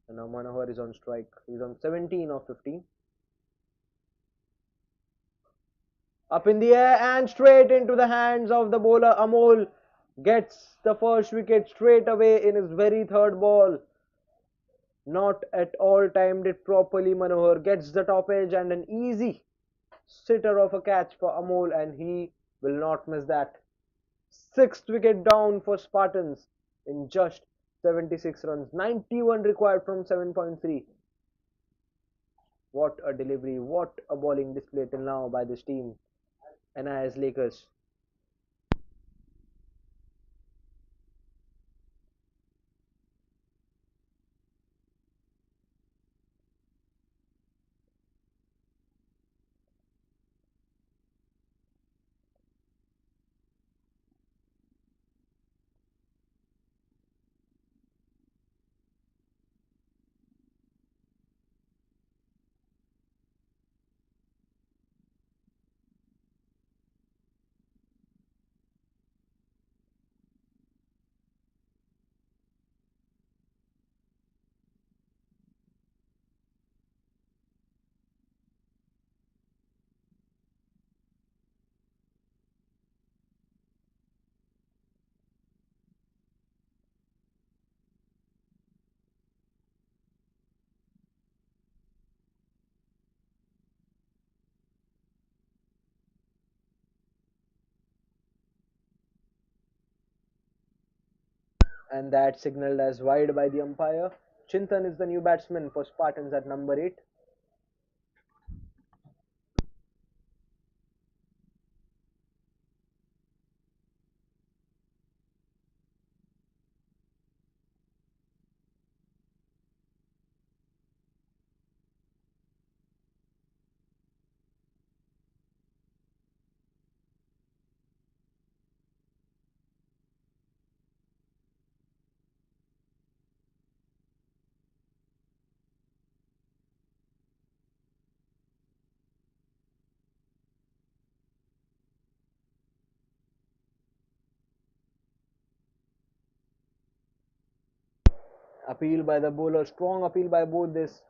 And now Manohar is on strike. He's on 17 of 15. Up in the air and straight into the hands of the bowler. Amol gets the first wicket straight away in his very third ball. Not at all timed it properly. Manohar gets the top edge and an easy sitter of a catch for Amol, and he will not miss that. Sixth wicket down for Spartans in just 76 runs. 91 required from 7.3. What a delivery, what a bowling display till now by this team. NIS Lakers. And that signaled as wide by the umpire. Chintan is the new batsman for Spartans at number 8. Appeal by the bowler, strong appeal by both this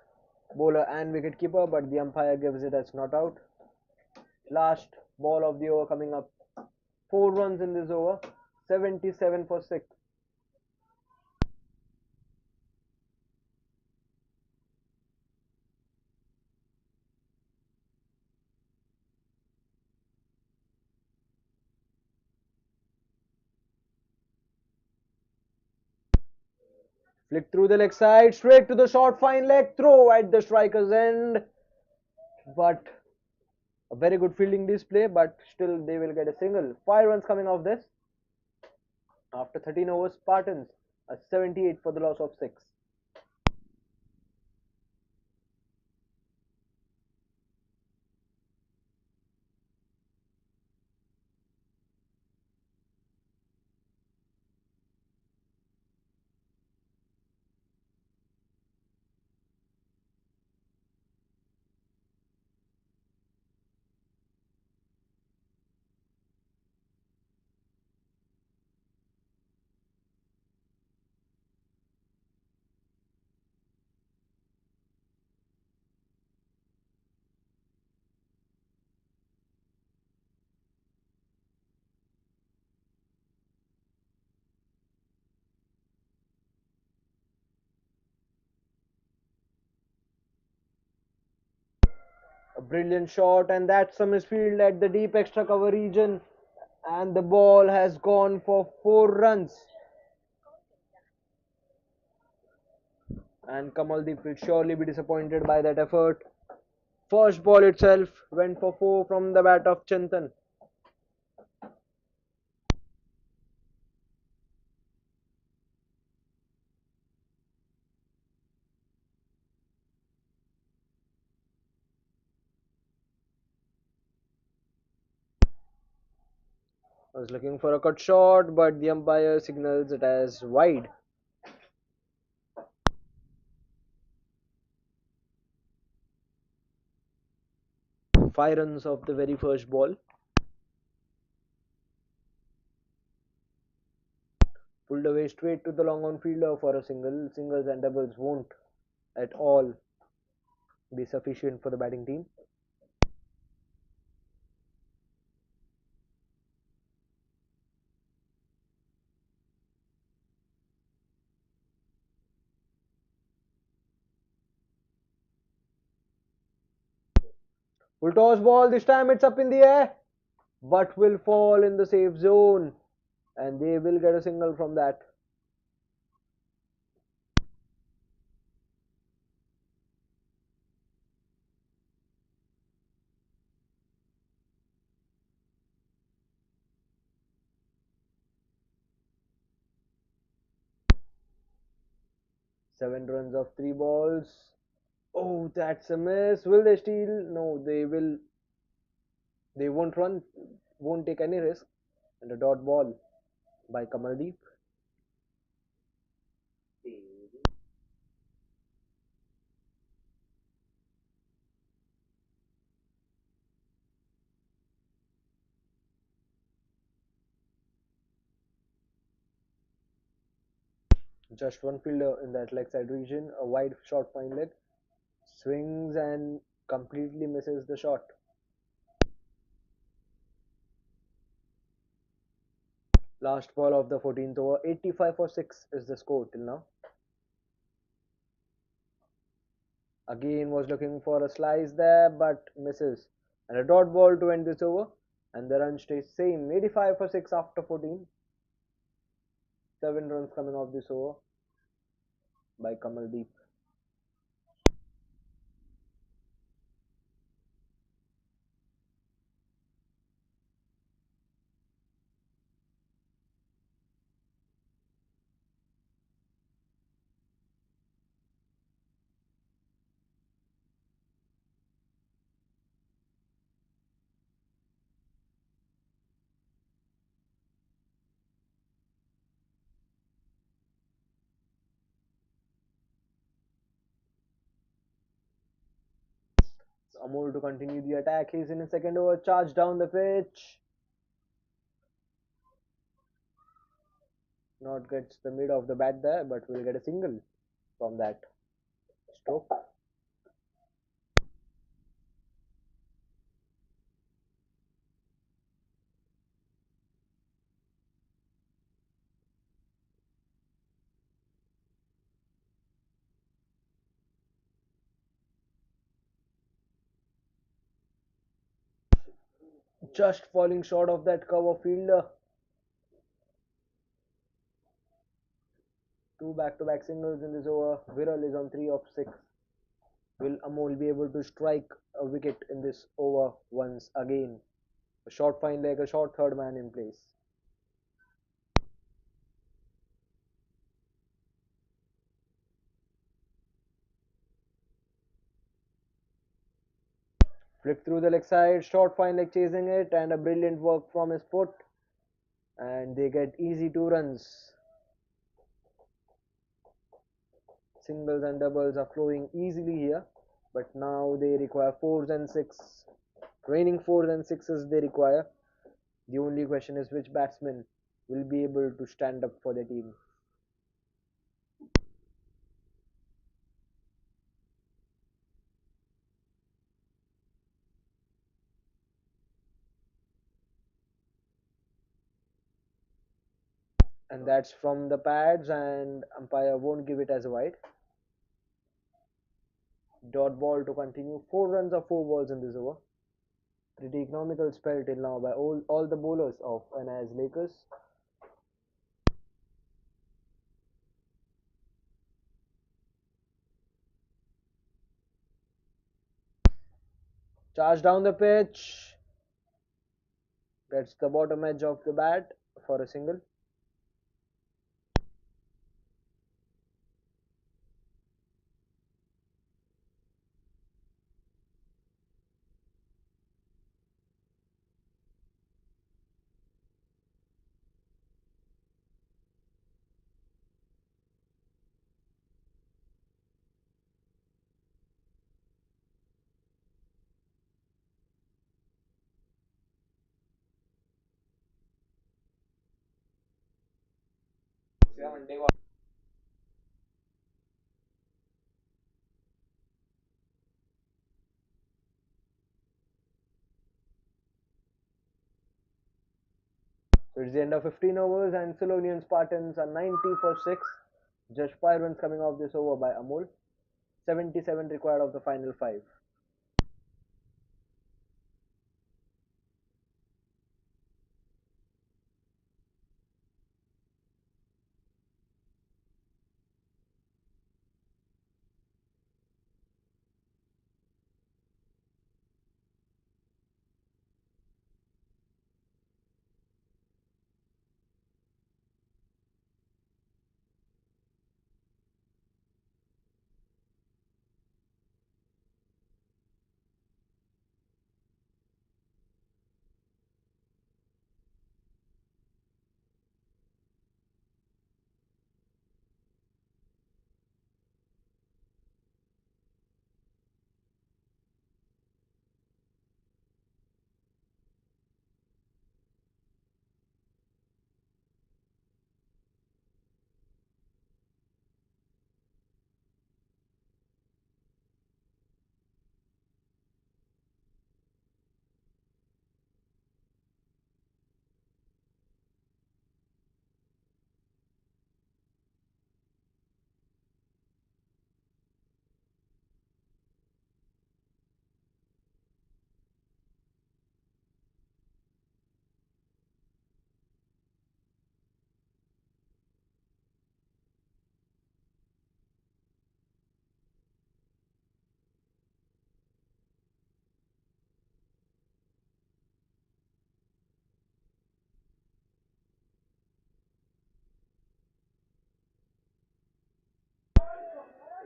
bowler and wicketkeeper, but the umpire gives it as not out. Last ball of the over coming up. 4 runs in this over, 77 for 6. Flick through the leg side, straight to the short, fine leg throw at the striker's end. But a very good fielding display, but still they will get a single. 5 runs coming off this. After 13 overs, Spartans a 78 for the loss of 6. A brilliant shot, and that's a misfield at the deep extra cover region, and the ball has gone for 4 runs. And Kamaldeep will surely be disappointed by that effort. First ball itself went for 4 from the bat of Chintan. I was looking for a cut shot, but the umpire signals it as wide. 5 runs of the very first ball. Pulled away straight to the long on fielder for a single. Singles and doubles won't at all be sufficient for the batting team. Full toss ball, this time it's up in the air, but will fall in the safe zone, and they will get a single from that. 7 runs of 3 balls. Oh, that's a miss. Will they steal? No, they will. They won't run, won't take any risk. And a dot ball by Kamaldeep. Just one fielder in that leg side region. A wide short fine leg. Swings and completely misses the shot. Last ball of the 14th over. 85 for 6 is the score till now. Again was looking for a slice there but misses. And a dot ball to end this over. And the run stays same. 85 for 6 after 14. 7 runs coming off this over by Kamaldeep. Amol to continue the attack. He's in his second over. Charge down the pitch. Not gets the mid of the bat there, but will get a single from that stroke. Just falling short of that cover fielder. Two back-to-back singles in this over. Viral is on 3 of 6. Will Amol be able to strike a wicket in this over once again? A short fine leg, a short third man in place. Flick through the leg side, short fine leg chasing it, and a brilliant work from his foot. And they get easy 2 runs. Singles and doubles are flowing easily here, but now they require 4s and 6. Training 4s and 6s they require. The only question is which batsman will be able to stand up for their team. And that's from the pads, and umpire won't give it as a wide. Dot ball to continue. 4 runs of 4 balls in this over. Pretty economical spell till now by all the bowlers of NIS Lakers. Charge down the pitch. Gets the bottom edge of the bat for a single. So it's the end of 15 overs, and Sulonian Spartans are 90 for 6. Just 5 runs coming off this over by Amol. 77 required of the final 5.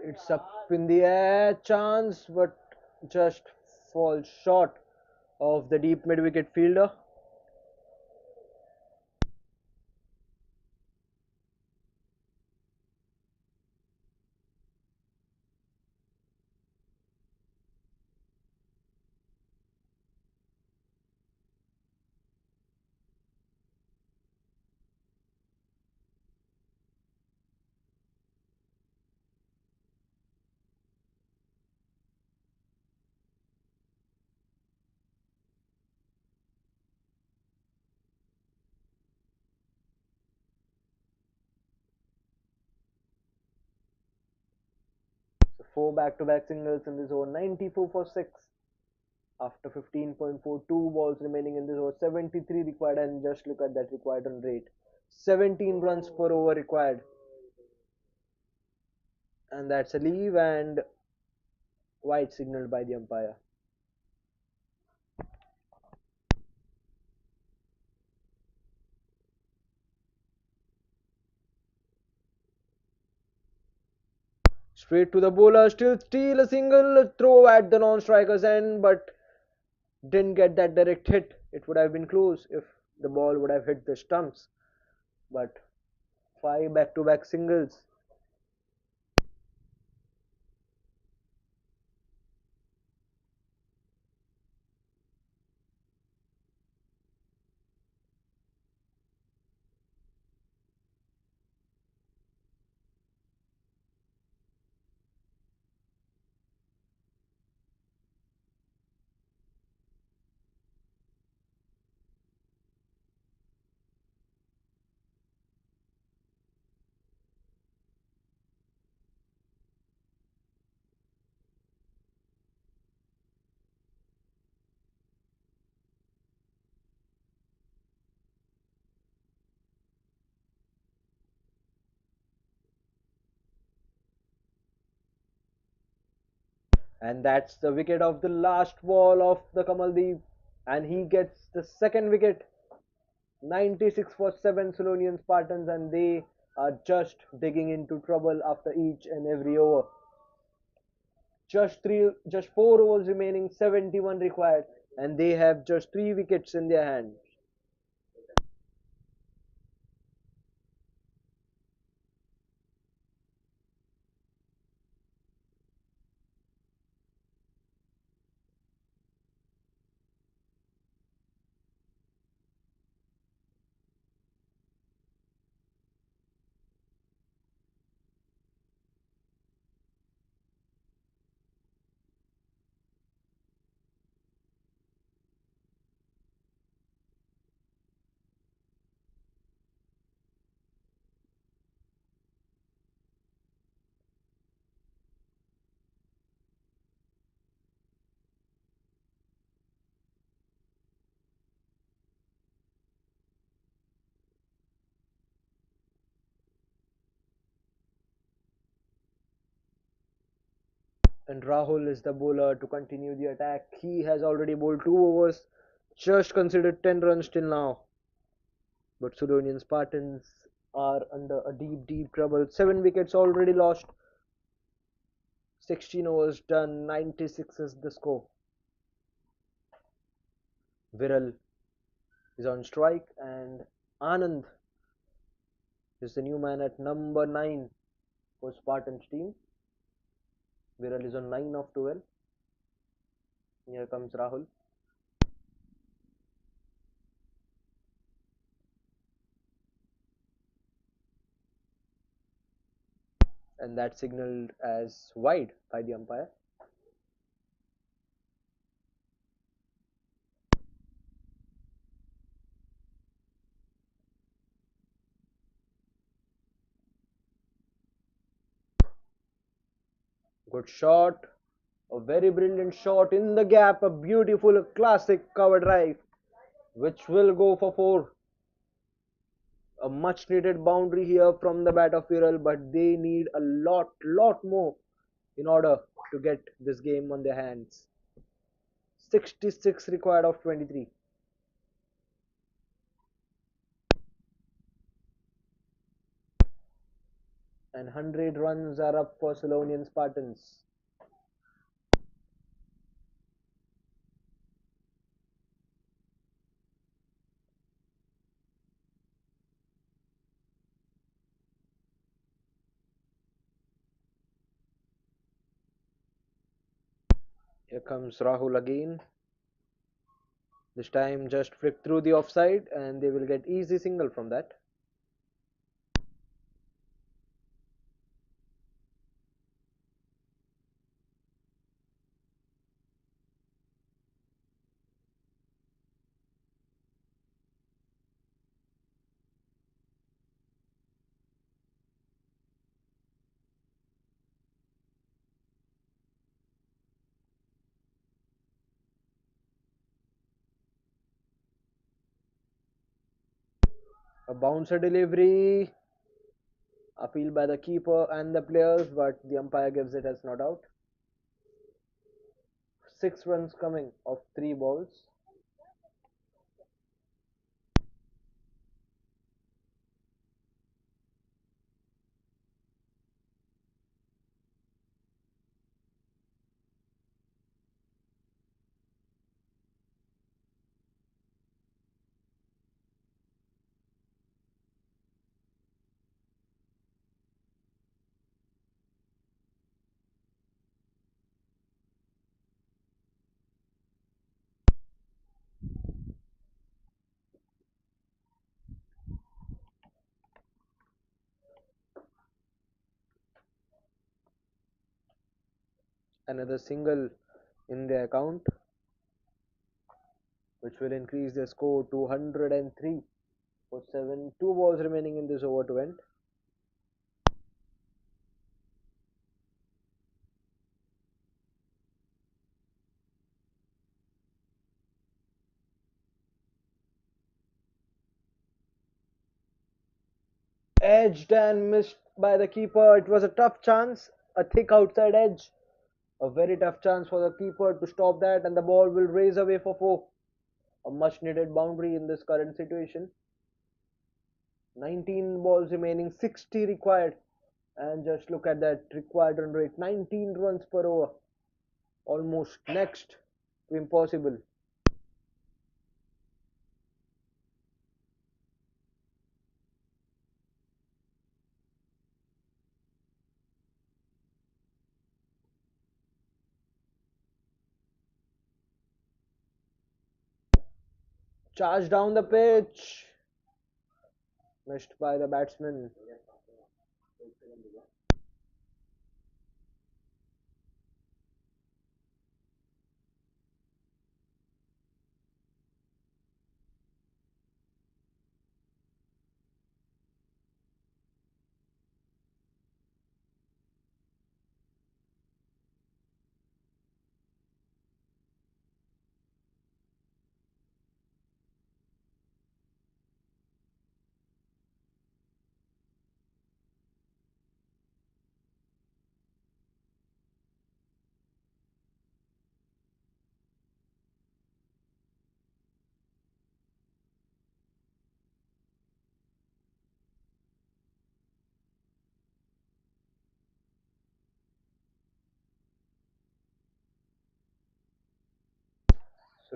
It's up in the air, chance, but just falls short of the deep mid wicket fielder. So 4 back-to-back singles in this over, 94 for 6. After 15.42 balls remaining in this over, 73 required, and just look at that required run rate. 17 runs per over required. And that's a leave and wide signaled by the umpire. Straight to the bowler, still steal a single throw at the non-striker's end, but didn't get that direct hit. It would have been close if the ball would have hit the stumps. But 5 back-to-back singles. And that's the wicket of the last ball of the Kamaldeep. And he gets the second wicket. 96 for 7 Sulonian Spartans, and they are just digging into trouble after each and every over. Just 4 overs remaining, 71 required, and they have just 3 wickets in their hands. And Rahul is the bowler to continue the attack. He has already bowled 2 overs, just considered 10 runs till now. But Sulonian Spartans are under a deep, deep trouble. 7 wickets already lost. 16 overs done. 96 is the score. Viral is on strike, and Anand is the new man at number 9 for Spartans team. Viral is on 9 of 12. Here comes Rahul. And that's signaled as wide by the umpire. Good shot. A very brilliant shot in the gap. A beautiful, classic cover drive, which will go for 4. A much needed boundary here from the bat of Viral, but they need a lot more in order to get this game on their hands. 66 required of 23. And 100 runs are up for Sulonian Spartans. Here comes Rahul again. This time just flick through the offside and they will get easy single from that. A bouncer delivery, appeal by the keeper and the players, but the umpire gives it as not out. 6 runs coming of 3 balls. Another single in their account, which will increase their score to 103 for 7. 2 balls remaining in this over to end. Edged and missed by the keeper. It was a tough chance, a thick outside edge. A very tough chance for the keeper to stop that, and the ball will raise away for 4. A much needed boundary in this current situation. 19 balls remaining, 60 required. And just look at that required run rate, 19 runs per over. Almost next to impossible. Charge down the pitch. Missed by the batsman.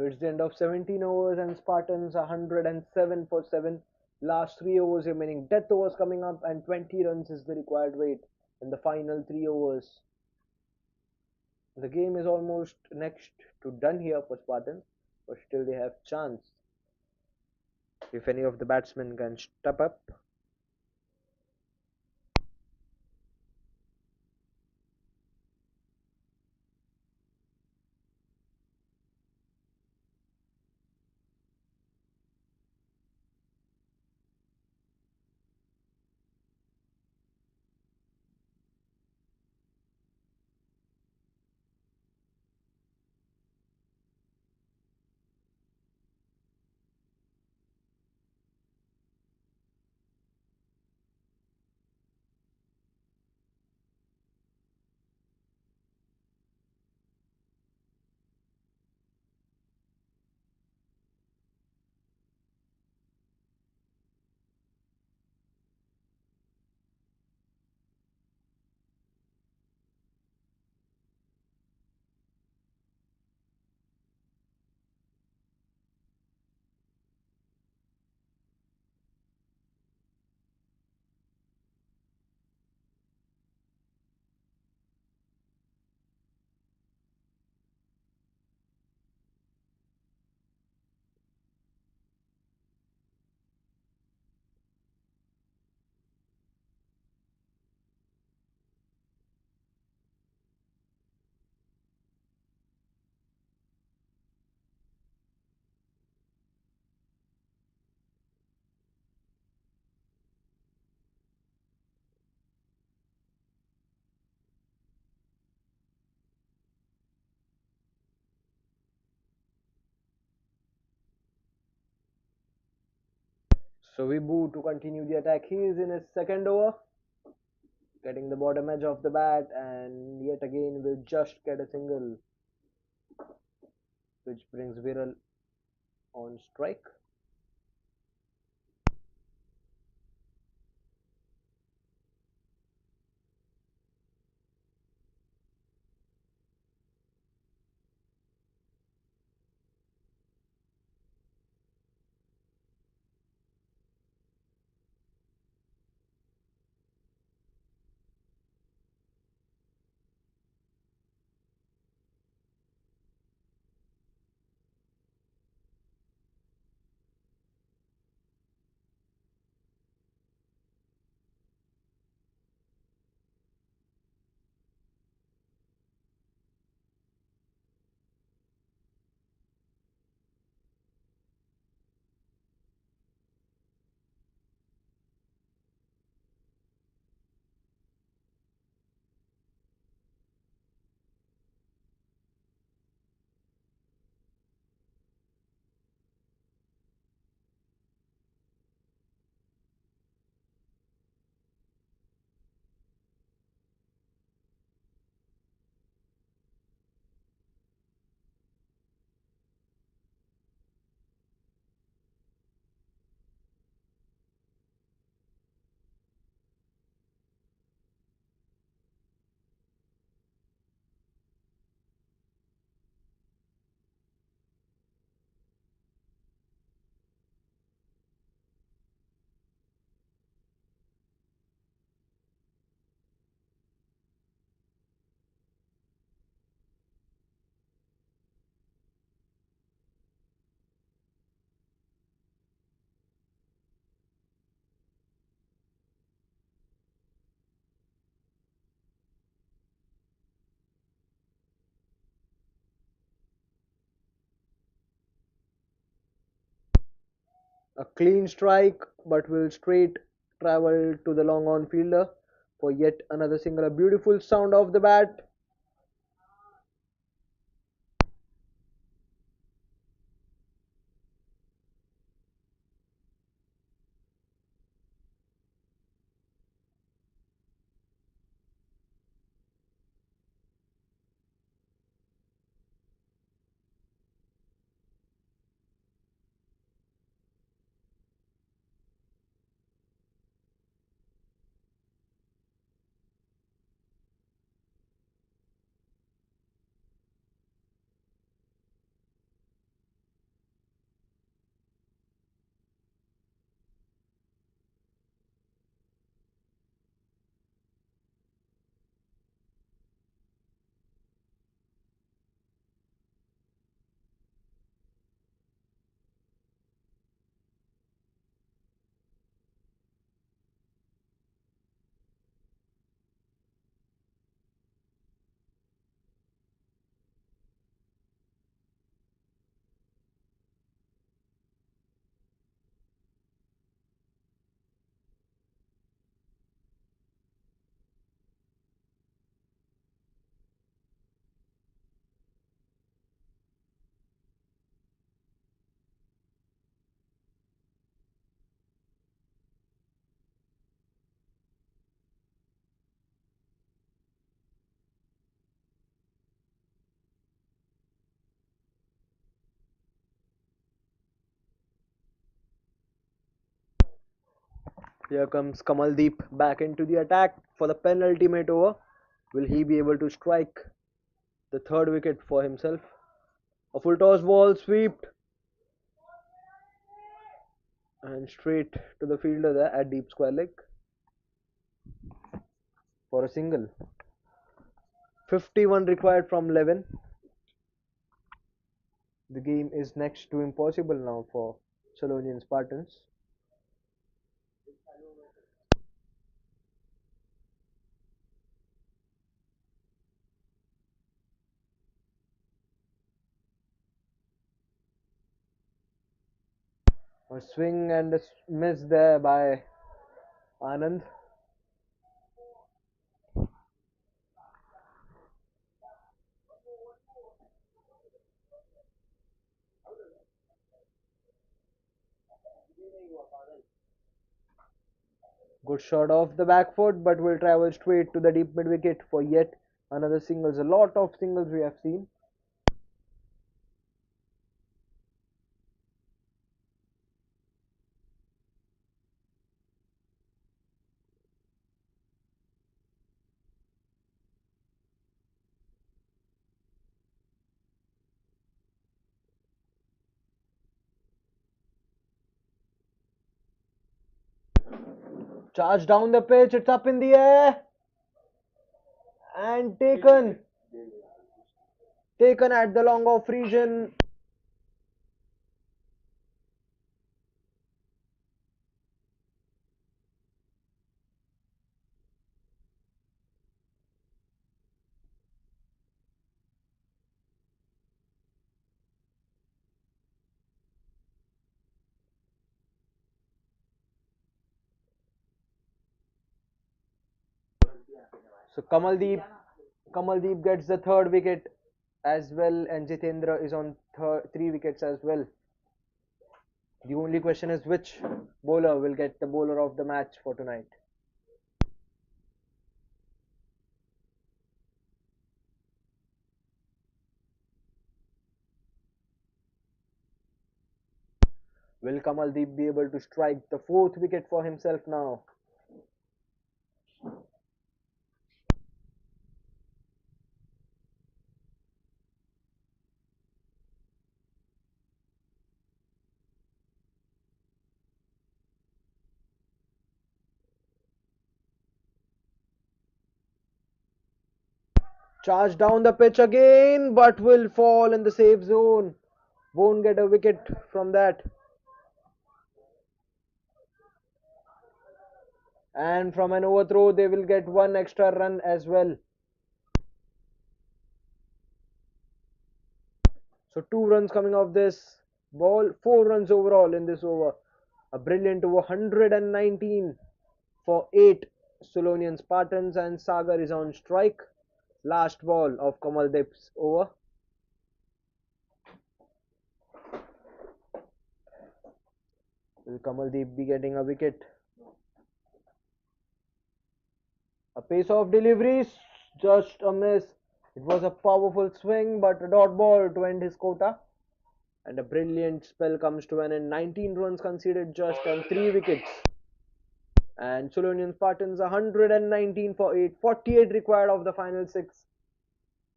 So it's the end of 17 overs and Spartans 107 for 7. Last 3 overs remaining. Death overs coming up and 20 runs is the required rate in the final 3 overs. The game is almost next to done here for Spartans, but still they have chance if any of the batsmen can step up. So Vibu to continue the attack. He is in his second over, getting the bottom edge of the bat, and yet again will just get a single, which brings Viral on strike. A clean strike, but will straight travel to the long on fielder for yet another single. A beautiful sound of the bat. Here comes Kamaldeep back into the attack for the penultimate over. Will he be able to strike the third wicket for himself? A full toss ball swept and straight to the fielder there at deep square leg for a single. 51 required from 11. The game is next to impossible now for Sulonian Spartans. A swing and a miss there by Anand. Good shot off the back foot, but will travel straight to the deep mid wicket for yet another singles. A lot of singles we have seen. Charge down the pitch, it's up in the air and taken at the long off region. So Kamaldeep gets the third wicket as well, and Jitendra is on three wickets as well. The only question is which bowler will get the bowler of the match for tonight. Will Kamaldeep be able to strike the fourth wicket for himself now? Charge down the pitch again, but will fall in the safe zone. Won't get a wicket from that. And from an overthrow, they will get one extra run as well. So 2 runs coming off this ball, 4 runs overall in this over. A brilliant over, 119 for 8 Sulonian Spartans, and Sagar is on strike. Last ball of Kamaldeep's over. Will Kamaldeep be getting a wicket? A pace of delivery, just a miss. It was a powerful swing, but a dot ball to end his quota. And a brilliant spell comes to an end. 19 runs conceded just and 3 wickets. And Sulonian Spartans 119 for 8, 48 required of the final 6.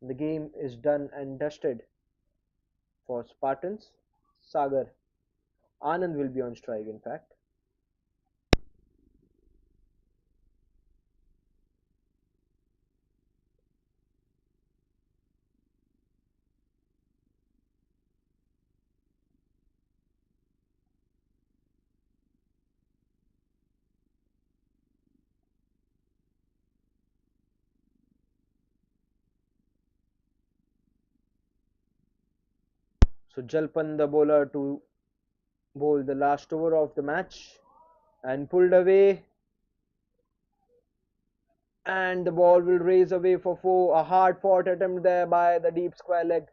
The game is done and dusted for Spartans. Sagar. Anand will be on strike, in fact. So Jalpan, the bowler, to bowl the last over of the match, and pulled away, and the ball will raise away for 4. A hard fought attempt there by the deep square leg,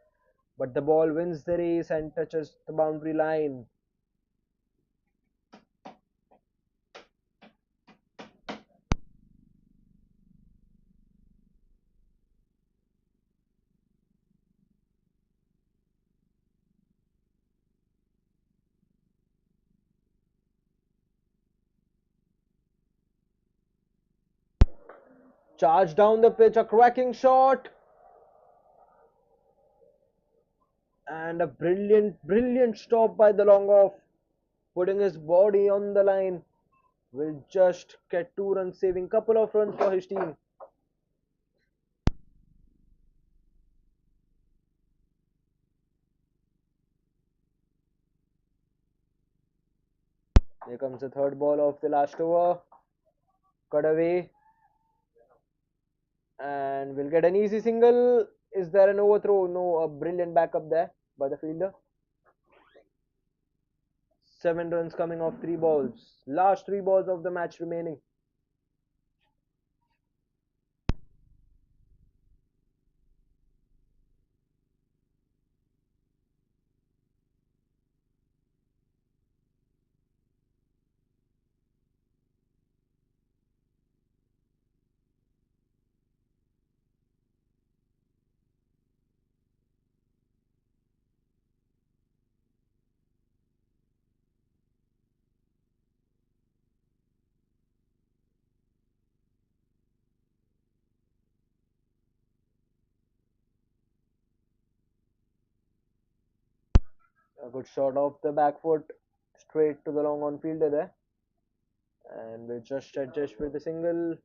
but the ball wins the race and touches the boundary line. Charge down the pitch, a cracking shot, and a brilliant stop by the long off, putting his body on the line. Will just get 2 runs, saving couple of runs for his team. Here comes the third ball of the last over. Cut away, and we'll get an easy single. Is there an overthrow? No, a brilliant backup there by the fielder. 7 runs coming off 3 balls. Last 3 balls of the match remaining. A good shot off the back foot, straight to the long on fielder there. And we just adjust with the single.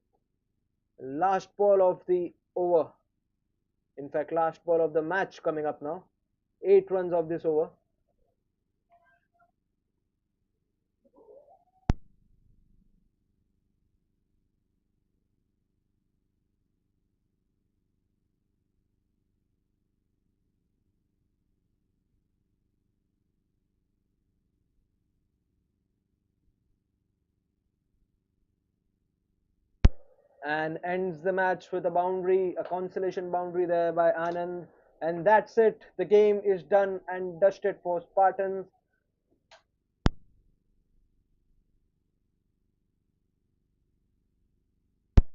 Last ball of the over. In fact, last ball of the match coming up now. 8 runs of this over. And ends the match with a boundary, a consolation boundary there by Anand. And that's it. The game is done and dusted for Spartans.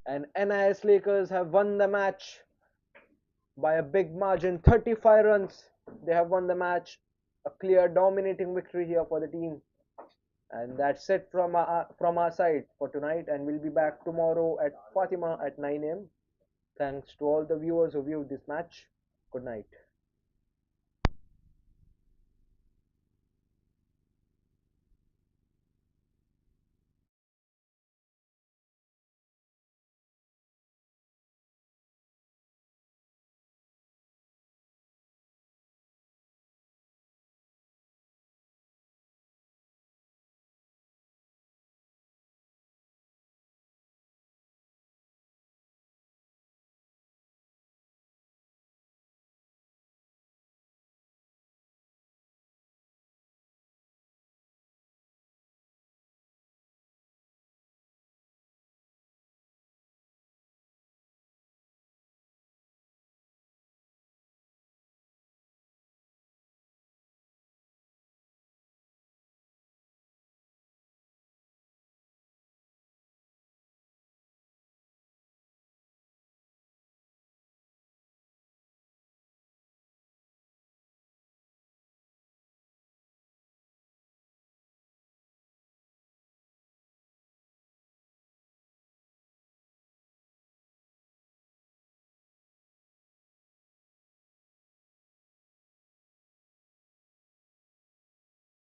And NIS Lakers have won the match by a big margin, 35 runs. They have won the match. A clear dominating victory here for the team. And that's it from our side for tonight. And we'll be back tomorrow at Fatima at 9 a.m. Thanks to all the viewers who viewed this match. Good night.